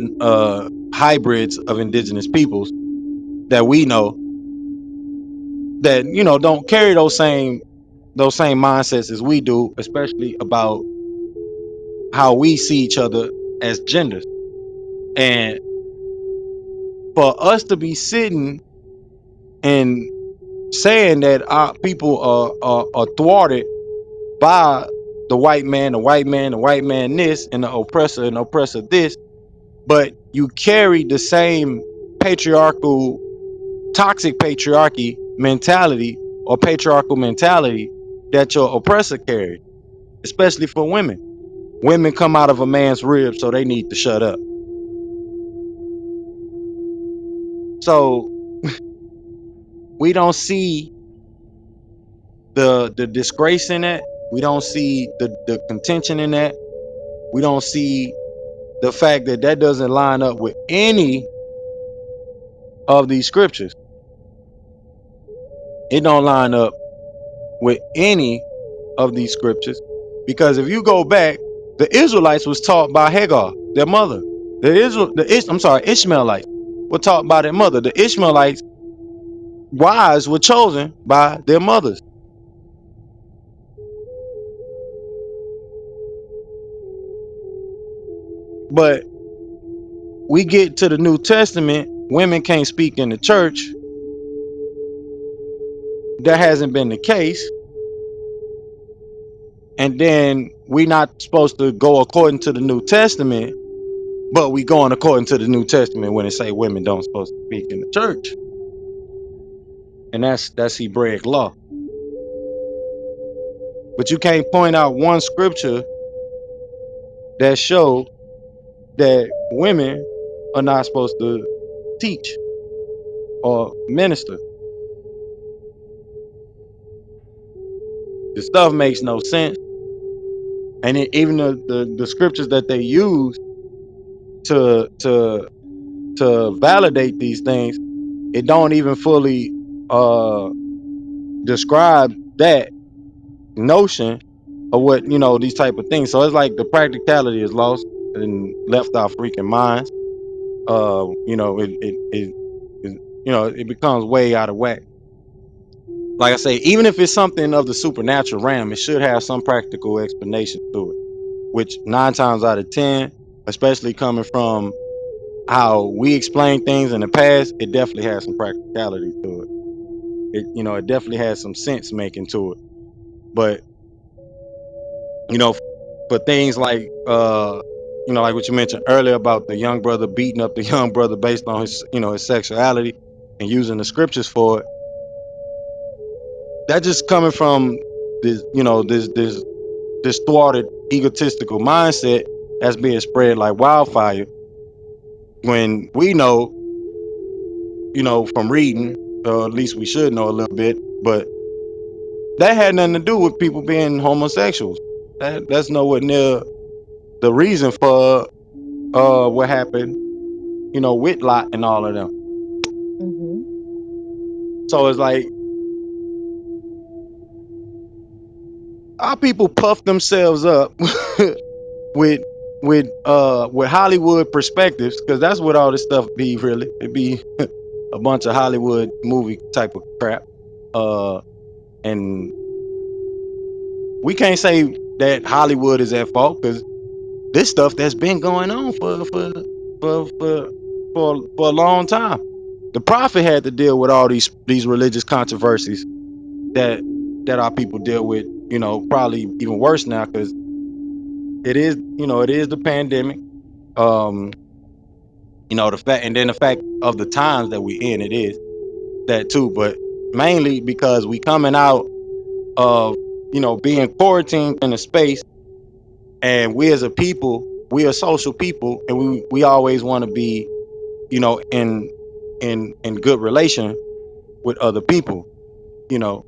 hybrids of indigenous peoples that we know that don't carry those same mindsets as we do, especially about how we see each other as genders. And for us to be sitting and saying that our people are thwarted by the white man, the white man, the white man this, and the oppressor this, but you carry the same patriarchal, toxic patriarchy mentality or patriarchal mentality that your oppressor carried, especially for women. Women come out of a man's rib, so they need to shut up. So we don't see the disgrace in that. We don't see the contention in that. We don't see the fact that that doesn't line up with any of these scriptures. It don't line up with any of these scriptures, because if you go back, the Israelites was taught by Hagar, their mother. Ishmaelites were taught by their mother. The Ishmaelites wives were chosen by their mothers. But we get to the New Testament, women can't speak in the church. That hasn't been the case. And then we not supposed to go according to the New Testament, but we going according to the New Testament when it say women don't supposed to speak in the church. And that's Hebraic law. But you can't point out one scripture that show that women are not supposed to teach or minister. The stuff makes no sense. And even the scriptures that they use to validate these things, it don't even fully describe that notion of what these type of things. So it's like the practicality is lost and left our freaking minds. It becomes way out of whack. Like I say, even if it's something of the supernatural realm, it should have some practical explanation to it. Which 9 times out of 10, especially coming from how we explain things in the past, it definitely has some practicality to it. It definitely has some sense making to it. But for things like like what you mentioned earlier about the young brother beating up the young brother based on his sexuality and using the scriptures for it, that just coming from this thwarted egotistical mindset that's being spread like wildfire, when we know from reading, or at least we should know a little bit, but that had nothing to do with people being homosexuals. That's nowhere near the reason for what happened, with Lot and all of them. Mm-hmm. So it's like our people puff themselves up with with Hollywood perspectives, because that's what all this stuff be. Really, it be a bunch of Hollywood movie type of crap. And we can't say that Hollywood is at fault, because this stuff that's been going on for a long time. The prophet had to deal with all these religious controversies that our people deal with. Probably even worse now, because it is the pandemic. Um, the fact, and then the fact of the times that we in, it is that too. But mainly because we coming out of being quarantined in a space, and we as a people, we are social people, and we always want to be in good relation with other people, you know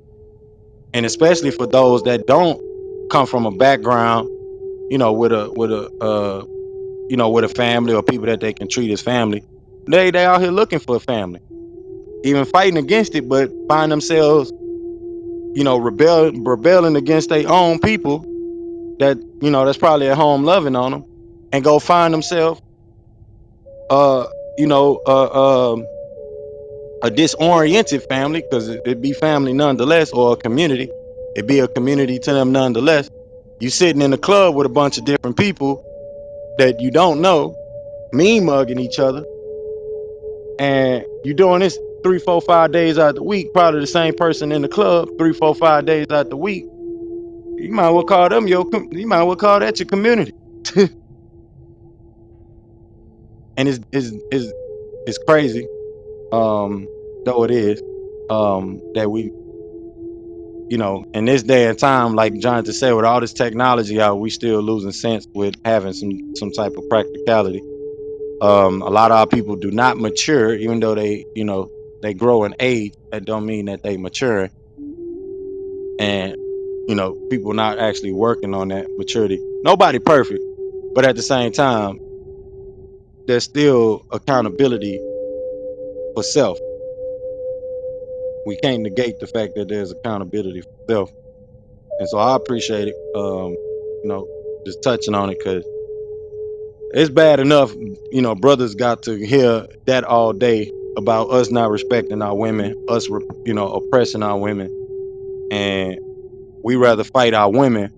and especially for those that don't come from a background, with a family, or people that they can treat as family. They out here looking for a family, even fighting against it, but find themselves rebelling against their own people that that's probably at home loving on them, and go find themselves uh you know a disoriented family, because it'd be family nonetheless, or a community. It'd be a community to them nonetheless. You sitting in a club with a bunch of different people that you don't know, mean mugging each other, and you doing this 3, 4, 5 days out the week. Probably the same person in the club 3, 4, 5 days out the week. You might well call them you might well call that your community. And it's crazy, um, though it is, that we, in this day and time, like Jonathan said, with all this technology out, we still losing sense with having some type of practicality. A lot of our people do not mature, even though they grow in age. That don't mean that they mature, and people not actually working on that maturity. Nobody perfect, but at the same time, there's still accountability for self. We can't negate the fact that there's accountability for self, and so I appreciate it. You know, just touching on it, because it's bad enough, brothers got to hear that all day about us not respecting our women, us, oppressing our women, and we rather fight our women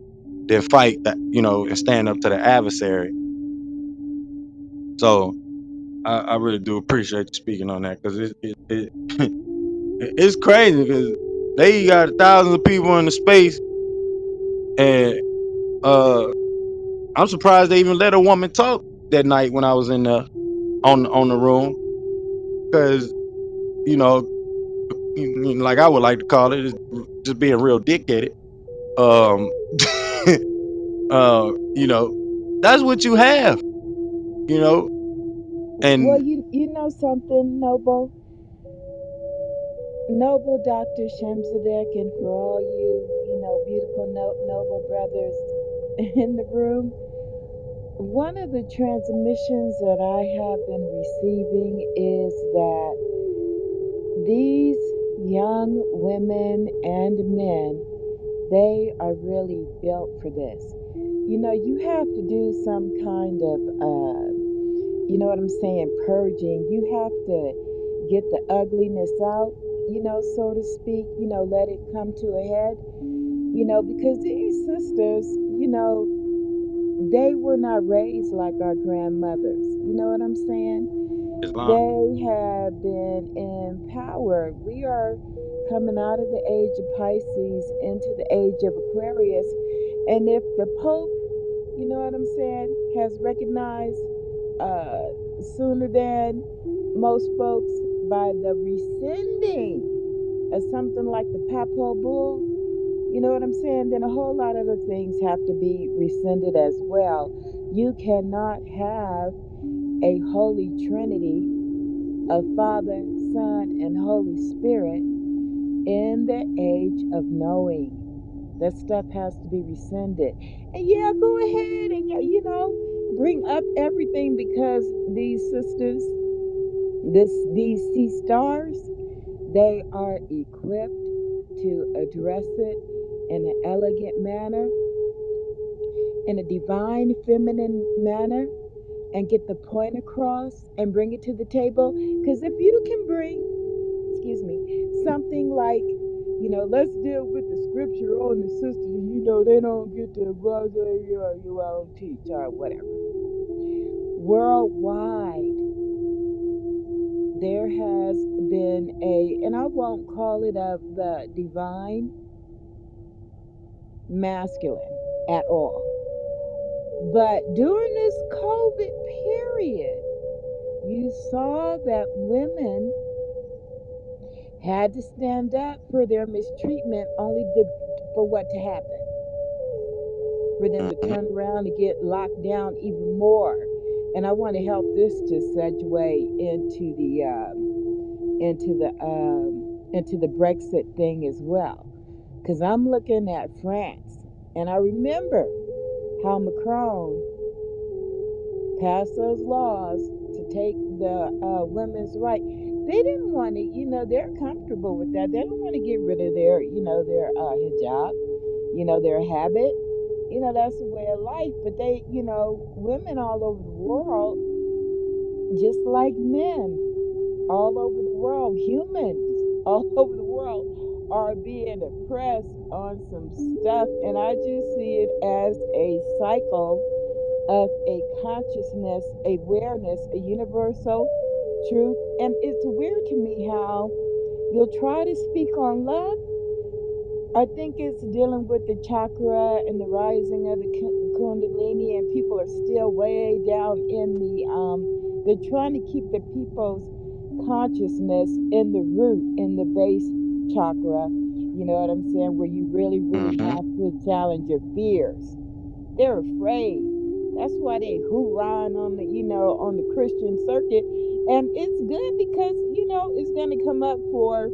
than fight that, and stand up to the adversary. So I really do appreciate you speaking on that, because it's crazy, because they got thousands of people in the space, and uh, I'm surprised they even let a woman talk that night when I was in the on the room, because you know, like I would like to call it, is just being real dick-headed. Um, you know, that's what you have, you know, Well, and you know something, noble Dr. Shemzadek, and for all you, beautiful noble brothers in the room. One of the transmissions that I have been receiving is that these young women and men, they are really built for this. You have to do some kind of, you know what I'm saying, purging. You have to get the ugliness out, so to speak, let it come to a head, because these sisters, they were not raised like our grandmothers. You know what I'm saying? Islam. They have been empowered. We are coming out of the age of Pisces into the age of Aquarius. And if the Pope, you know what I'm saying, has recognized uh, sooner than most folks by the rescinding of something like the Papal Bull, you know what I'm saying, then a whole lot of other things have to be rescinded as well. You cannot have a Holy Trinity of Father, Son, and Holy Spirit in the age of knowing. That stuff has to be rescinded. And yeah, go ahead and bring up everything, because these sisters, these sea stars, they are equipped to address it in an elegant manner, in a divine feminine manner, and get the point across and bring it to the table. Because if you can bring, excuse me, something like, let's deal with the scripture on the sisters, they don't get to blah, you all teach or whatever. Worldwide, there has been and I won't call it of the divine masculine at all. But during this COVID period, you saw that women had to stand up for their mistreatment, only for what to happen? For them to Mhm. turn around and get locked down even more. And I want to help this to segue into the Brexit thing as well, because I'm looking at France, and I remember how Macron passed those laws to take the women's right. they didn't want to, they're comfortable with that. They don't want to get rid of their, their hijab, their habit. That's the way of life. But they, women all over the world, just like men all over the world, humans all over the world are being oppressed on some stuff. And I just see it as a cycle of a consciousness, awareness, a universal truth. And it's weird to me how you'll try to speak on love. I think it's dealing with the chakra and the rising of the kundalini, and people are still way down in the they're trying to keep the people's consciousness in the root, in the base chakra. You know what I'm saying? Where you really, really Mm-hmm. have to challenge your fears. They're afraid. That's why they hoorahing on the, on the Christian circuit. And it's good because, it's going to come up for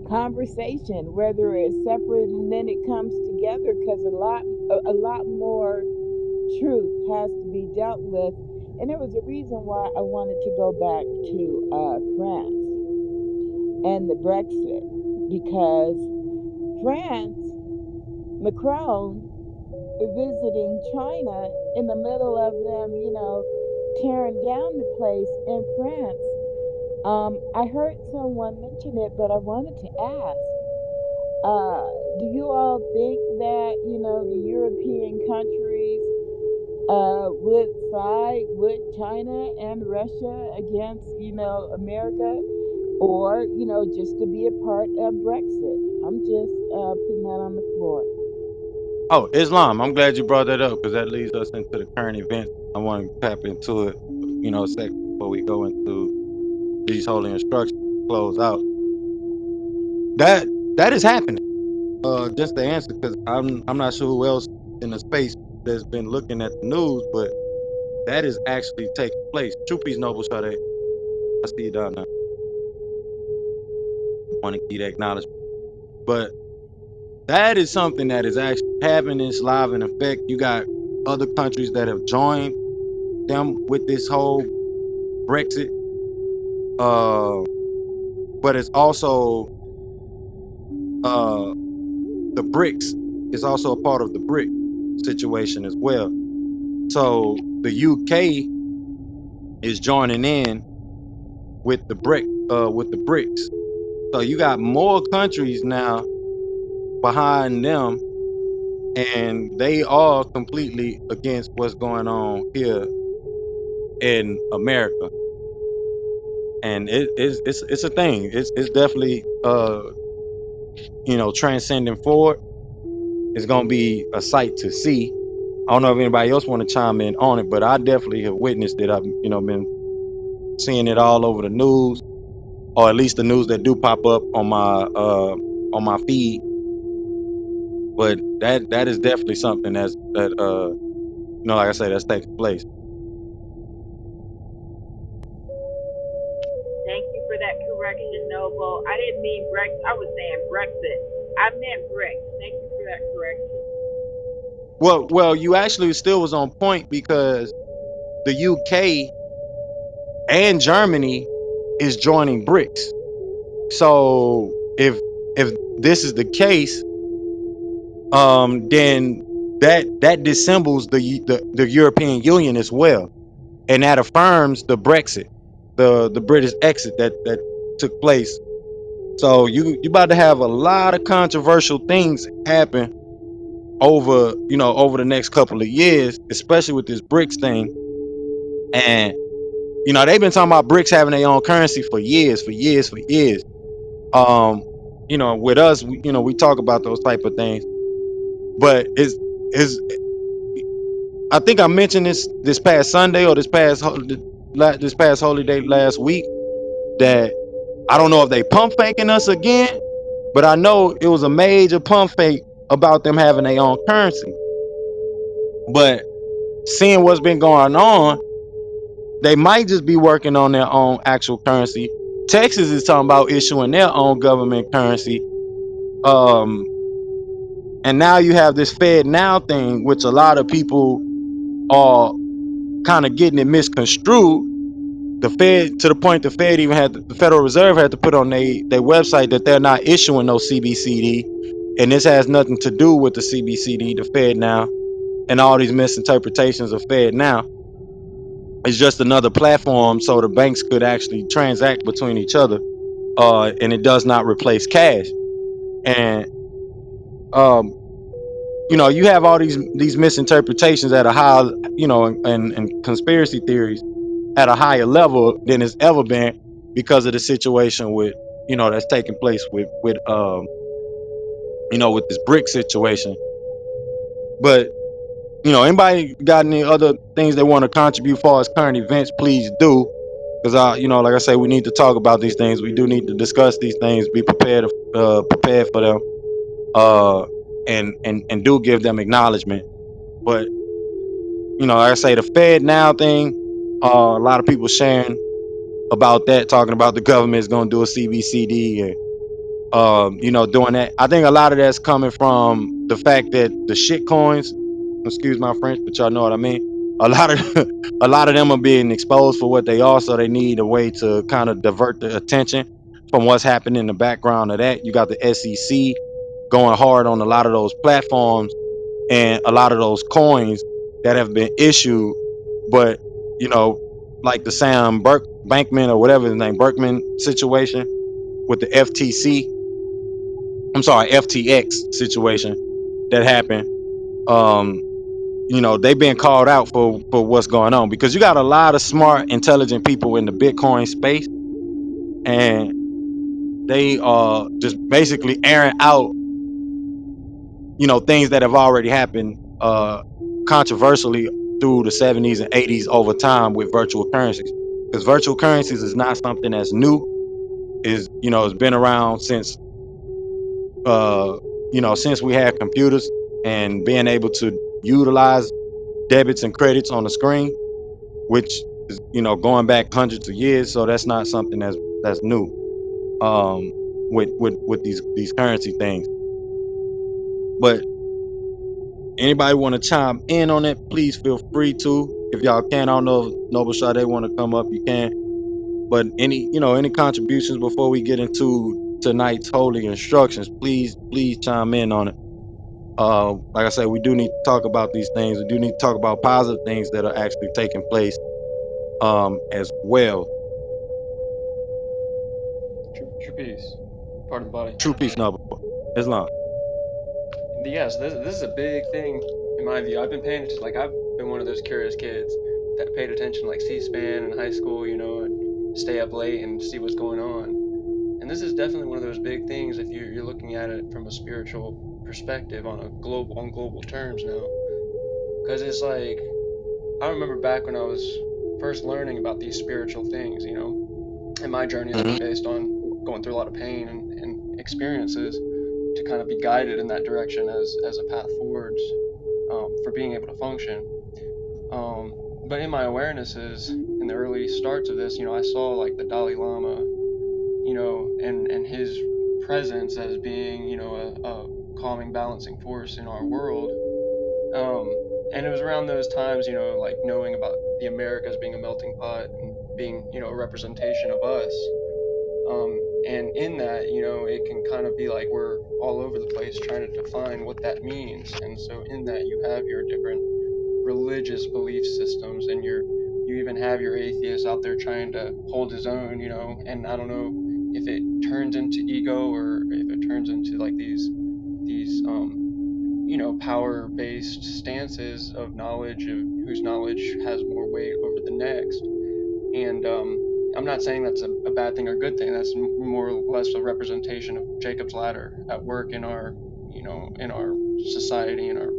conversation, whether it's separate and then it comes together, because a lot more truth has to be dealt with. And there was a reason why I wanted to go back to France and the Brexit, because France, Macron visiting China in the middle of them, tearing down the place in France. I heard someone mention it, but I wanted to ask, do you all think that, the European countries would side with China and Russia against, America, or, just to be a part of Brexit? I'm just putting that on the floor. Oh, Islam. I'm glad you brought that up because that leads us into the current events. I want to tap into it, a second before we go into these holy instructions. Close out. That is happening. Just to answer, because I'm not sure who else in the space that's been looking at the news, but that is actually taking place. True peace, noble Sade. I see you down there. I want to give that acknowledgement, but that is something that is actually happening. It's live in effect. You got other countries that have joined them with this whole Brexit. Uh, but it's also uh the BRICS is also a part of the BRIC situation as well. So the UK is joining in with the BRICS. So you got more countries now behind them, and they are completely against what's going on here in America. And it's a thing. It's definitely transcending forward. It's gonna be a sight to see. I don't know if anybody else want to chime in on it, but I definitely have witnessed it. I've been seeing it all over the news, or at least the news that do pop up on my feed. But that is definitely something like I say, that's taking place. Thank you for that correction, Noble. I didn't mean Brexit. I was saying Brexit. I meant Brexit. Thank you for that correction. Well, you actually still was on point because the UK and Germany is joining BRICS. So if this is the case, then that dissembles the European Union as well, and that affirms the Brexit, the British exit that took place. So you about to have a lot of controversial things happen over the next couple of years, especially with this BRICS thing. And they've been talking about BRICS having their own currency for years, for years, for years. With us, we talk about those type of things, but is I think I mentioned this past Sunday or this past holy day last week that I don't know if they pump faking us again, but I know it was a major pump fake about them having their own currency. But seeing what's been going on, they might just be working on their own actual currency. Texas is talking about issuing their own government currency. Um, and now you have this Fed Now thing, which a lot of people are kind of getting it misconstrued the Fed, to the point the Fed even had the Federal Reserve had to put on their website that they're not issuing no CBCD, and this has nothing to do with the CBCD, the Fed now, and all these misinterpretations of Fed now. It's just another platform so the banks could actually transact between each other, and it does not replace cash. And um, you have all these misinterpretations at a high, and conspiracy theories at a higher level than it's ever been because of the situation with that's taking place with this brick situation. But anybody got any other things they want to contribute for as current events, please do. Because like I say, we need to talk about these things. We do need to discuss these things, be prepared for them, uh, and do give them acknowledgement. But like I say, the Fed now thing, a lot of people sharing about that, talking about the government is going to do a CBCD and doing that. I think a lot of that's coming from the fact that the shit coins, excuse my French, but y'all know what I mean. A lot of a lot of them are being exposed for what they are, so they need a way to kind of divert the attention from what's happening in the background of that. You got the SEC going hard on a lot of those platforms and a lot of those coins that have been issued, but you know, like the Sam Bankman or whatever his name, Berkman situation with the FTC, I'm sorry, FTX situation that happened. Um, they've been called out for what's going on because you got a lot of smart, intelligent people in the Bitcoin space, and they are just basically airing out, things that have already happened, controversially through the 70s and 80s over time with virtual currencies. Because virtual currencies is not something that's new. It's been around uh, since we had computers and being able to utilize debits and credits on the screen, which is going back hundreds of years. So that's not something that's new. With these currency things. But anybody want to chime in on it? Please feel free to. If y'all can, I don't know if Noble Sade want to come up, you can. But any contributions before we get into tonight's holy instructions, please chime in on it. Like I said, we do need to talk about these things. We do need to talk about positive things that are actually taking place as well. True peace. Part of the body. True peace, Noble Islam. Yes, this is a big thing in my view. I've been paying attention. Like I've been one of those curious kids that paid attention, like C-SPAN in high school, and stay up late and see what's going on. And this is definitely one of those big things if you're looking at it from a spiritual perspective on global terms now. Because it's like I remember back when I was first learning about these spiritual things, and my journeys have Mm-hmm. been based on going through a lot of pain and experiences to kind of be guided in that direction as a path forwards for being able to function. But in my awarenesses in the early starts of this, I saw like the Dalai Lama, and his presence as being, a calming, balancing force in our world. And it was around those times, like knowing about the Americas being a melting pot and being, a representation of us. And in that, it can kind of be like we're all over the place trying to define what that means. And so in that, you have your different religious belief systems, and you even have your atheist out there trying to hold his own, and I don't know if it turns into ego or if it turns into like these power based stances of knowledge, of whose knowledge has more weight over the next. And I'm not saying that's a bad thing or good thing. That's more or less a representation of Jacob's ladder at work in our in our society, in our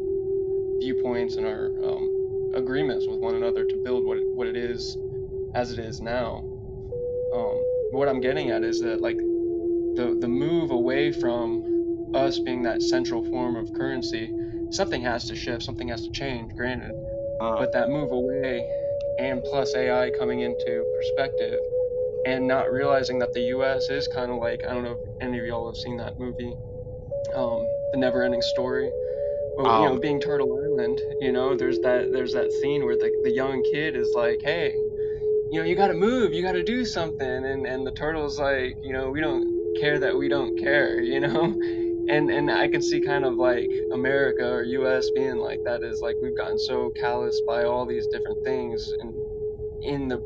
viewpoints and our agreements with one another to build what it is as it is now. What I'm getting at is that like the move away from us being that central form of currency, something has to shift, something has to change, granted, Uh, but that move away and plus AI coming into perspective and not realizing that the US is kind of like, I don't know if any of y'all have seen that movie, The Never Ending Story. Well, um, being Turtle Island, there's that scene where the young kid is like, hey, you got to move, you got to do something. And the turtle's like, we don't care that we don't care, and I can see kind of like America or US being like that, is like we've gotten so calloused by all these different things, and in the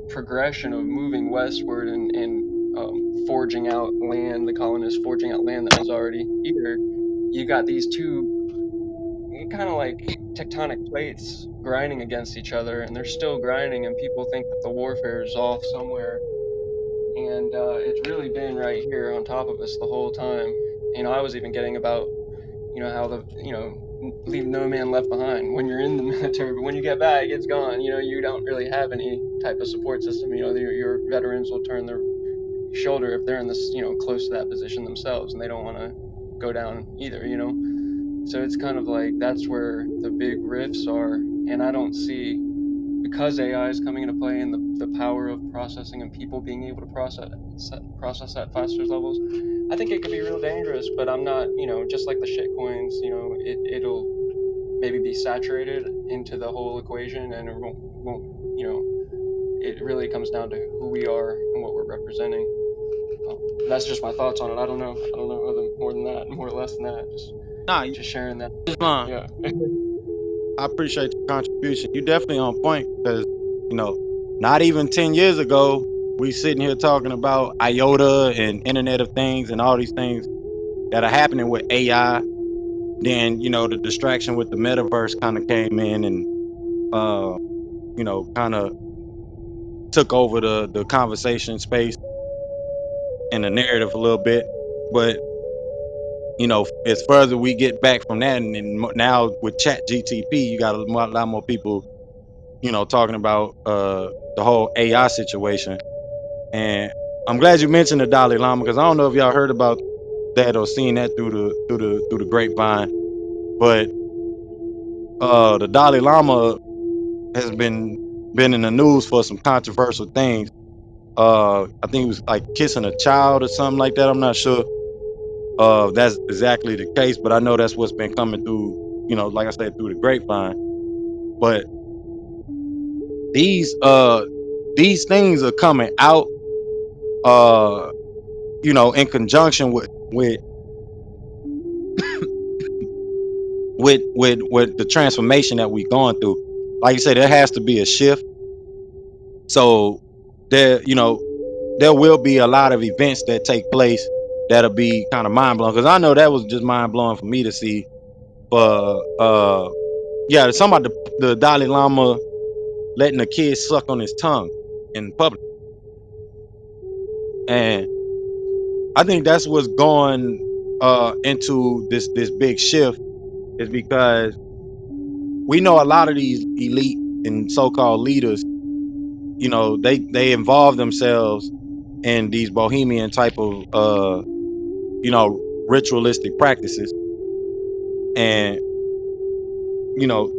progression of moving westward and forging out land, the colonists forging out land that was already here, you got these two kind of like tectonic plates grinding against each other, and they're still grinding, and people think that the warfare is off somewhere, and it's really been right here on top of us the whole time. I was even getting about how the leave no man left behind when you're in the military, but when you get back, it's gone. You don't really have any type of support system. Your veterans will turn their shoulder if they're in this close to that position themselves, and they don't want to go down either. So it's kind of like that's where the big rifts are, and I don't see, because AI is coming into play, and the power of processing and people being able to process at faster levels. I think it could be real dangerous, but I'm not, just like the shit coins, it'll maybe be saturated into the whole equation, and it won't, it really comes down to who we are and what we're representing. That's just my thoughts on it. I don't know more than that, more or less than that. Just sharing that. Islam, Yeah. I appreciate your contribution. You definitely on point because, not even 10 years ago, we sitting here talking about IOTA and Internet of Things and all these things that are happening with AI. Then, the distraction with the metaverse kind of came in and, kind of took over the conversation space and the narrative a little bit. But, as further we get back from that, and now with Chat GTP, you got a lot more people, talking about the whole AI situation. And I'm glad you mentioned the Dalai Lama because I don't know if y'all heard about that or seen that through the grapevine. But the Dalai Lama has been in the news for some controversial things. I think it was like kissing a child or something like that. I'm not sure that's exactly the case, but I know that's what's been coming through, like I said, through the grapevine. But these things are coming out, in conjunction with the transformation that we're going through. Like you said, there has to be a shift. So there will be a lot of events that take place that'll be kind of mind blowing. Because I know that was just mind blowing for me to see. For yeah, something about the Dalai Lama letting a kid suck on his tongue in public, and I think that's what's going into this big shift is because we know a lot of these elite and so-called leaders, they involve themselves in these bohemian type of ritualistic practices, and you know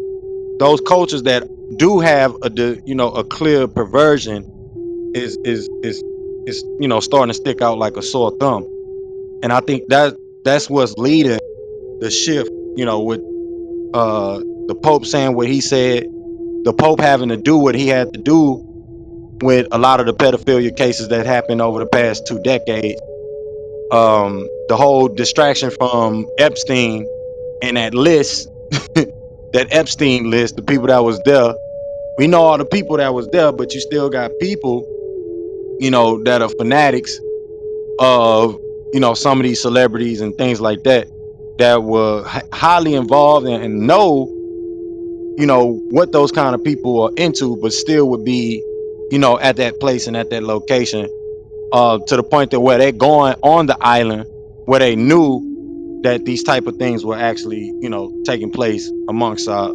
those cultures that do have a clear perversion is starting to stick out like a sore thumb. And I think that's what's leading the shift, with the Pope saying what he said, the Pope having to do what he had to do with a lot of the pedophilia cases that happened over the past 2 decades. The whole distraction from Epstein and that list, that Epstein list, the people that was there. We know all the people that was there, but you still got people, that are fanatics of, some of these celebrities and things like that, that were highly involved and know, what those kind of people are into, but still would be, at that place and at that location, to the point that where they're going on the island where they knew that these type of things were actually, taking place amongst our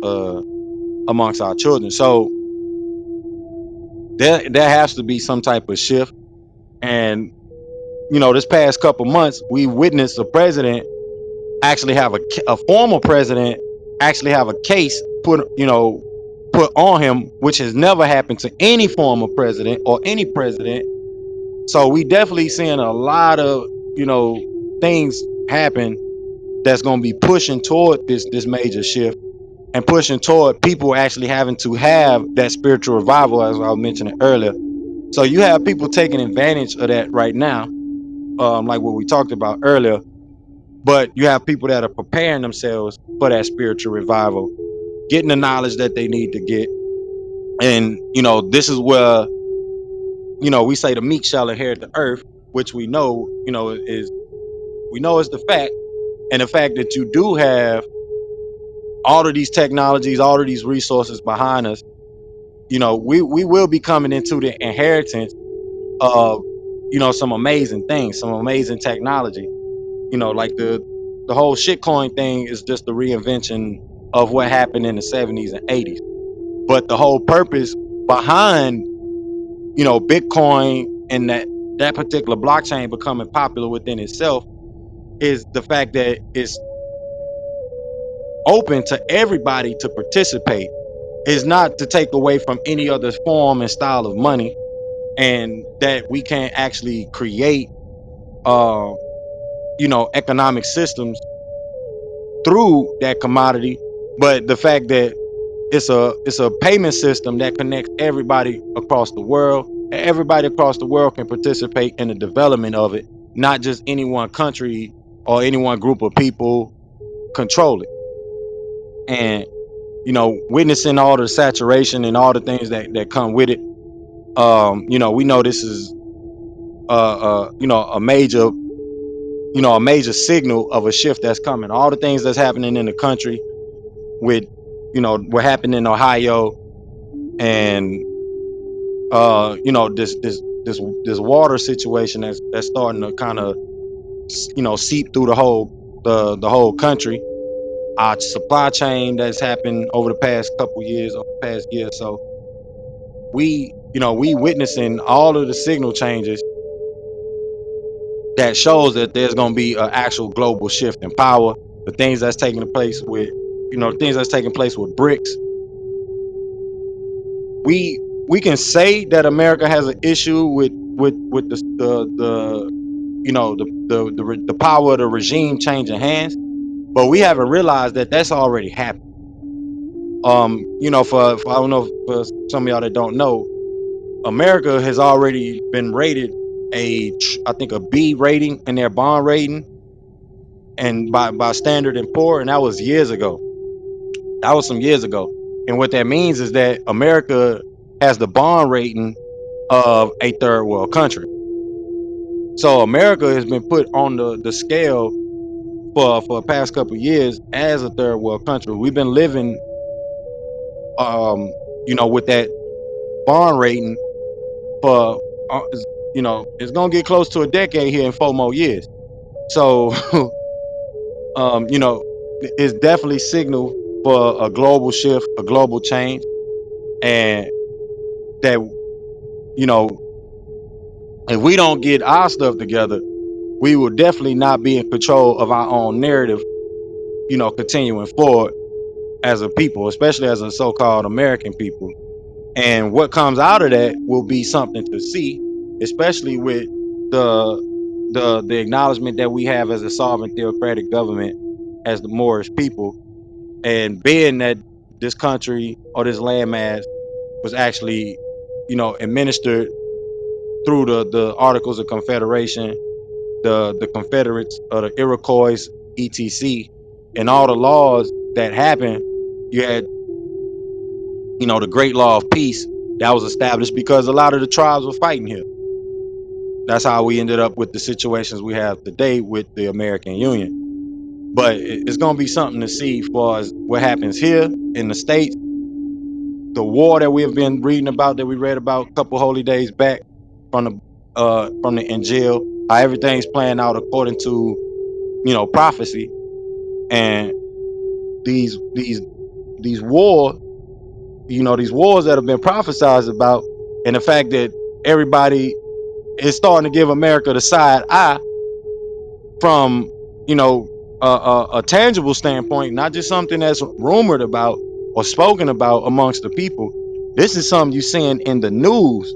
children. So there has to be some type of shift. And this past couple months, we witnessed a president actually have a former president actually have a case put on him, which has never happened to any former president or any president. So we definitely seeing a lot of things happen that's going to be pushing toward this major shift and pushing toward people actually having to have that spiritual revival, as I was mentioning earlier. So you have people taking advantage of that right now, like what we talked about earlier. But you have people that are preparing themselves for that spiritual revival, getting the knowledge that they need to get. And this is where we say the meek shall inherit the earth, which we know is the fact. And the fact that you do have all of these technologies, all of these resources behind us, we will be coming into the inheritance of some amazing things, some amazing technology. Like the whole shitcoin thing is just the reinvention of what happened in the 70s and 80s. But the whole purpose behind Bitcoin and that particular blockchain becoming popular within itself is the fact that it's open to everybody to participate. Is not to take away from any other form and style of money, and that we can actually create uh economic systems through that commodity. But the fact that it's a payment system that connects everybody across the world, and everybody across the world can participate in the development of it, not just any one country or any one group of people control it. And witnessing all the saturation and all the things that come with it, we know this is a major signal of a shift that's coming. All the things that's happening in the country with what happened in Ohio, and this water situation that's starting to kind of seep through the whole country. Our supply chain that's happened over the past couple years, or past year. So we witnessing all of the signal changes that shows that there's going to be an actual global shift in power. The things that's taking place with things that's taking place with BRICS. We can say that America has an issue with the power of the regime changing hands, but we haven't realized that that's already happened. For I don't know, for some of y'all that don't know, America has already been rated I think a B rating in their bond rating, and by Standard and Poor, and that was years ago. That was some years ago. And what that means is that America has the bond rating of a third world country. So America has been put on the scale for the past couple of years as a third world country. We've been living with that bond rating for it's gonna get close to a decade here in 4 more years. So um, you know, it's definitely signal for a global shift, a global change, and that you know, if we don't get our stuff together, we will definitely not be in control of our own narrative, continuing forward as a people, especially as a so-called American people. And what comes out of that will be something to see, especially with the the acknowledgement that we have as a sovereign theocratic government, as the Moorish people, and being that this country or this landmass was actually, administered through the Articles of Confederation, the Confederates or the Iroquois, etc., and all the laws that happened. You had, the Great Law of Peace that was established because a lot of the tribes were fighting here. That's how we ended up with the situations we have today with the American Union. But it's going to be something to see as far as what happens here in the States. The war that we have been reading about, that we read about a couple holy days back from the Injiyl, how everything's playing out according to prophecy. And these war these wars that have been prophesized about, and the fact that everybody is starting to give America the side eye from a tangible standpoint, not just something that's rumored about or spoken about amongst the people. This is something you're seeing in the news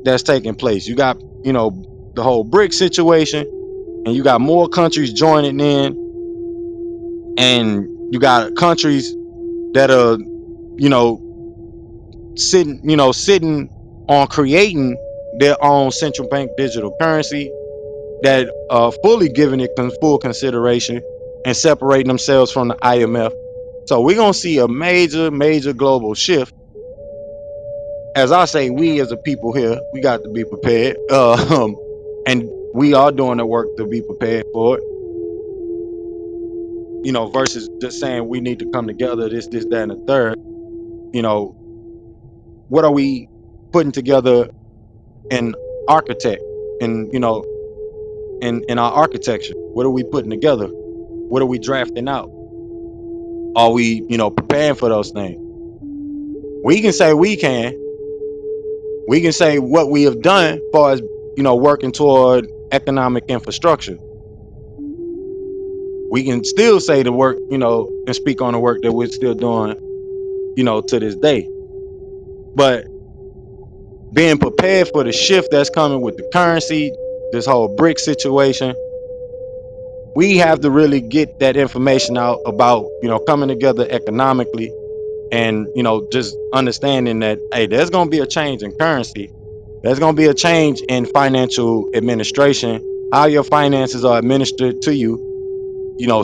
that's taking place. You got the whole BRIC situation, and you got more countries joining in, and you got countries that are you know sitting on creating their own central bank digital currency that fully giving it full consideration and separating themselves from the IMF. So we're gonna see a major global shift. As I say, we as a people here, we got to be prepared. And we are doing the work to be prepared for it. Versus just saying we need to come together, this, that, and the third. You know, what are we putting together in architect and in our architecture? What are we putting together? What are we drafting out? Are we, preparing for those things? We can say we can. We can say what we have done as far as, working toward economic infrastructure. We can still say the work, and speak on the work that we're still doing, to this day. But being prepared for the shift that's coming with the currency, this whole brick situation, we have to really get that information out about, coming together economically and, just understanding that, hey, there's going to be a change in currency. There's going to be a change in financial administration, how your finances are administered to you,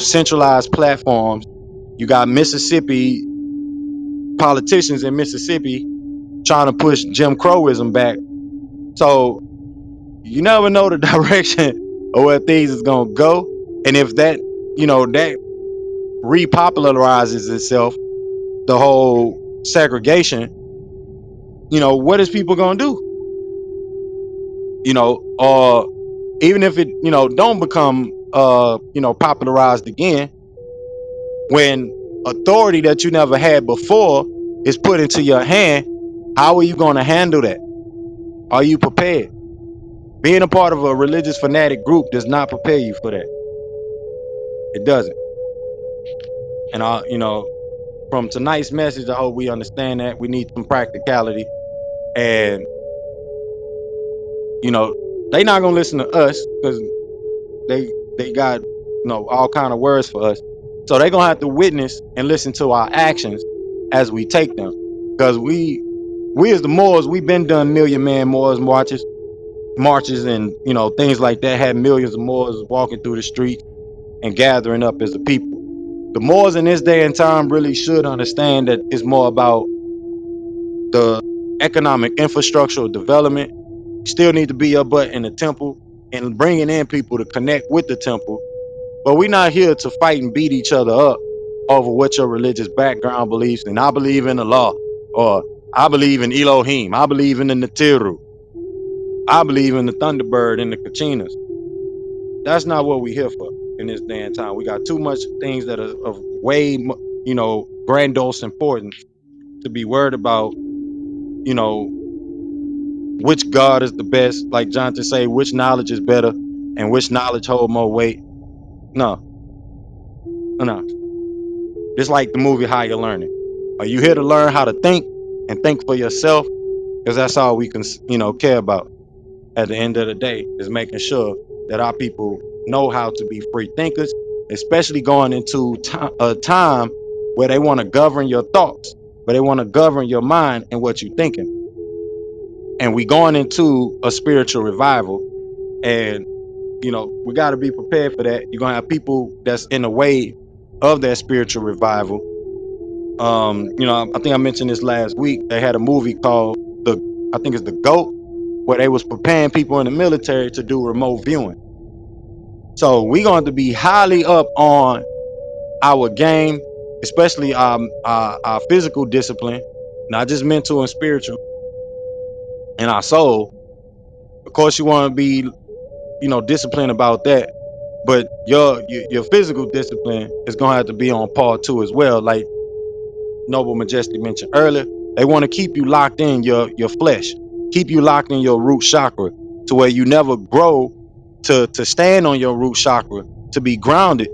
centralized platforms. You got Mississippi politicians in Mississippi trying to push Jim Crowism back. So you never know the direction of where things is going to go. And if that, that repopularizes itself, the whole segregation, what is people going to do? Or even if it, don't become, popularized again, when authority that you never had before is put into your hand, how are you going to handle that? Are you prepared? Being a part of a religious fanatic group does not prepare you for that. It doesn't. And from tonight's message, I hope we understand that we need some practicality. And they not gonna listen to us because they got all kind of words for us. So they're gonna have to witness and listen to our actions as we take them. Because we as the Moors, we've been done Million Man Moors marches and things like that, had millions of Moors walking through the streets and gathering up as a people. The Moors in this day and time really should understand that it's more about the economic infrastructural development. You still need to be your butt in the temple and bringing in people to connect with the temple. But we're not here to fight and beat each other up over what your religious background beliefs. And I believe in the law, or I believe in Elohim. I believe in the Natiru. I believe in the Thunderbird and the Kachinas. That's not what we're here for in this day and time. We got too much things that are of way, grandiose importance to be worried about, which God is the best. Like Jonathan say, which knowledge is better and which knowledge hold more weight. No. It's like the movie Higher Learning. Are you here to learn how to think and think for yourself? Because that's all we can, care about at the end of the day, is making sure that our people know how to be free thinkers, especially going into a time where they want to govern your thoughts, but they want to govern your mind and what you're thinking. And we going into a spiritual revival, and we got to be prepared for that. You're gonna have people that's in the way of that spiritual revival. I think I mentioned this last week. They had a movie called I think it's The GOAT, where they was preparing people in the military to do remote viewing. So we going to be highly up on our game, especially our physical discipline, not just mental and spiritual, and our soul. Of course, you want to be, disciplined about that, but your physical discipline is gonna have to be on par too as well. Like Noble Majestic mentioned earlier, they want to keep you locked in your flesh, keep you locked in your root chakra, to where you never grow to stand on your root chakra, to be grounded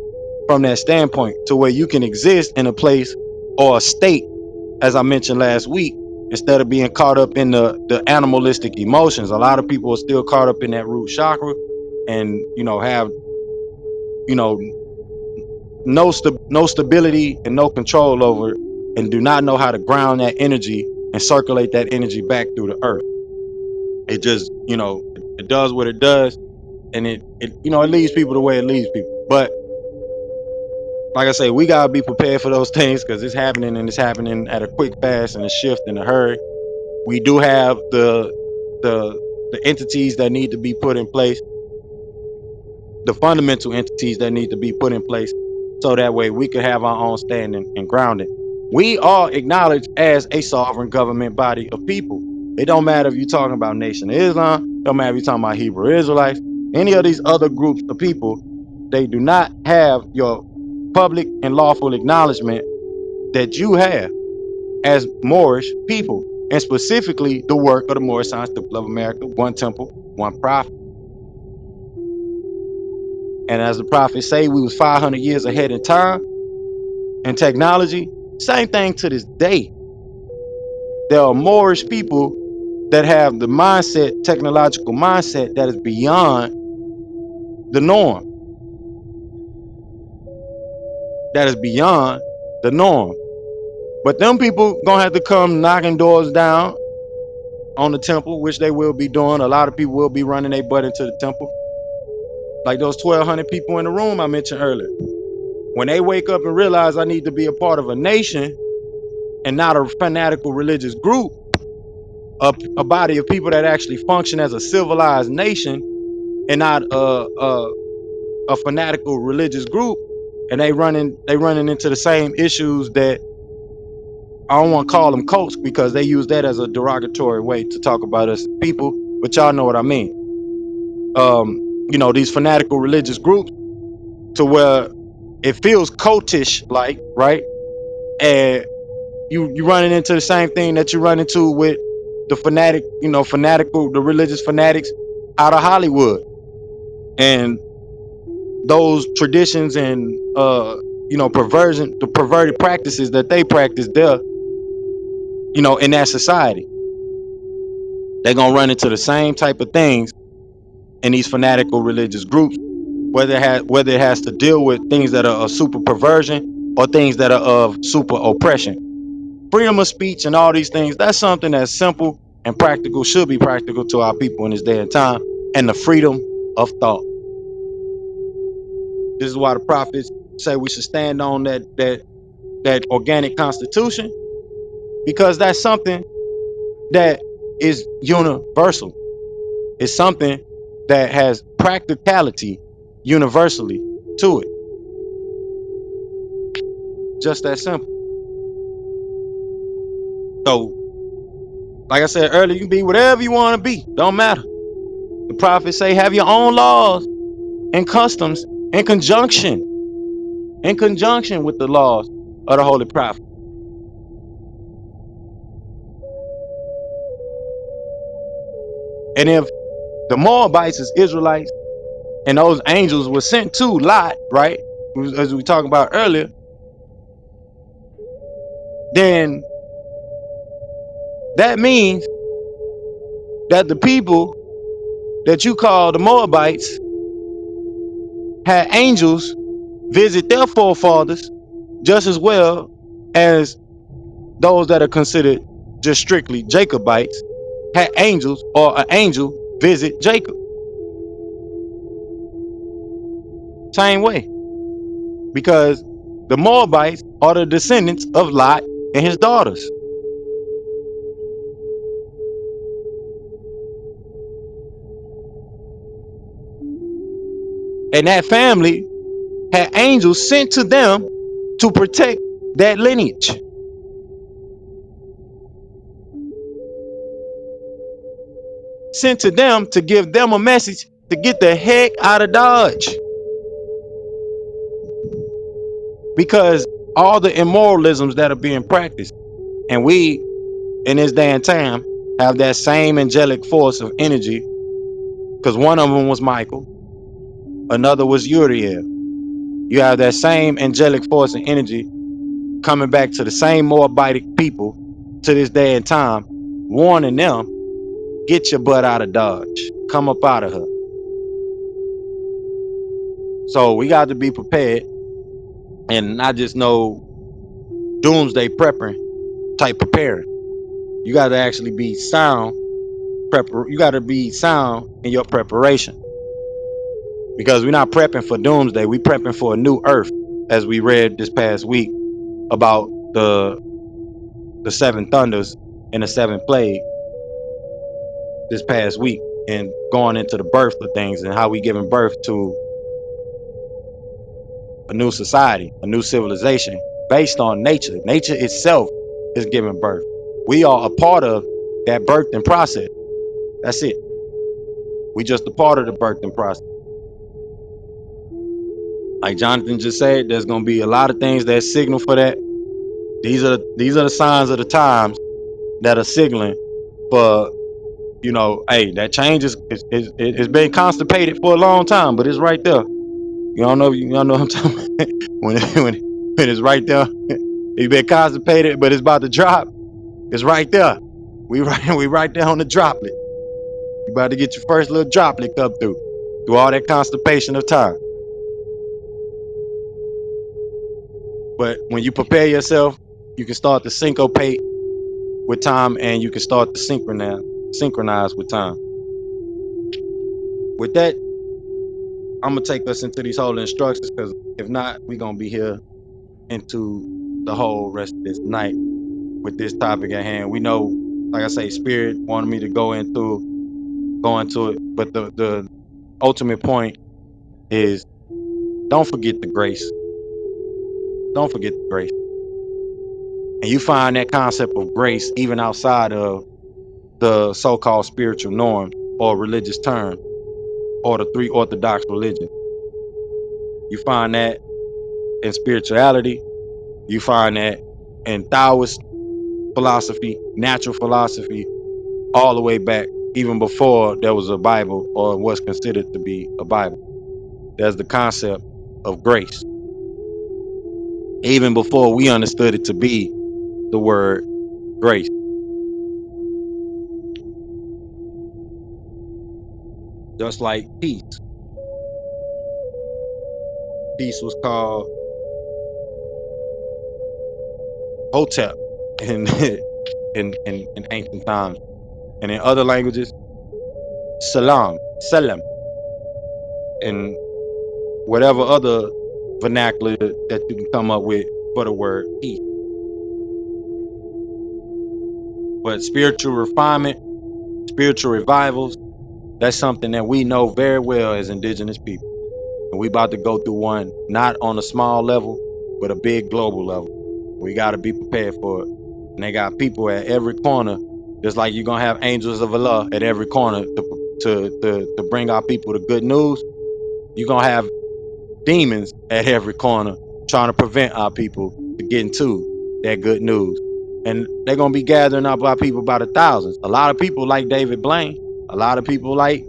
from that standpoint, to where you can exist in a place or a state, as I mentioned last week, instead of being caught up in the animalistic emotions. A lot of people are still caught up in that root chakra, and have no stability and no control over it, and do not know how to ground that energy and circulate that energy back through the earth. It just, it does what it does, and it leads people the way it leads people. But like I say, we gotta be prepared for those things because it's happening, and it's happening at a quick, fast, and a shift in a hurry. We do have the the entities that need to be put in place, the fundamental entities that need to be put in place, so that way we could have our own standing and grounding. We are acknowledged as a sovereign government body of people. It don't matter if you're talking about Nation of Islam, don't matter if you're talking about Hebrew Israelites, any of these other groups of people, they do not have your public and lawful acknowledgement that you have as Moorish people, and specifically the work of the Moorish Science Temple of America, one temple, one prophet. And as the prophets say, we was 500 years ahead in time and technology. Same thing to this day. There are Moorish people that have the mindset, technological mindset, that is beyond the norm. That is beyond the norm. But them people gonna have to come knocking doors down on the temple, which they will be doing. A lot of people will be running their butt into the temple. Like those 1,200 people in the room I mentioned earlier. When they wake up and realize I need to be a part of a nation and not a fanatical religious group, a body of people that actually function as a civilized nation and not a fanatical religious group, and they running into the same issues that I don't want to call them cults because they use that as a derogatory way to talk about us people, but y'all know what I mean. These fanatical religious groups, to where it feels cultish like, right? And you running into the same thing that you run into with the the religious fanatics out of Hollywood, and those traditions and the perverted practices that they practice there, in that society. They're gonna run into the same type of things in these fanatical religious groups, whether it has to deal with things that are of super perversion or things that are of super oppression. Freedom of speech and all these things, that's something that's simple and practical, should be practical to our people in this day and time, and the freedom of thought. This is why the prophets say we should stand on that organic constitution, because that's something that is universal. It's something that has practicality universally to it. Just that simple. So, like I said earlier, you can be whatever you want to be. Don't matter. The prophets say have your own laws and customs in conjunction with the laws of the Holy Prophet. And if the Moabites is Israelites and those angels were sent to Lot, right? As we talked about earlier, then that means that the people that you call the Moabites had angels visit their forefathers just as well as those that are considered just strictly Jacobites had angels or an angel visit Jacob. Same way. Because the Moabites are the descendants of Lot and his daughters. And that family had angels sent to them to protect that lineage. Sent to them to give them a message to get the heck out of Dodge. Because all the immoralisms that are being practiced, and we in this day and time have that same angelic force of energy, because one of them was Michael, another was Uriel. You have that same angelic force and energy coming back to the same Moabitic people to this day and time, warning them, get your butt out of Dodge, come up out of her. So we got to be prepared and not just know doomsday prepping type preparing. You got to actually be sound You got to be sound in your preparation, because we're not prepping for doomsday. We prepping for a new earth, as we read this past week about the seven thunders and the seven plague this past week, and going into the birth of things and how we giving birth to a new society, a new civilization based on nature. Nature itself is giving birth. We are a part of that birthing process. That's it. We just a part of the birthing process. Like Jonathan just said, there's gonna be a lot of things that signal for that. These are the signs of the times that are signaling for, hey, that change it's been constipated for a long time, but it's right there. You don't know, you don't know what I'm talking about. when it's right there, it's been constipated, but it's about to drop. It's right there. We right there on the droplet. You about to get your first little droplet come through all that constipation of time. But when you prepare yourself, you can start to syncopate with time, and you can start to synchronize with time. With that, I'm gonna take us into these whole instructions, because if not, we're gonna be here into the whole rest of this night with this topic at hand. We know, like I say, Spirit wanted me to go into it, but the ultimate point is, don't forget the grace. Don't forget the grace. And you find that concept of grace even outside of the so-called spiritual norms or religious terms or the three orthodox religions. You find that in spirituality. You find that in Taoist philosophy, natural philosophy, all the way back, even before there was a Bible or what's considered to be a Bible. There's the concept of grace. Even before we understood it to be the word grace. Just like peace. Peace was called Hotep in, in ancient times. And in other languages, Salam, and whatever other vernacular that you can come up with for the word peace. But spiritual refinement, spiritual revivals, that's something that we know very well as indigenous people. And we about to go through one, not on a small level, but a big global level. We got to be prepared for it. And they got people at every corner, just like you're going to have angels of Allah at every corner to bring our people the good news. You're going to have demons at every corner trying to prevent our people to getting to that good news. And they're going to be gathering up our people by the thousands. A lot of people like David Blaine. A lot of people like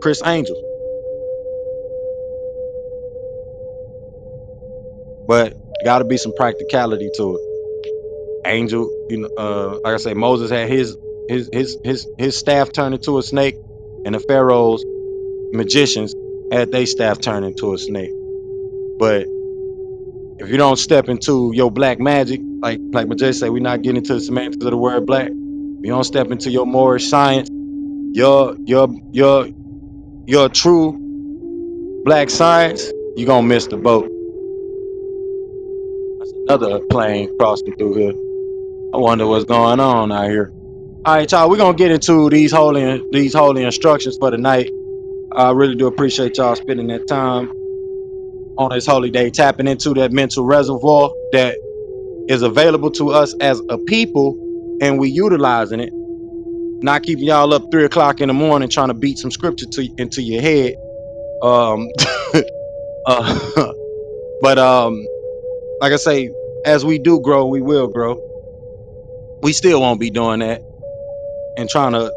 Chris Angel. But got to be some practicality to it. Angel, like I say, Moses had his staff turn into a snake, and the Pharaoh's magicians had their staff turn into a snake. But if you don't step into your black magic, like Majay say, we're not getting into the semantics of the word black. If you don't step into your Moorish science, your true black science, you're gonna miss the boat. That's another plane crossing through here. I wonder what's going on out here. All right, y'all, we're gonna get into these holy instructions for the night. I really do appreciate y'all spending that time on this holy day, tapping into that mental reservoir that is available to us as a people, and we utilizing it. Not keeping y'all up 3 o'clock in the morning trying to beat some scripture into your head. Um, but like I say, as we do grow, we will grow. We still won't be doing that and trying to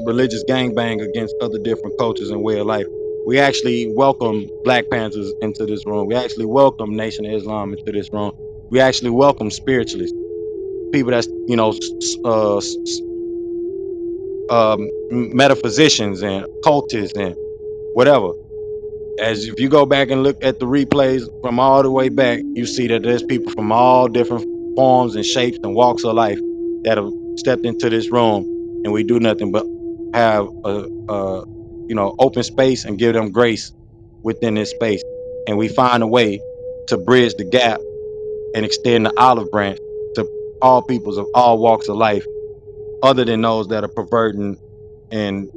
religious gangbang against other different cultures and way of life. We actually welcome Black Panthers into this room. We actually welcome Nation of Islam into this room. We actually welcome spiritualists, people that's metaphysicians and cultists and whatever. As if you go back and look at the replays from all the way back, you see that there's people from all different forms and shapes and walks of life that have stepped into this room, and we do nothing but have a open space and give them grace within this space, and we find a way to bridge the gap and extend the olive branch to all peoples of all walks of life, other than those that are perverting and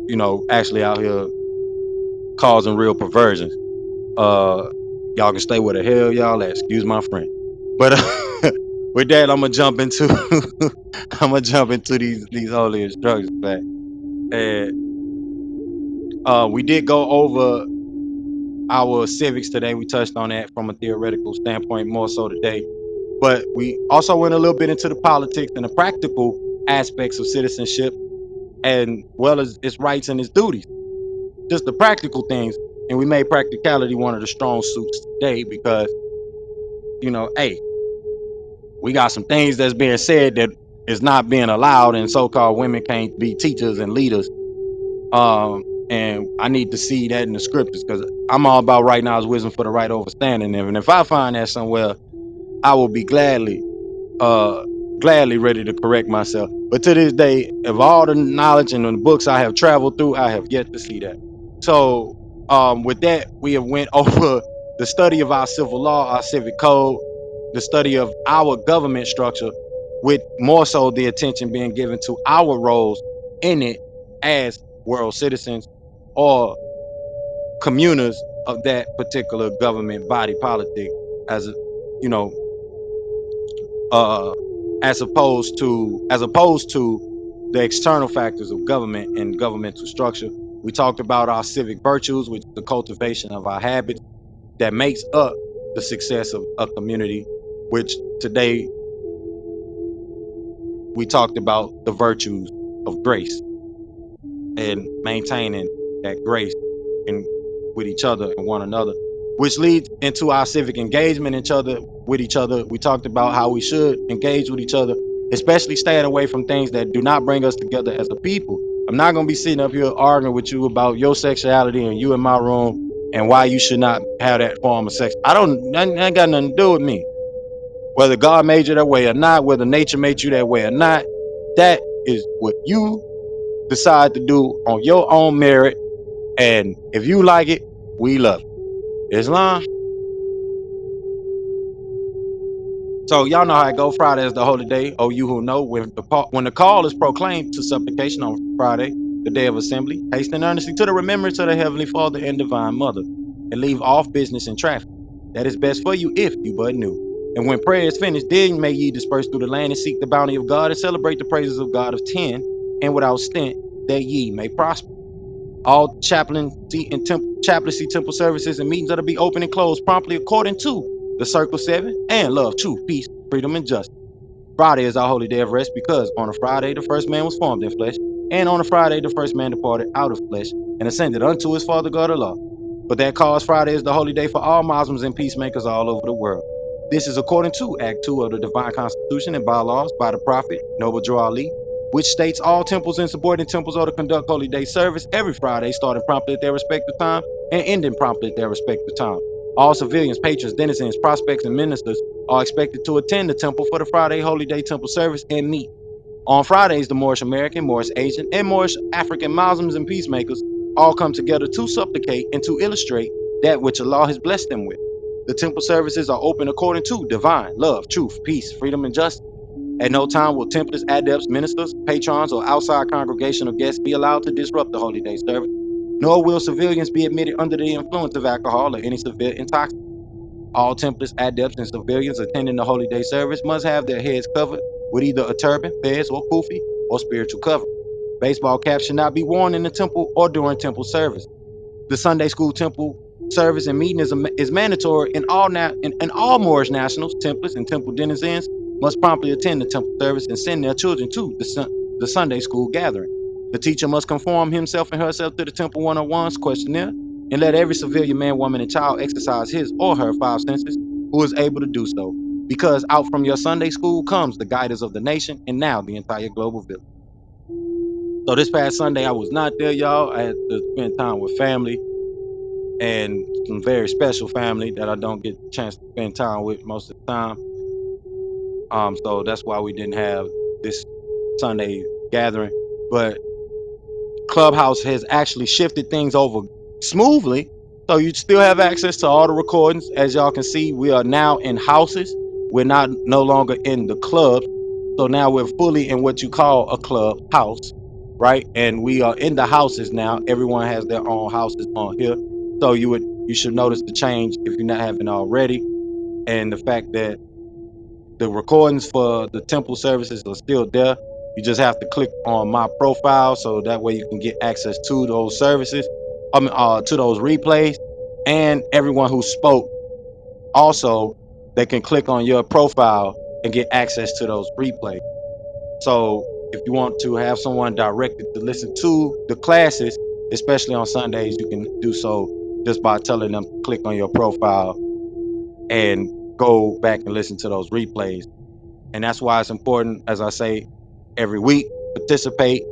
actually out here causing real perversions. Y'all can stay where the hell y'all at. Excuse my friend, but with that, I'm gonna jump into these holy instructions, man. And we did go over our civics today. We touched on that from a theoretical standpoint more so today, but we also went a little bit into the politics and the practical aspects of citizenship, and well as its rights and its duties, just the practical things. And we made practicality one of the strong suits today because hey, we got some things that's being said that is not being allowed, and so-called women can't be teachers and leaders. And I need to see that in the scriptures, because I'm all about right now is wisdom for the right overstanding. And if I find that somewhere, I will be uh gladly ready to correct myself. But to this day, of all the knowledge and the books I have traveled through, I have yet to see that. So with that, we have went over the study of our civil law, our civic code, the study of our government structure, with more so the attention being given to our roles in it as world citizens or communers of that particular government body politic, as you know uh as opposed to the external factors of government and governmental structure. We talked about our civic virtues, which is the cultivation of our habits that makes up the success of a community, which today we talked about the virtues of grace and maintaining that grace in with each other and one another, which leads into our civic engagement with each other. We talked about how we should engage with each other, especially staying away from things that do not bring us together as a people. I'm not gonna be sitting up here arguing with you about your sexuality and you in my room and why you should not have that form of sex. That ain't got nothing to do with me. Whether God made you that way or not, whether nature made you that way or not, that is what you decide to do on your own merit. And if you like it, we love it. Islam. So y'all know how I go. Friday is the holy day. Oh, you who know, when the call is proclaimed to supplication on Friday, the day of assembly, hasten earnestly to the remembrance of the Heavenly Father and Divine Mother, and leave off business and traffic. That is best for you if you but knew. And when prayer is finished, then may ye disperse through the land and seek the bounty of God and celebrate the praises of God of 10, and without stint, that ye may prosper. All chaplaincy temple services and meetings are to be open and closed promptly according to the Circle 7 and love, truth, peace, freedom, and justice. Friday is our holy day of rest because on a Friday the first man was formed in flesh, and on a Friday the first man departed out of flesh and ascended unto his Father God Allah. For that cause, Friday is the holy day for all Muslims and peacemakers all over the world. This is according to Act 2 of the Divine Constitution and bylaws by the Prophet Noble Drew Ali, which states all temples and subordinate temples are to conduct holy day service every Friday, starting promptly at their respective time and ending promptly at their respective time. All civilians, patrons, denizens, prospects, and ministers are expected to attend the temple for the Friday holy day temple service and meet. On Fridays, the Moorish American, Moorish Asian, and Moorish African Muslims and peacemakers all come together to supplicate and to illustrate that which Allah has blessed them with. The temple services are open according to divine love, truth, peace, freedom, and justice. At no time will templars, adepts, ministers, patrons, or outside congregational guests be allowed to disrupt the holy day service, nor will civilians be admitted under the influence of alcohol or any severe intoxicant. All templars, adepts, and civilians attending the holy day service must have their heads covered with either a turban, fez, or kufi, or spiritual cover. Baseball caps should not be worn in the temple or during temple service. The Sunday school temple service and meeting is mandatory, and all Moorish nationals, templars, and temple denizens must promptly attend the temple service and send their children to the Sunday school gathering. The teacher must conform himself and herself to the Temple 101's questionnaire, and let every civilian man, woman, and child exercise his or her five senses who is able to do so. Because out from your Sunday school comes the guiders of the nation and now the entire global village. So this past Sunday, I was not there, y'all. I had to spend time with family and some very special family that I don't get a chance to spend time with most of the time. So that's why we didn't have this Sunday gathering, but Clubhouse has actually shifted things over smoothly. So you still have access to all the recordings. As y'all can see, we are now in houses. We're not no longer in the clubs. So now we're fully in what you call a club house, right? And we are in the houses now. Everyone has their own houses on here. So you should notice the change if you're not having already. And the fact that the recordings for the temple services are still there. You just have to click on my profile so that way you can get access to those services. To those replays, and everyone who spoke also, they can click on your profile and get access to those replays. So if you want to have someone directed to listen to the classes, especially on Sundays, you can do so just by telling them to click on your profile and go back and listen to those replays. And that's why it's important, as I say, every week, participate,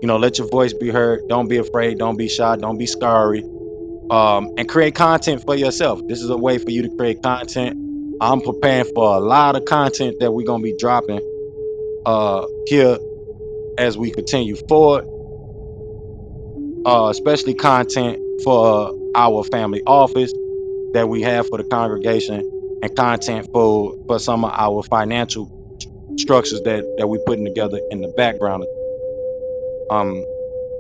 let your voice be heard. Don't be afraid. Don't be shy. Don't be scary. And create content for yourself. This is a way for you to create content. I'm preparing for a lot of content that we're going to be dropping here as we continue forward, especially content for our family office that we have for the congregation, and content for some of our financial structures that we're putting together in the background.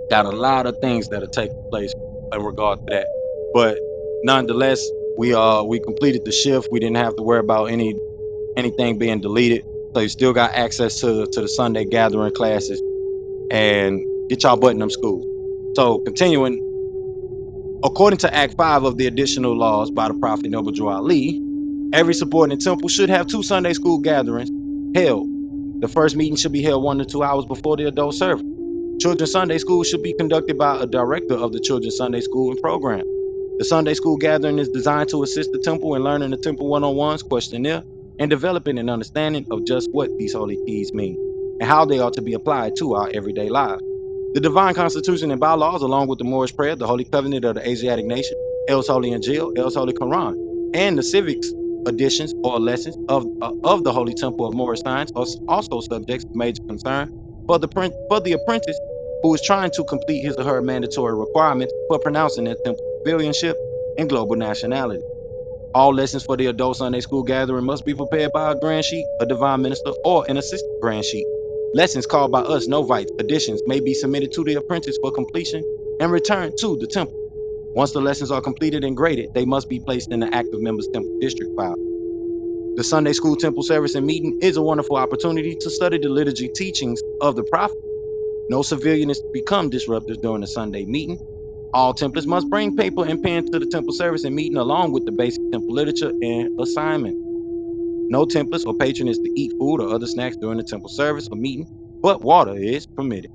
Got a lot of things that are taking place in regard to that, but nonetheless, we completed the shift. We didn't have to worry about anything being deleted, so you still got access to the Sunday gathering classes, and get y'all butt in them schools. So continuing, according to Act 5 of the additional laws by the Prophet Ali, every subordinate temple should have 2 Sunday school gatherings held. The first meeting should be held 1 to 2 hours before the adult service. Children's Sunday school should be conducted by a director of the Children's Sunday School and program. The Sunday school gathering is designed to assist the temple in learning the temple one-on-ones, questionnaire, and developing an understanding of just what these holy keys mean and how they are to be applied to our everyday lives. The divine constitution and bylaws, along with the Moorish prayer, the Holy Covenant of the Asiatic nation, El's Holy Injiyl, El's Holy Qur'aan, and the civics editions or lessons of the Holy Temple of Moorish Science are also subjects of major concern for the apprentice who is trying to complete his or her mandatory requirements for pronouncing their temple civilianship and global nationality. All lessons for the adult Sunday school gathering must be prepared by a grand sheik, a divine minister, or an assistant grand sheik. Lessons called by us novites additions may be submitted to the apprentice for completion and returned to the temple. Once the lessons are completed and graded, they must be placed in the active members temple district file. The Sunday school temple service and meeting is a wonderful opportunity to study the liturgy teachings of the prophet. No civilian is to become disruptors during the Sunday meeting. All templars must bring paper and pen to the temple service and meeting along with the basic temple literature and assignment. No templars or patron is to eat food or other snacks during the temple service or meeting, but water is permitted.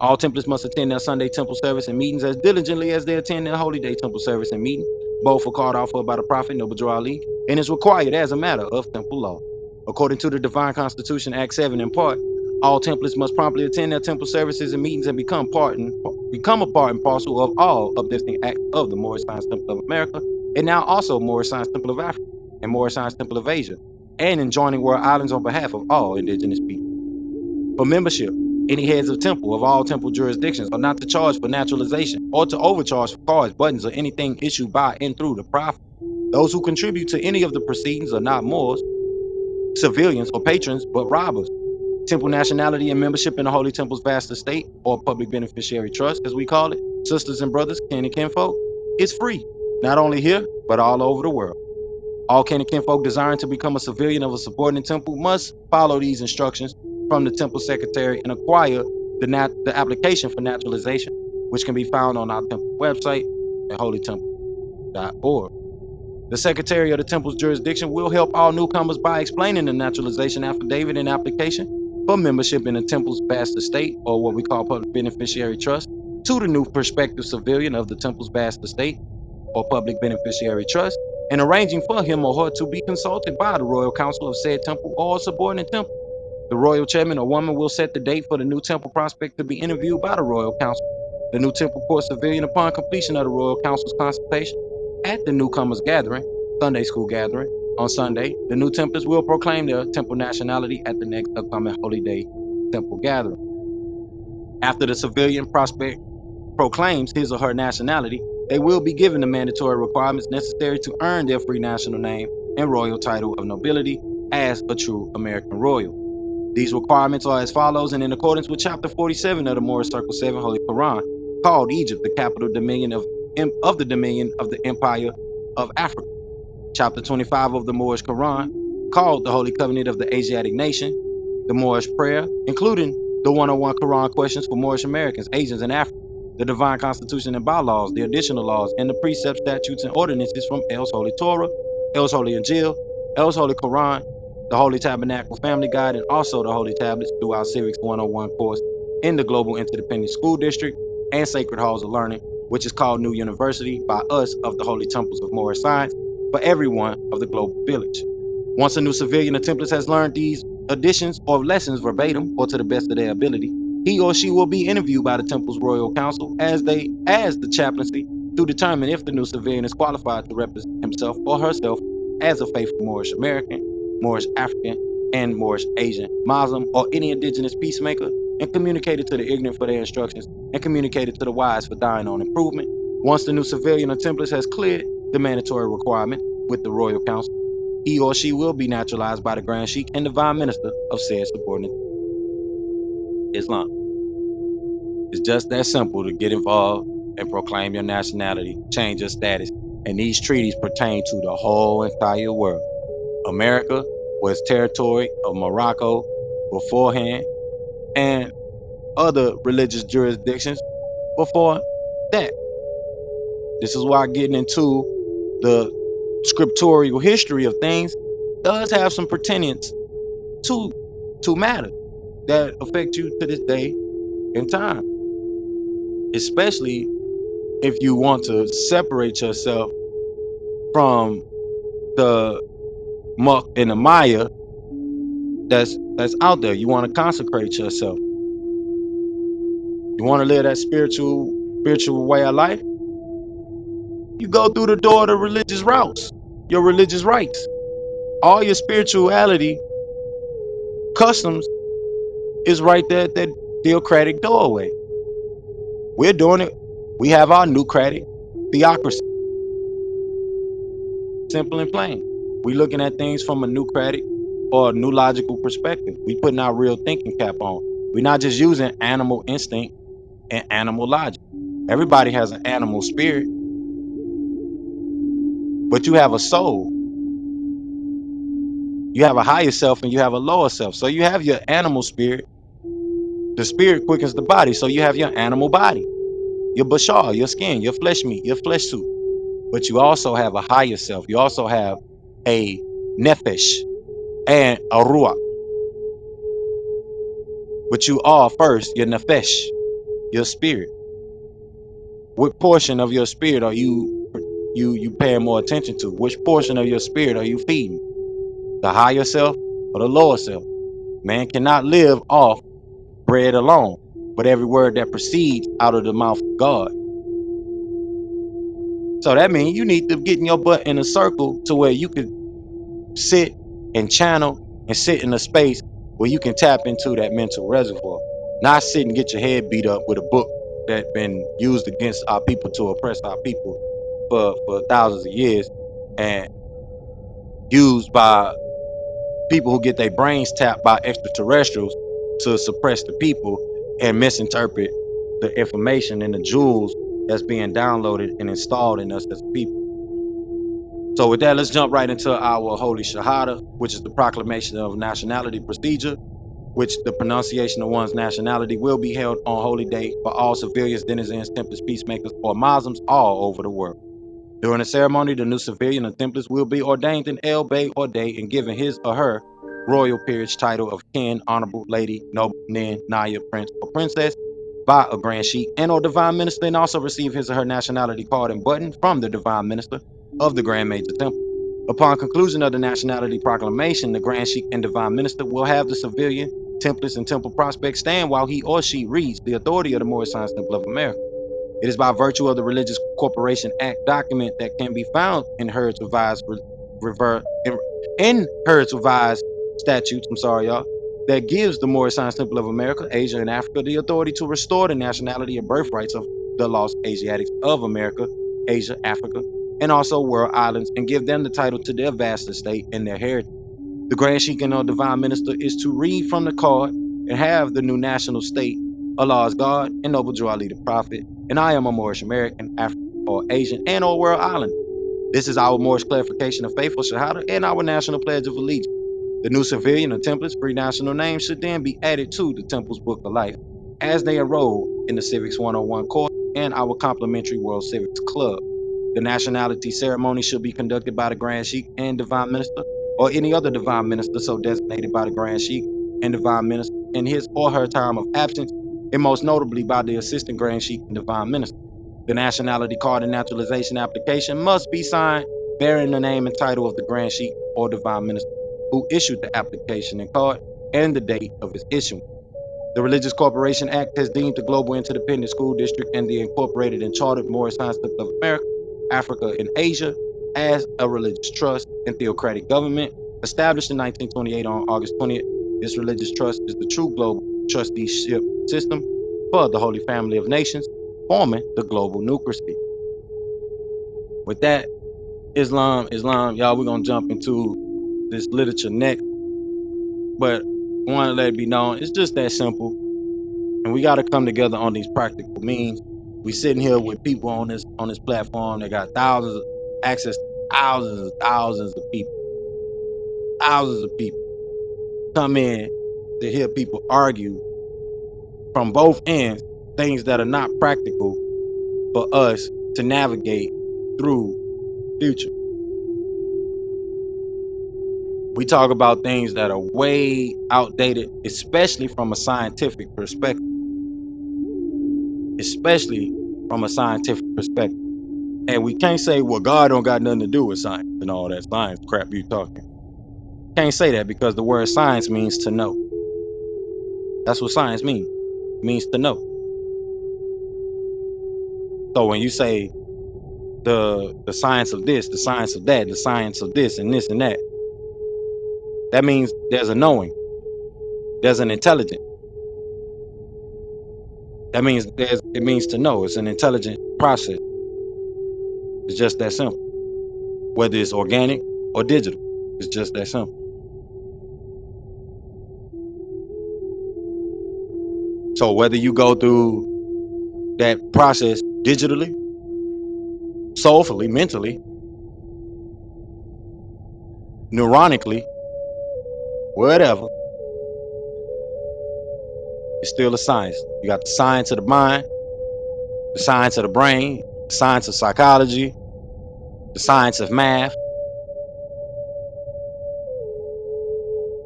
All templars must attend their Sunday temple service and meetings as diligently as they attend their holy day temple service and meeting. Both are called out for by the Prophet Ali and is required as a matter of temple law. According to the Divine Constitution, Act 7 in part, all templars must promptly attend their temple services and meetings and become a part and parcel of all uplifting acts of the Moorish Science Temple of America, and now also Moorish Science Temple of Africa and Moorish Science Temple of Asia, and in joining world islands on behalf of all indigenous people. For membership, any heads of temple of all temple jurisdictions are not to charge for naturalization or to overcharge for cards, buttons, or anything issued by and through the prophet. Those who contribute to any of the proceedings are not Moors, civilians, or patrons, but robbers. Temple nationality and membership in the Holy Temple's vast estate, or public beneficiary trust, as we call it, sisters and brothers, kin and kinfolk, is free, not only here, but all over the world. All kin and kinfolk desiring to become a civilian of a subordinate temple must follow these instructions from the temple secretary and acquire the application for naturalization, which can be found on our temple website at holytemple.org. The secretary of the temple's jurisdiction will help all newcomers by explaining the naturalization affidavit and application for membership in the temple's vast estate, or what we call public beneficiary trust, to the new prospective civilian of the temple's vast estate, or public beneficiary trust, and arranging for him or her to be consulted by the royal council of said temple or subordinate temple. The royal chairman or woman will set the date for the new temple prospect to be interviewed by the royal council. The new temple court civilian, upon completion of the royal council's consultation at the newcomers gathering, Sunday school gathering, on Sunday, the new templars will proclaim their temple nationality at the next upcoming holy day temple gathering. After the civilian prospect proclaims his or her nationality, they will be given the mandatory requirements necessary to earn their free national name and royal title of nobility as a true American royal. These requirements are as follows, and in accordance with Chapter 47 of the Moorish Circle 7 Holy Qur'an, called Egypt the capital dominion of the dominion of the Empire of Africa. Chapter 25 of the Moorish Qur'an, called the Holy Covenant of the Asiatic Nation, the Moorish Prayer, including the 101 Quran questions for Moorish Americans, Asians, and Africans, the Divine Constitution and bylaws, the additional laws, and the precepts, statutes, and ordinances from El's Holy Torah, El's Holy Injiyl, El's Holy Quran, the Holy Tabernacle Family Guide, and also the Holy Tablets through our Civics 101 course in the Global Interdependent School District and Sacred Halls of Learning, which is called New University by us of the Holy Temples of Moorish Science, for everyone of the global village. Once a new civilian or template has learned these additions or lessons verbatim or to the best of their ability, he or she will be interviewed by the temple's royal council as the chaplaincy to determine if the new civilian is qualified to represent himself or herself as a faithful Moorish American, Moorish African, and Moorish Asian, Muslim, or any indigenous peacemaker, and communicated to the ignorant for their instructions and communicated to the wise for dying on improvement. Once the new civilian or template has cleared the mandatory requirement with the royal council, he or she will be naturalized by the Grand Sheik and Divine Minister of said subordinate Islam. It's just that simple to get involved and proclaim your nationality, change your status, and these treaties pertain to the whole entire world. America was territory of Morocco beforehand, and other religious jurisdictions before that. This is why getting into the scriptural history of things does have some pertinence to matter that affect you to this day in time, especially if you want to separate yourself from the muck and the mire that's out there. You want to consecrate yourself. You want to live that spiritual way of life. You go through the door of the religious routes, your religious rites, all your spirituality customs is right there at that theocratic doorway. We're doing it. We have our newcratic theocracy. Simple and plain. We looking at things from a newcratic or a new logical perspective. We putting our real thinking cap on. We're not just using animal instinct and animal logic. Everybody has an animal spirit, but you have a soul. You have a higher self and you have a lower self. So you have your animal spirit. The spirit quickens the body. So you have your animal body, your bashar, your skin, your flesh meat, your flesh suit. But you also have a higher self. You also have a nefesh and a ruach. But you are first your nefesh, your spirit. What portion of your spirit are you paying more attention to? Which portion of your spirit are you feeding? The higher self or the lower self? Man cannot live off bread alone, but every word that proceeds out of the mouth of God. So that means you need to get in your butt in a circle to where you can sit and channel and sit in a space where you can tap into that mental reservoir. Not sit and get your head beat up with a book that's been used against our people to oppress our people for thousands of years and used by people who get their brains tapped by extraterrestrials to suppress the people and misinterpret the information and the jewels that's being downloaded and installed in us as people. So with that, let's jump right into our Holy Shahada, which is the proclamation of nationality procedure, which the pronunciation of one's nationality will be held on holy day for all civilians, denizens, templates, peacemakers, or Muslims all over the world. During the ceremony, the new civilian or templates will be ordained in El Bay or Day and given his or her royal peerage title of kin, honorable, lady, noble, nin, naya, prince, or princess by a grand sheik and or divine minister, and also receive his or her nationality card and button from the divine minister of the Grand Major Temple. Upon conclusion of the nationality proclamation, the Grand Sheik and Divine Minister will have the civilian, templates, and temple prospects stand while he or she reads the authority of the Moorish Science Temple of America. It is by virtue of the Religious Corporation Act document that can be found in Herod's revised statutes, that gives the Moorish Science Temple of America, Asia, and Africa the authority to restore the nationality and birthrights of the lost Asiatics of America, Asia, Africa, and also world islands, and give them the title to their vast estate and their heritage. The Grand Sheik and Divine Minister is to read from the card and have the new national state, Allah is God, and Noble Drew Ali the Prophet, and I am a Moorish American, African, or Asian, and or world island. This is our Moorish clarification of faithful Shahada and our national pledge of allegiance. The new civilian or templates, free national names should then be added to the Temple's Book of Life as they enroll in the Civics 101 course and our complimentary World Civics Club. The nationality ceremony should be conducted by the Grand Sheik and Divine Minister, or any other Divine Minister so designated by the Grand Sheik and Divine Minister in his or her time of absence, and most notably by the Assistant Grand Sheik and Divine Minister. The nationality card and naturalization application must be signed bearing the name and title of the Grand Sheik or Divine Minister who issued the application and card and the date of its issuance. The Religious Corporation Act has deemed the Global Interdependent School District and the Incorporated and Chartered Moorish Science Temple of America, Africa, and Asia as a religious trust and theocratic government. Established in 1928 on August 20th, this religious trust is the true global trusteeship system for the Holy Family of Nations, forming the global nucleus. With that, Islam, y'all, we're gonna jump into this literature next. But I want to let it be known, it's just that simple. And we got to come together on these practical means. We sitting here with people on this platform that got access to thousands of people. Thousands of people come in to hear people argue from both ends, things that are not practical for us to navigate through future. We talk about things that are way outdated, especially from a scientific perspective. And we can't say, well, God don't got nothing to do with science and all that science crap you talking. Can't say that because the word science means to know. That's what science means. It means to know. So when you say the science of this, the science of that, the science of this and that, that means there's a knowing. There's an intelligence. That means it means to know. It's an intelligent process. It's just that simple. Whether it's organic or digital, it's just that simple. So whether you go through that process digitally, soulfully, mentally, neuronically, whatever, it's still a science. You got the science of the mind, the science of the brain, the science of psychology, the science of math,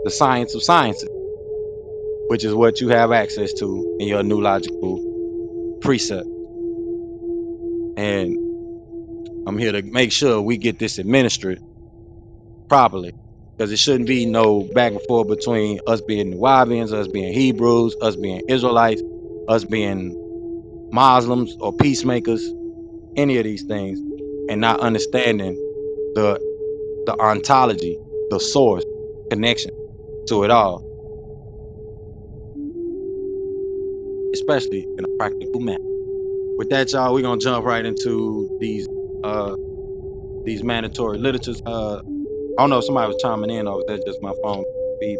the science of sciences, which is what you have access to in your new logical precept. And I'm here to make sure we get this administered properly, because it shouldn't be no back and forth between us being Nuwabians, us being Hebrews, us being Israelites, us being Muslims or peacemakers, any of these things, and not understanding the ontology, the source connection to it all, especially in a practical manner. With that, y'all, we're gonna jump right into these mandatory literatures. I don't know if somebody was chiming in, or was that just my phone feed?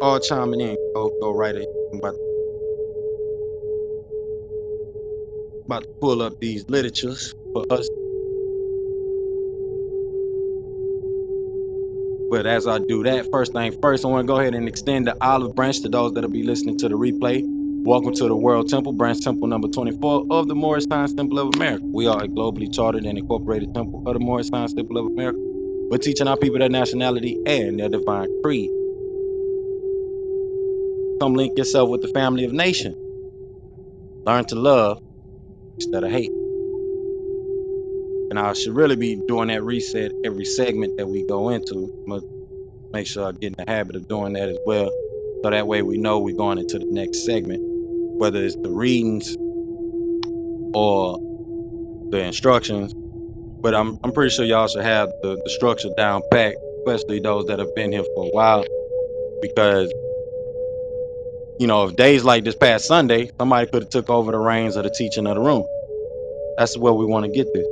All chiming in. Go right ahead. I'm about to pull up these literatures for us. But as I do that, first thing first, I want to go ahead and extend the olive branch to those that'll be listening to the replay. Welcome to the World Temple, branch temple number 24 of the Moorish Science Temple of America. We are a globally chartered and incorporated temple of the Moorish Science Temple of America. We're teaching our people their nationality and their divine creed. Come link yourself with the family of nations. Learn to love instead of hate. And I should really be doing that reset every segment that we go into. I'm gonna make sure I get in the habit of doing that as well. So that way we know we're going into the next segment, whether it's the readings or the instructions, But I'm pretty sure y'all should have the structure down pat, especially those that have been here for a while, because if days like this past Sunday, somebody could have took over the reins of the teaching of the room. That's where we want to get this,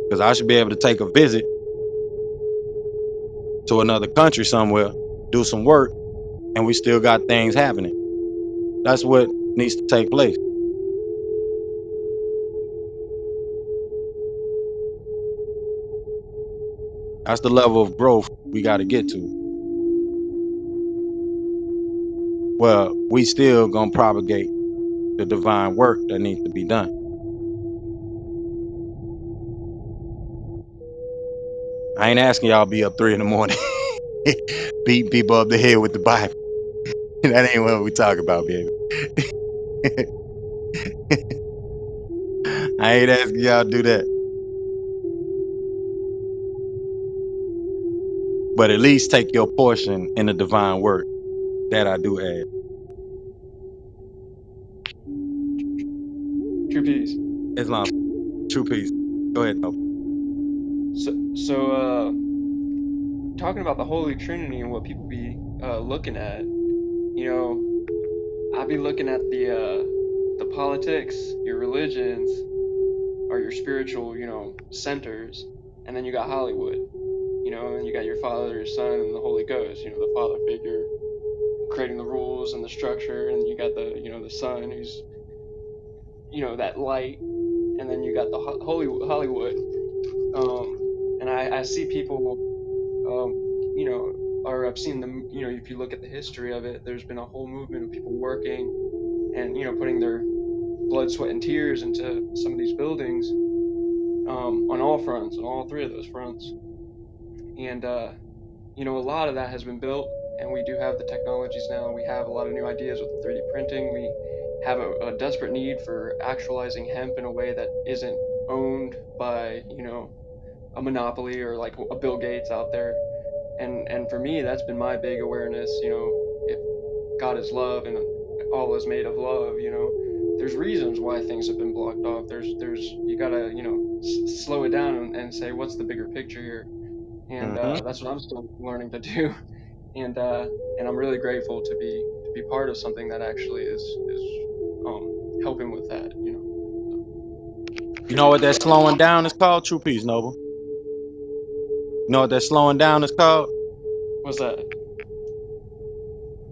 because I should be able to take a visit to another country somewhere, do some work, and we still got things happening. That's what needs to take place. That's the level of growth we got to get to. Well, we still gonna propagate the divine work that needs to be done. I ain't asking y'all be up 3 a.m, beating people up the head with the Bible. That ain't what we talk about, baby. I ain't asking y'all to do that. But at least take your portion in the divine work that I do add. True peace. Islam, true peace. Go ahead, no. So talking about the Holy Trinity and what people be looking at, I be looking at the politics, your religions, or your spiritual, centers, and then you got Hollywood, and you got your Father, your Son, and the Holy Ghost, the Father figure creating the rules and the structure, and you got the Son who's, that light, and then you got the Hollywood, and I see people, or I've seen them, if you look at the history of it, there's been a whole movement of people working and, putting their blood, sweat, and tears into some of these buildings, on all fronts, on all three of those fronts. And, a lot of that has been built, and we do have the technologies now. We have a lot of new ideas with 3D printing. We have a desperate need for actualizing hemp in a way that isn't owned by, a monopoly or like a Bill Gates out there. And for me, that's been my big awareness, if God is love and all is made of love, there's reasons why things have been blocked off. You gotta, slow it down and say, what's the bigger picture here? And that's what I'm still learning to do. And I'm really grateful to be part of something that actually is helping with that, You know what that slowing down is called? True peace, Noble. You know what that slowing down is called? What's that?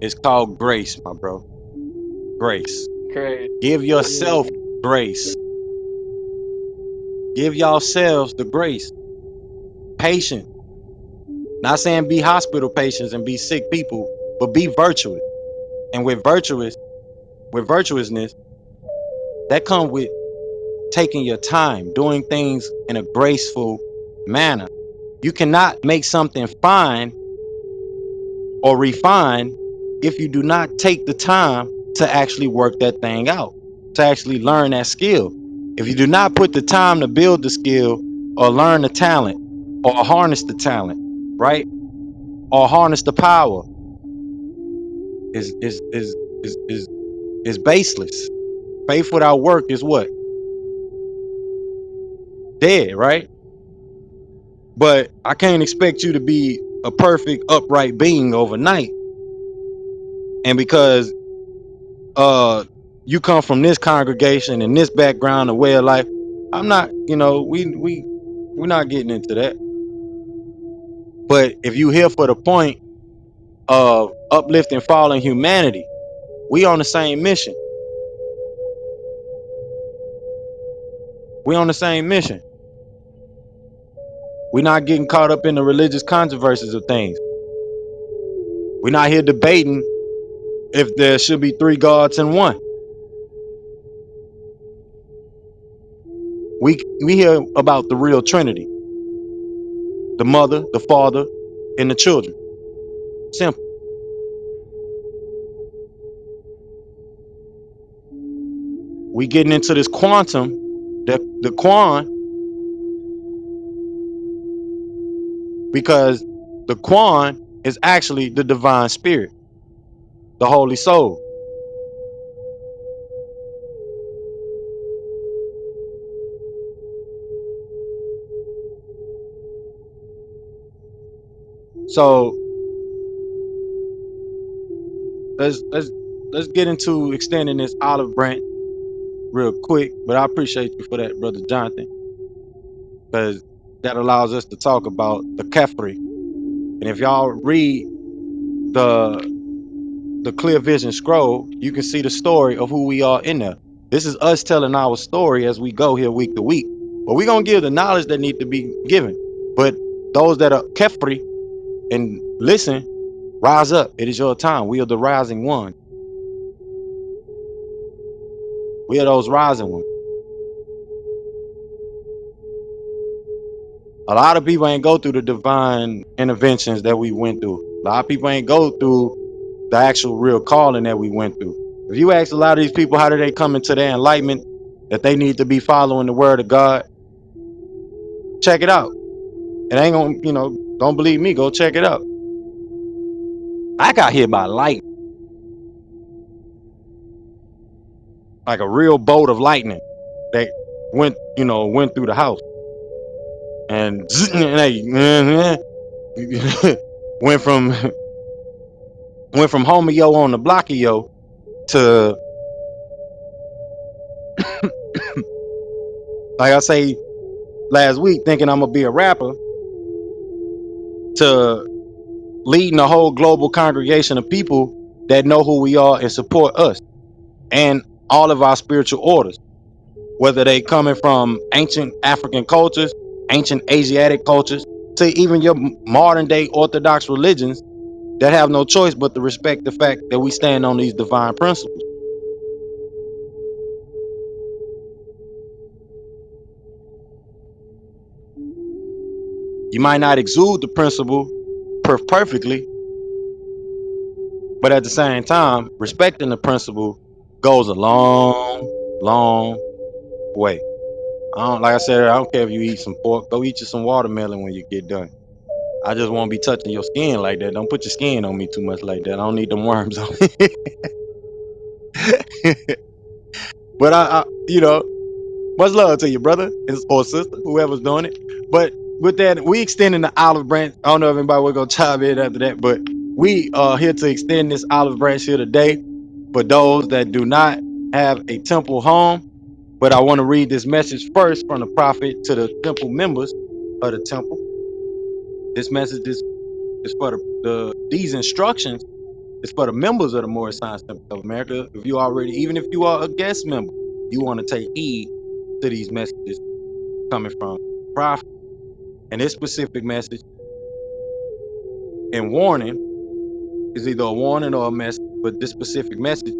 It's called grace, my bro. Grace. Great. Give yourself grace. Give yourselves the grace. Patience. Not saying be hospital patients and be sick people, but be virtuous. And with virtuousness, that comes with taking your time, doing things in a graceful manner. You cannot make something fine or refine if you do not take the time to actually work that thing out, to actually learn that skill. If you do not put the time to build the skill or learn the talent or harness the talent, right? Or harness the power is baseless. Faith without work is what? Dead, right? But I can't expect you to be a perfect upright being overnight. And because you come from this congregation and this background and way of life, I'm not, we're not getting into that. But if you here for the point of uplifting fallen humanity, we on the same mission. We on the same mission. We're not getting caught up in the religious controversies of things. We're not here debating if there should be 3 gods in one. We hear about the real Trinity. The Mother, the Father, and the children. Simple. We getting into this quantum, the Quan, because the Quan is actually the divine spirit, the Holy Soul. So let's get into extending this olive branch real quick. But I appreciate you for that, brother Jonathan, because that allows us to talk about the Kefri. And if y'all read the clear vision scroll, you can see the story of who we are in there. This is us telling our story as we go here week to week. But we're gonna give the knowledge that need to be given. But those that are Kefri and listen, rise up. It is your time. We are the rising ones. We are those rising ones. A lot of people ain't go through the divine interventions that we went through. A lot of people ain't go through the actual real calling that we went through. If you ask a lot of these people how do they come into their enlightenment, that they need to be following the word of God, check it out. It ain't gonna, don't believe me, go check it out. I got hit by light, like a real bolt of lightning that went through the house. And went from homie-yo on the blocky-yo to, like I say last week, thinking I'm gonna be a rapper, to leading a whole global congregation of people that know who we are and support us and all of our spiritual orders, whether they coming from ancient African cultures, ancient Asiatic cultures, to even your modern day Orthodox religions that have no choice but to respect the fact that we stand on these divine principles. You might not exude the principle perfectly, but at the same time, respecting the principle goes a long, long way. Like I said, I don't care if you eat some pork. Go eat you some watermelon when you get done. I just won't be touching your skin like that. Don't put your skin on me too much like that. I don't need them worms on me. But much love to you, brother or sister, whoever's doing it. But with that, we extending the olive branch. I don't know if anybody will go chime in after that, but we are here to extend this olive branch here today for those that do not have a temple home. But I want to read this message first from the prophet to the temple members of the temple. This message is for these instructions is for the members of the Moorish Science Temple of America. If you already, even if you are a guest member, you want to take heed to these messages coming from the prophet. And this specific message and warning is either a warning or a message, but this specific message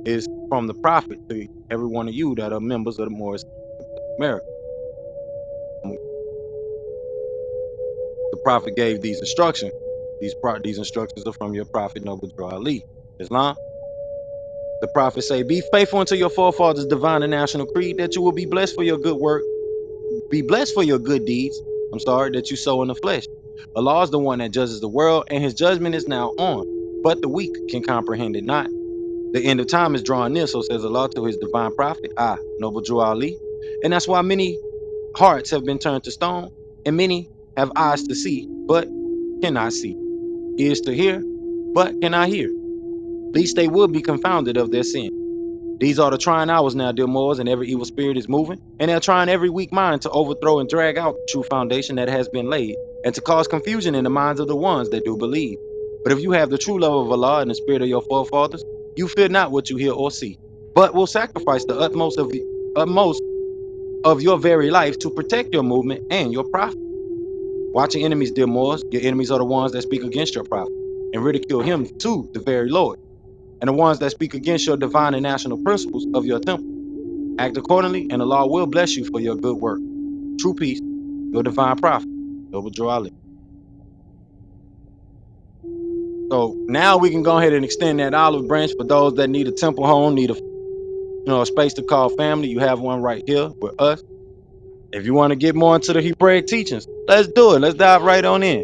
is from the prophet to every one of you that are members of the Moorish Science Temple of America. The prophet gave these instructions. These instructions are from your prophet Noble Ali. Islam. The prophet say, be faithful unto your forefathers' divine and national creed, that you will be blessed for your good work, be blessed for your good deeds. That you sow in the flesh. Allah is the one that judges the world, and his judgment is now on. But the weak can comprehend it not. The end of time is drawing near, so says Allah to his divine prophet, Noble Ali. And that's why many hearts have been turned to stone, and many have eyes to see, but cannot see, ears to hear, but cannot hear. Least they would be confounded of their sin. These are the trying hours now, dear Moors, and every evil spirit is moving, and they're trying every weak mind to overthrow and drag out the true foundation that has been laid, and to cause confusion in the minds of the ones that do believe. But if you have the true love of Allah and the spirit of your forefathers, you fear not what you hear or see, but will sacrifice the utmost of your very life to protect your movement and your profit. Watch your enemies, dear Moors. Your enemies are the ones that speak against your prophet and ridicule him too, the very Lord, and the ones that speak against your divine and national principles of your temple. Act accordingly, and Allah will bless you for your good work. True peace, your divine prophet, Noble Ali. So now we can go ahead and extend that olive branch for those that need a temple home, need a space to call family. You have one right here with us. If you want to get more into the Hebraic teachings, let's do it. Let's dive right on in.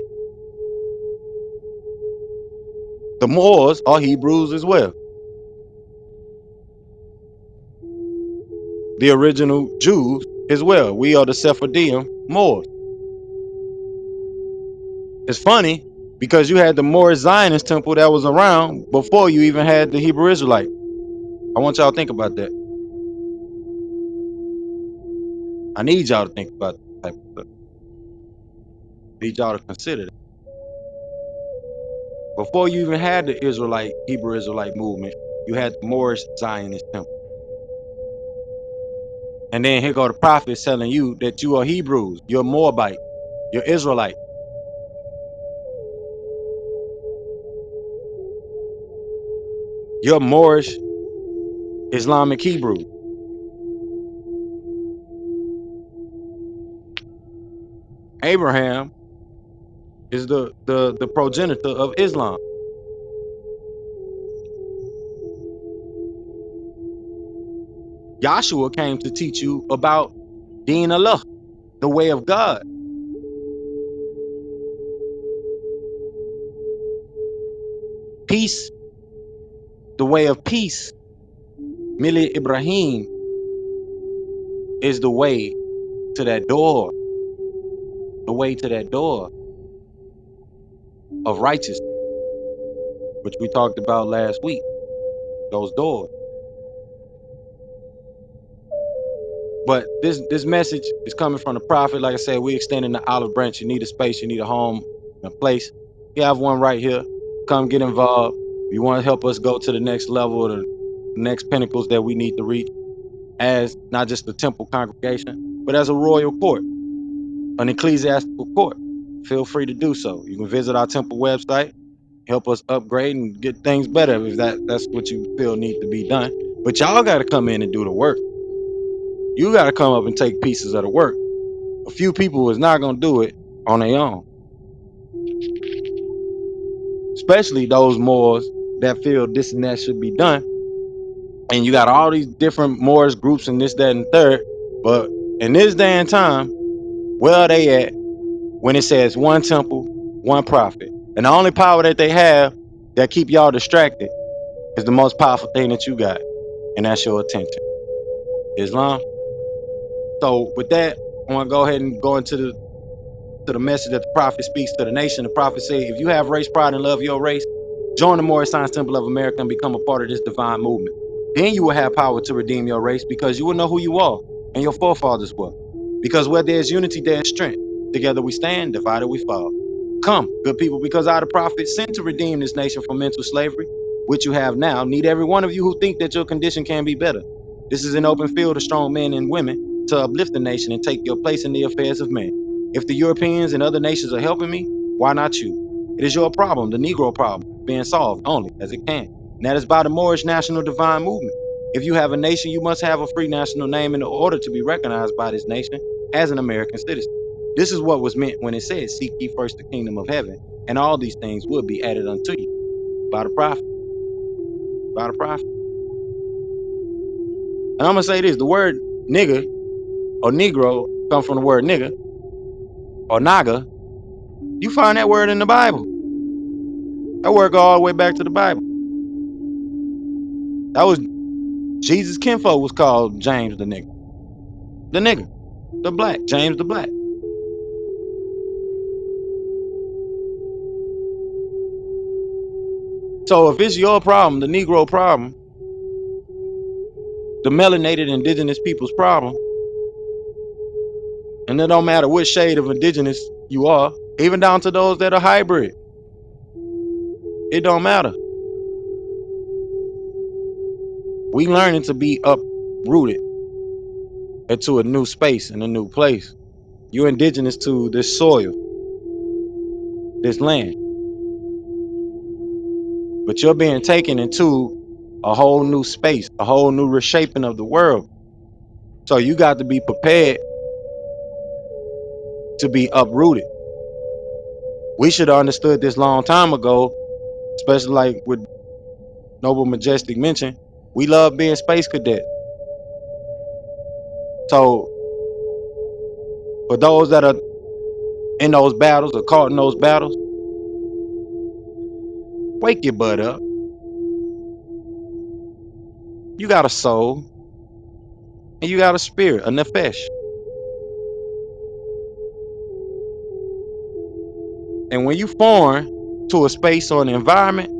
The Moors are Hebrews as well. The original Jews as well. We are the Sephardim Moors. It's funny. because you had the Moorish Zionist temple that was around before you even had the Hebrew Israelite. I want y'all to think about that. I need y'all to think about that type of stuff. I need y'all to consider that. Before you even had the Israelite, Hebrew Israelite movement, you had the Moorish Zionist temple. And then here go the prophets telling you that you are Hebrews, you're Moabite, you're Israelite. You're Moorish Islamic Hebrew. Abraham is the progenitor of Islam. Yahshua came to teach you about Deen Allah, the way of God. Peace, the way of peace. Milli Ibrahim is the way to that door, the way to that door of righteousness, which we talked about last week, those doors. But this message is coming from the prophet. Like I said, we extending the olive branch. You need a space, you need a home, a place. You have one right here. Come get involved. If you want to help us go to the next level, the next pinnacles that we need to reach, as not just the temple congregation, but as a royal court, an ecclesiastical court. Feel free to do so. You can visit our temple website, help us upgrade and get things better if that's what you feel need to be done. But y'all got to come in and do the work. You got to come up and take pieces of the work. A few people is not going to do it on their own, especially those Moors that feel this and that should be done. And you got all these different Moorish groups and this, that, and third. But in this day and time, where are they at when it says one temple, one prophet? And the only power that they have that keep y'all distracted is the most powerful thing that you got, and that's your attention. Islam. So with that, I want to go ahead and go into the message that the prophet speaks to the nation. The prophet said, if you have race pride and love your race, join the Moorish Science Temple of America and become a part of this divine movement. Then you will have power to redeem your race because you will know who you are and your forefathers were. Because where there is unity, there is strength. Together we stand, divided we fall. Come, good people, because I, the prophet, sent to redeem this nation from mental slavery, which you have now, need every one of you who think that your condition can be better. This is an open field of strong men and women to uplift the nation and take your place in the affairs of men. If the Europeans and other nations are helping me, why not you? It is your problem, the Negro problem, being solved only as it can. And that is by the Moorish National Divine Movement. If you have a nation, you must have a free national name in order to be recognized by this nation as an American citizen. This is what was meant when it says, seek ye first the kingdom of heaven, and all these things will be added unto you by the prophet. By the prophet. And I'm going to say this, the word nigger or Negro comes from the word nigger or naga. You find that word in the Bible. That word go all the way back to the Bible. That was Jesus' kinfolk was called James the nigger. The nigger. The black. James the black. So if it's your problem, the Negro problem, the melanated indigenous people's problem, and it don't matter which shade of indigenous you are, even down to those that are hybrid, it don't matter. We learning to be uprooted into a new space and a new place. You're indigenous to this soil, this land, but you're being taken into a whole new space, a whole new reshaping of the world. So you got to be prepared to be uprooted. We should have understood this long time ago, especially like with Noble Majestic mentioned. We love being space cadet. So for those that are in those battles or caught in those battles, wake your butt up. You got a soul and you got a spirit, a nefesh. And when you foreign, to a space or an environment,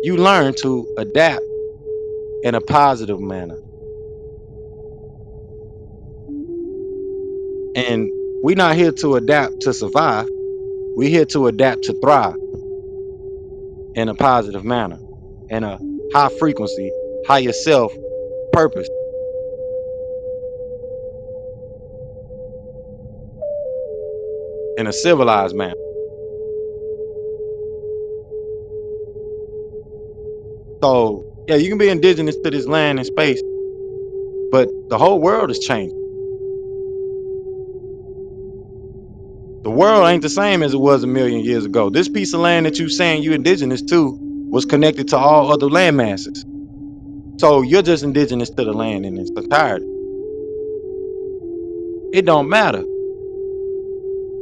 you learn to adapt in a positive manner. And we're not here to adapt to survive. We're here to adapt to thrive in a positive manner, in a high frequency, higher self purpose, in a civilized manner. So, yeah, you can be indigenous to this land and space, but the whole world is changing. The world ain't the same as it was a million years ago. This piece of land that you saying you indigenous to was connected to all other land masses. So you're just indigenous to the land in its entirety. It don't matter.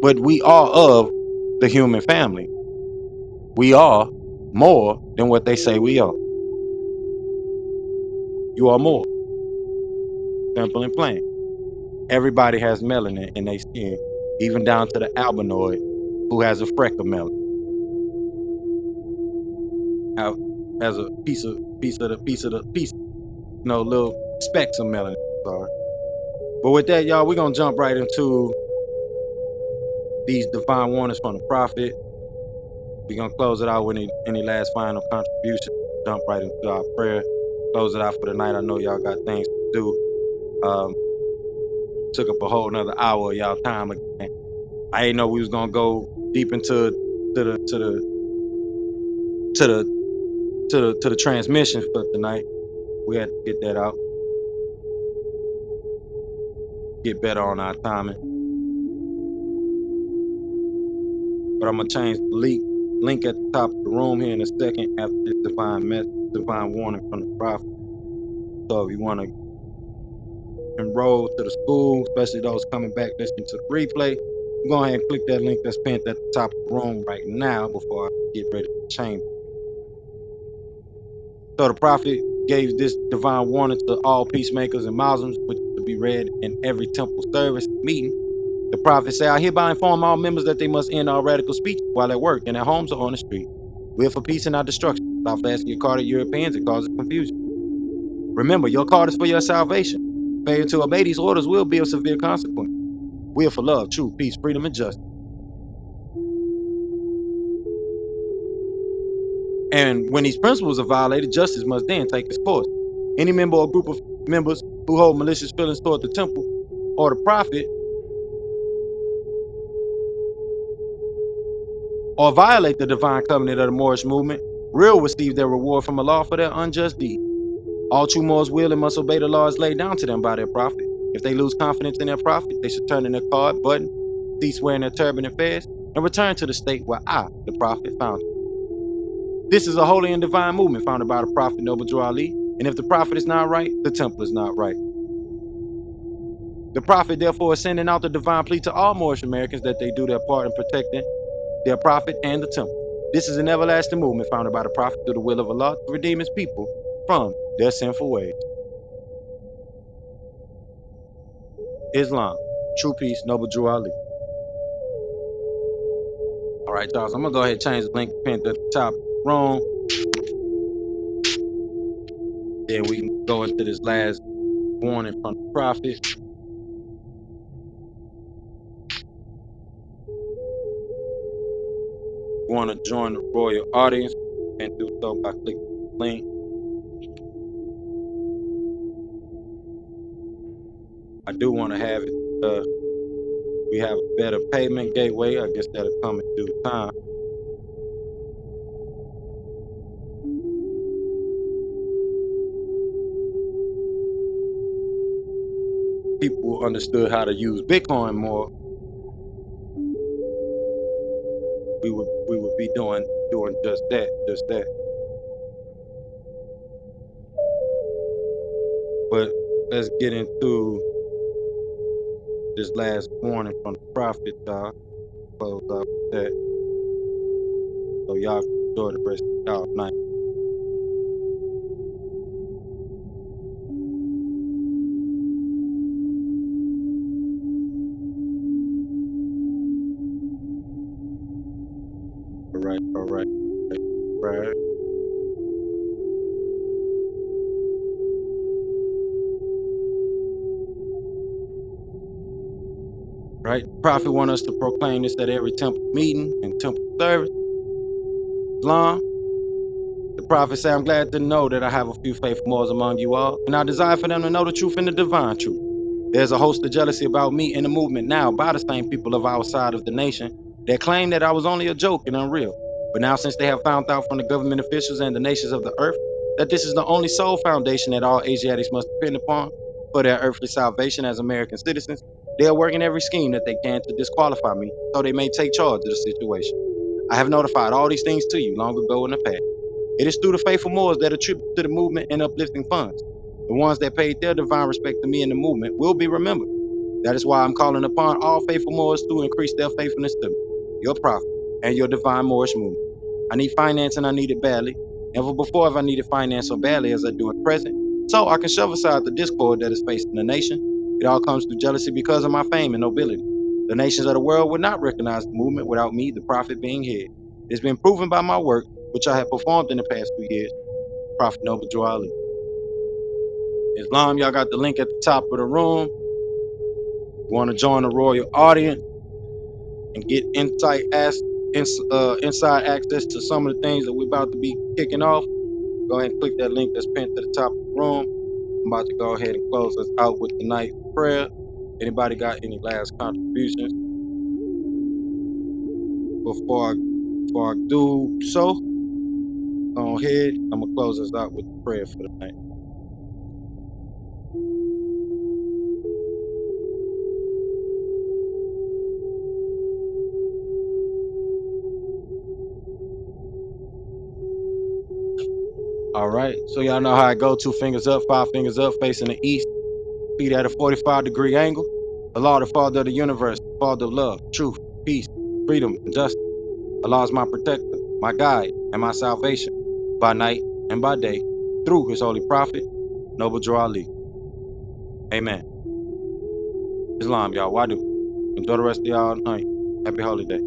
But we are of the human family. We are more than what they say we are. You are more. Simple and plain. Everybody has melanin in their skin, even down to the albinoid who has a freckle melanin. Has a piece, little specks of melanin. Sorry. But with that, y'all, we're gonna jump right into these divine warnings from the prophet. We're gonna close it out with any last final contribution. Jump right into our prayer. Close it out for the night. I know y'all got things to do. Took up a whole another hour of y'all time again. I didn't know we was gonna go deep into the transmission for tonight. We had to get that out. Get better on our timing. But I'm gonna change the link at the top of the room here in a second after this divine warning from the prophet. So if you want to enroll to the school, especially those coming back listening to the replay, go ahead and click that link that's pinned at the top of the room right now before I get ready to change. So the prophet gave this divine warning to all peacemakers and Muslims, which is to be read in every temple service meeting. The prophet said, I hereby inform all members that they must end all radical speech while at work and at homes or on the street. We are for peace and not destruction. Stop asking your card to Europeans. It causes confusion. Remember, your card is for your salvation. Failure to obey these orders will be of severe consequence. We are for love, truth, peace, freedom, and justice. And when these principles are violated, justice must then take its course. Any member or group of members who hold malicious feelings toward the temple or the prophet or violate the divine covenant of the Moorish movement will receive their reward from Allah for their unjust deed. All true Moors will and must obey the laws laid down to them by their prophet. If they lose confidence in their prophet, they should turn in their card, button, cease wearing their turban and fez, and return to the state where I, the prophet, found them. This is a holy and divine movement founded by the prophet Noble Drew Ali, and if the prophet is not right, the temple is not right. The prophet therefore is sending out the divine plea to all Moorish Americans that they do their part in protecting their prophet and the temple. This is an everlasting movement founded by the prophet through the will of Allah to redeem his people from their sinful ways. Islam, true peace, Noble Drew Ali. All right, y'all. So I'm gonna go ahead and change the link pinned at the top. Wrong. Then we can go into this last warning from the prophet. You want to join the royal audience and do so by clicking the link. I do want to have it. We have a better payment gateway. I guess that'll come in due time. People who understood how to use Bitcoin more, we would be doing just that. But let's get into this last warning from the prophet, y'all. Close out with that. So y'all can enjoy the rest of y'all night. Right. Right. Prophet want us to proclaim this at every temple meeting and temple service. Islam. The prophet say, I'm glad to know that I have a few faithful Moors among you all, and I desire for them to know the truth and the divine truth. There's a host of jealousy about me in the movement now by the same people of our side of the nation that claim that I was only a joke and unreal. But now since they have found out from the government officials and the nations of the earth that this is the only sole foundation that all Asiatics must depend upon for their earthly salvation as American citizens, they are working every scheme that they can to disqualify me so they may take charge of the situation. I have notified all these things to you long ago in the past. It is through the faithful Moors that attribute to the movement and uplifting funds. The ones that paid their divine respect to me in the movement will be remembered. That is why I'm calling upon all faithful Moors to increase their faithfulness to me, your prophet, and your divine Moorish movement. I need finance and I need it badly. Never before have I needed finance so badly as I do at present. So I can shove aside the discord that is facing the nation. It all comes through jealousy because of my fame and nobility. The nations of the world would not recognize the movement without me, the prophet, being head. It has been proven by my work, which I have performed in the past 2 years. Prophet Noble Ali. Islam, y'all got the link at the top of the room. You want to join the royal audience and get inside access to some of the things that we're about to be kicking off, go ahead and click that link that's pinned to the top of the room. I'm about to go ahead and close us out with tonight's prayer. Anybody got any last contributions before I do so? Go ahead. I'm gonna close us out with the prayer for the night. All right. So y'all know how I go. 2 fingers up, 5 fingers up, facing the east. Feet at a 45-degree angle. Allah, the Father of the universe, Father of love, truth, peace, freedom, and justice. Allah is my protector, my guide, and my salvation, by night and by day, through His holy prophet, Noble Ali. Amen. Islam, y'all. Wadu. Enjoy the rest of y'all night. Happy holiday.